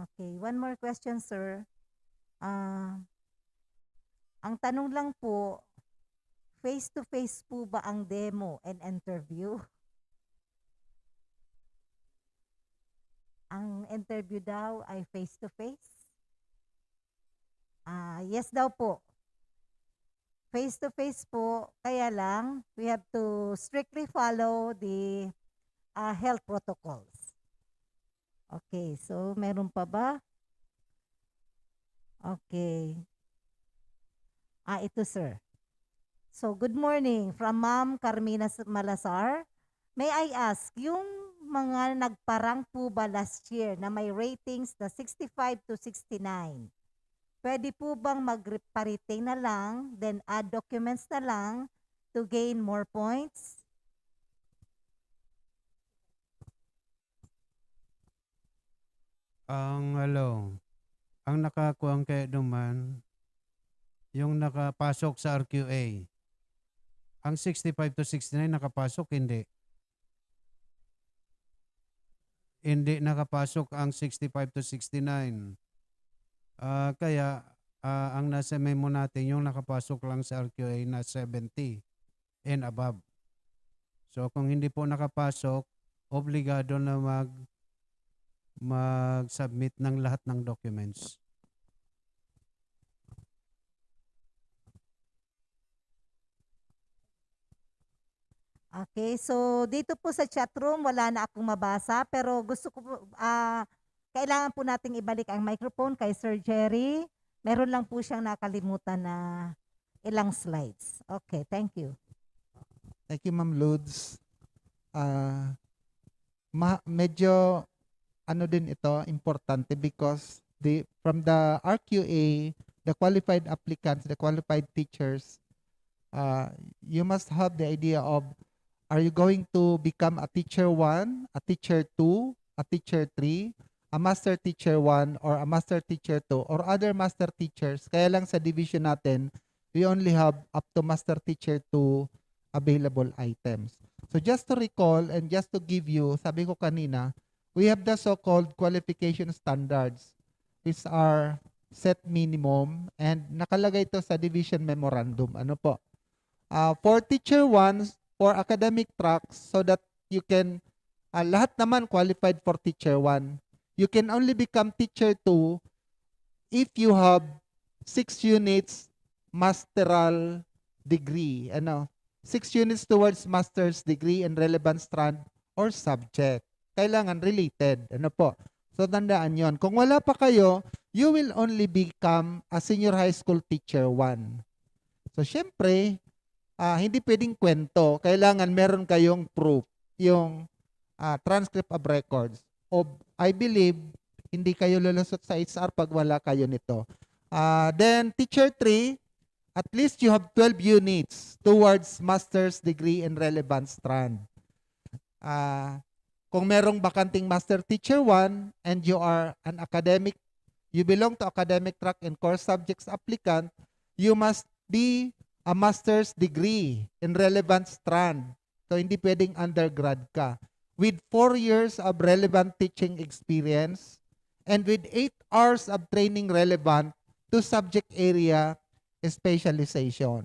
Okay, one more question, sir. Ang tanong lang po, face-to-face po ba ang demo and interview? Ang interview daw ay face-to-face? Yes daw po. Face-to-face po, kaya lang, we have to strictly follow the health protocols. Okay, so meron pa ba? Okay. Ito sir. So, good morning from Ma'am Carmina Malasar. May I ask, yung mga nagparang po ba last year na may ratings na 65 to 69, pwede po bang mag-retain na lang, then add documents na lang to gain more points? Ang nakakuang kaya naman, yung nakapasok sa RQA. Ang 65 to 69 nakapasok, hindi. Hindi nakapasok ang 65 to 69. Kaya ang nasa memo natin, yung nakapasok lang sa RQA na 70 and above. So kung hindi po nakapasok, obligado na mag-submit ng lahat ng documents. Okay, so dito po sa chat room, wala na akong mabasa, pero gusto ko po, kailangan po nating ibalik ang microphone kay Sir Jerry. Meron lang po siyang nakalimutan na ilang slides. Okay, thank you. Thank you, Ma'am Lods. Medyo ano din ito, importante because from the RQA, the qualified applicants, the qualified teachers, you must have the idea of, are you going to become a teacher 1, a teacher 2, a teacher 3, a master teacher 1, or a master teacher 2, or other master teachers? Kaya lang sa division natin, we only have up to master teacher 2 available items. So just to recall and just to give you, sabi ko kanina, we have the so-called qualification standards, which are set minimum, and nakalagay ito sa division memorandum. Ano po? For teacher 1, for academic tracks, so that you can, lahat naman qualified for teacher 1. You can only become teacher 2 if you have 6 units masteral degree. 6 units towards master's degree in relevant strand or subject. Kailangan related. So tandaan yon. Kung wala pa kayo, you will only become a senior high school teacher 1. So syempre, hindi pwedeng kwento. Kailangan meron kayong proof, yung transcript of records. I believe, hindi kayo lulusot sa HR pag wala kayo nito. Then, teacher 3, at least you have 12 units towards master's degree in relevant strand. Kung merong bakanting master teacher 1 and you are an academic, you belong to academic track and core subjects applicant, you must be a master's degree in relevant strand. So, hindi pwedeng undergrad ka. With 4 years of relevant teaching experience and with 8 hours of training relevant to subject area specialization.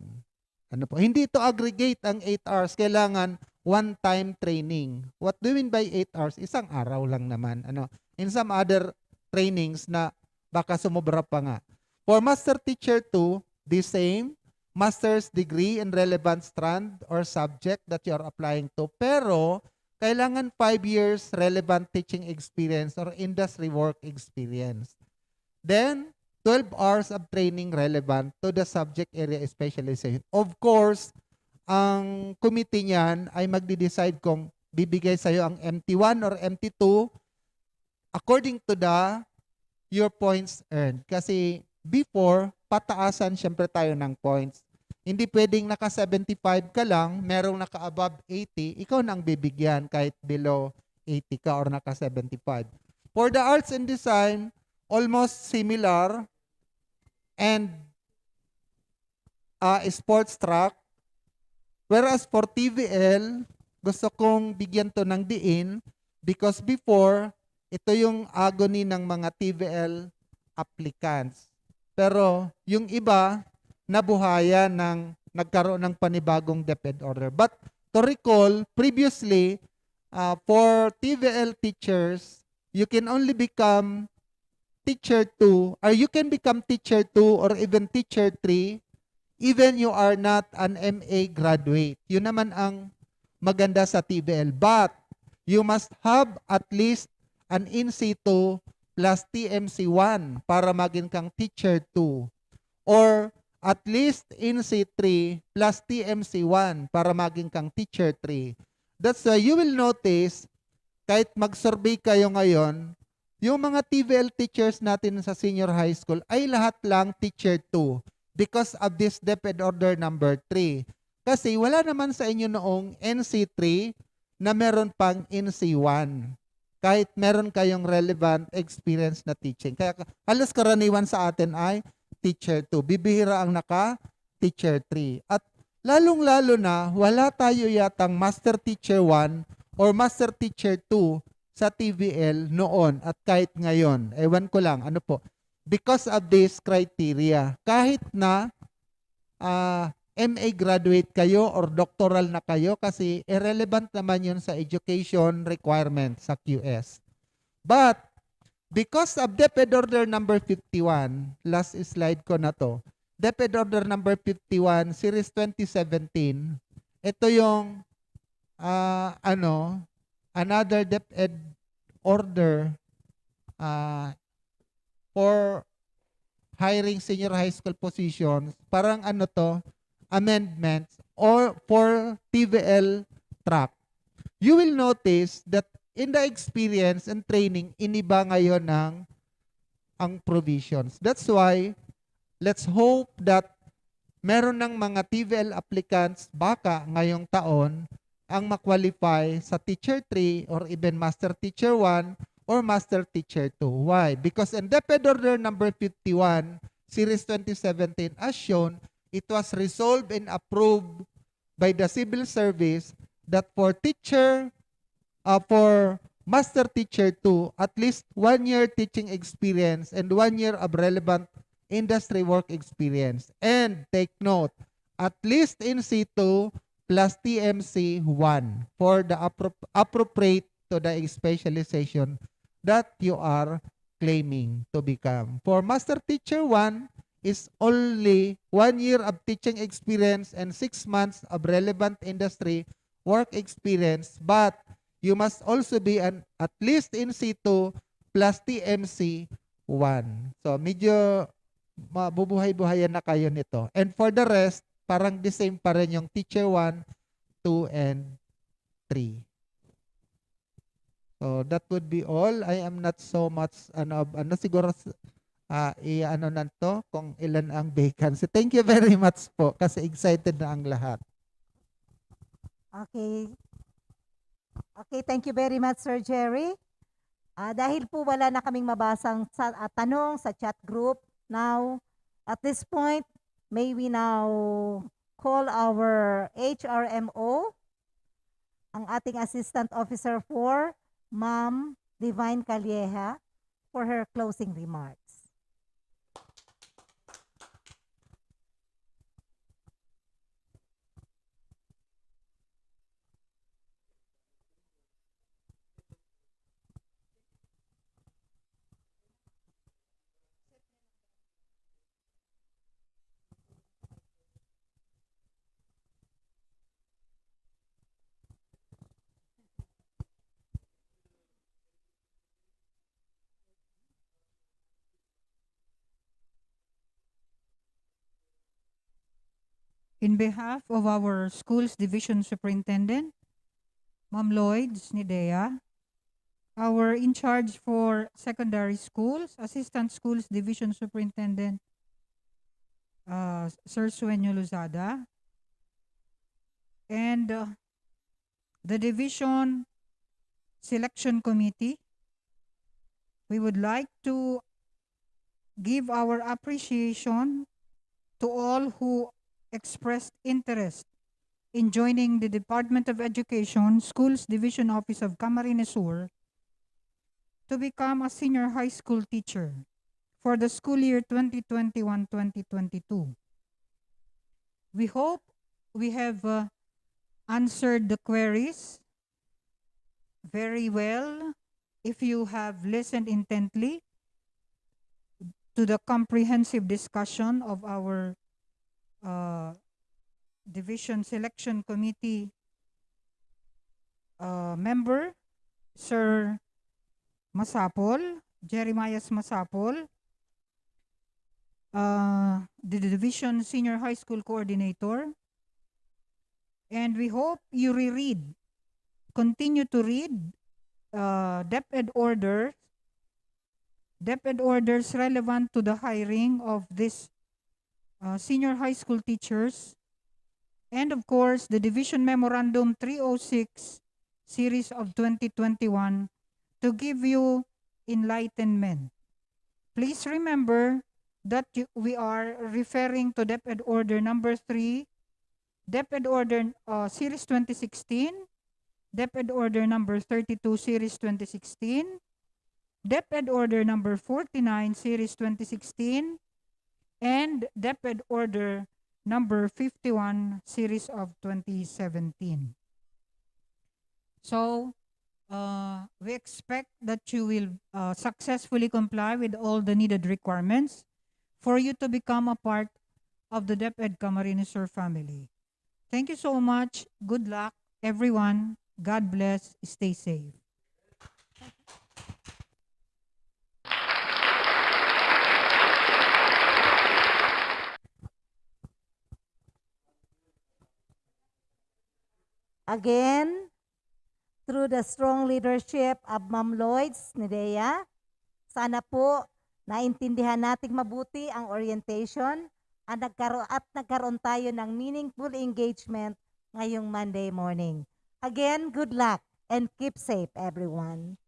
Hindi ito aggregate ang 8 hours. Kailangan one-time training. What do you mean by 8 hours? Isang araw lang naman. In some other trainings na baka sumobra pa nga. For master teacher 2, the same. Master's degree in relevant strand or subject that you are applying to. Pero, kailangan 5 years relevant teaching experience or industry work experience. Then, 12 hours of training relevant to the subject area specialization. Of course, ang committee niyan ay magde-decide kung bibigay sa'yo ang MT1 or MT2 according to your points earned. Kasi before, pataasan syempre tayo ng points. Hindi pwedeng naka 75 ka lang, merong naka above 80, ikaw nang bibigyan kahit below 80 ka or naka 75. For the arts and design, almost similar, and sports track. Whereas for TVL, gusto kong bigyan to ng diin because before, ito yung agony ng mga TVL applicants. Pero yung iba, nabuhayan ng nagkaroon ng panibagong DepEd order. But to recall, previously, for TVL teachers, you can only become teacher 2, or you can become teacher 2 or even teacher 3, even you are not an MA graduate. Yun naman ang maganda sa TVL. But, you must have at least an INC2 plus TMC1 para maging kang teacher 2. Or, at least INC3 plus TMC1 para maging kang teacher 3. That's why you will notice, kahit mag-survey kayo ngayon, yung mga TVL teachers natin sa senior high school ay lahat lang teacher 2 because of this DepEd order number 3. Kasi wala naman sa inyo noong NC3 na meron pang NC1. Kahit meron kayong relevant experience na teaching. Kaya halos karaniwan sa atin ay teacher 2. Bibihira ang naka-teacher 3. At lalong-lalo na, wala tayo yatang master teacher 1 or master teacher 2 sa TVL noon at kahit ngayon. Ewan ko lang, because of this criteria. Kahit na MA graduate kayo or doctoral na kayo kasi irrelevant naman yun sa education requirement sa QS. But because of DepEd Order number 51, last slide ko na to, DepEd Order number 51, Series 2017, ito yung another DepEd Order for hiring senior high school positions, parang amendments or for TVL track. You will notice that in the experience and training, iniba ngayon ang provisions. That's why, let's hope that meron ng mga TVL applicants baka ngayong taon ang makwalify sa Teacher 3 or even Master Teacher 1 or Master Teacher 2. Why? Because in DepEd Order number 51, Series 2017, as shown, it was resolved and approved by the Civil Service that for Master Teacher 2, at least 1 year teaching experience and 1 year of relevant industry work experience. And take note, at least in situ plus TMC 1 for the appropriate to the specialization that you are claiming to become. For Master Teacher 1 is only 1 year of teaching experience and 6 months of relevant industry work experience, but you must also be at least in situ plus TMC 1. So medyo mabubuhay-buhayan na kayo nito. And for the rest, parang the same pa rin yung Teacher 1, 2, and 3. So that would be all. I am not so much siguro na to kung ilan ang vacancy. Thank you very much po kasi excited na ang lahat. Okay. Okay, thank you very much, Sir Jerry. Dahil po wala na kaming mabasang tanong sa chat group, now, at this point, may we now call our HRMO, ang ating Assistant Officer 4, Ma'am Divine Calieja, for her closing remarks. In behalf of our Schools Division Superintendent, Ma'am Lloyds Nidea, our in charge for secondary schools, Assistant Schools Division Superintendent, Sir Sueño Luzada, and the Division Selection Committee, we would like to give our appreciation to all who expressed interest in joining the Department of Education Schools Division Office of Camarines Sur to become a senior high school teacher for the school year 2021-2022. We hope we have answered the queries very well. If you have listened intently to the comprehensive discussion of our Division Selection Committee member, Sir Masapol, Jeremias Masapol, the Division Senior High School Coordinator, and we hope you continue to read DepEd orders relevant to the hiring of this senior high school teachers, and of course, the Division Memorandum 306 series of 2021 to give you enlightenment. Please remember that we are referring to DepEd Order number 3, DepEd Order Series 2016, DepEd Order number 32 Series 2016, DepEd Order number 49, Series 2016, and DepEd Order number 51, Series of 2017. So, we expect that you will successfully comply with all the needed requirements for you to become a part of the DepEd Camarines Sur family. Thank you so much. Good luck, everyone. God bless. Stay safe. Again, through the strong leadership of Ma'am Lloyds Nidea, sana po naintindihan nating mabuti ang orientation at nagkaroon tayo ng meaningful engagement ngayong Monday morning. Again, good luck and keep safe everyone.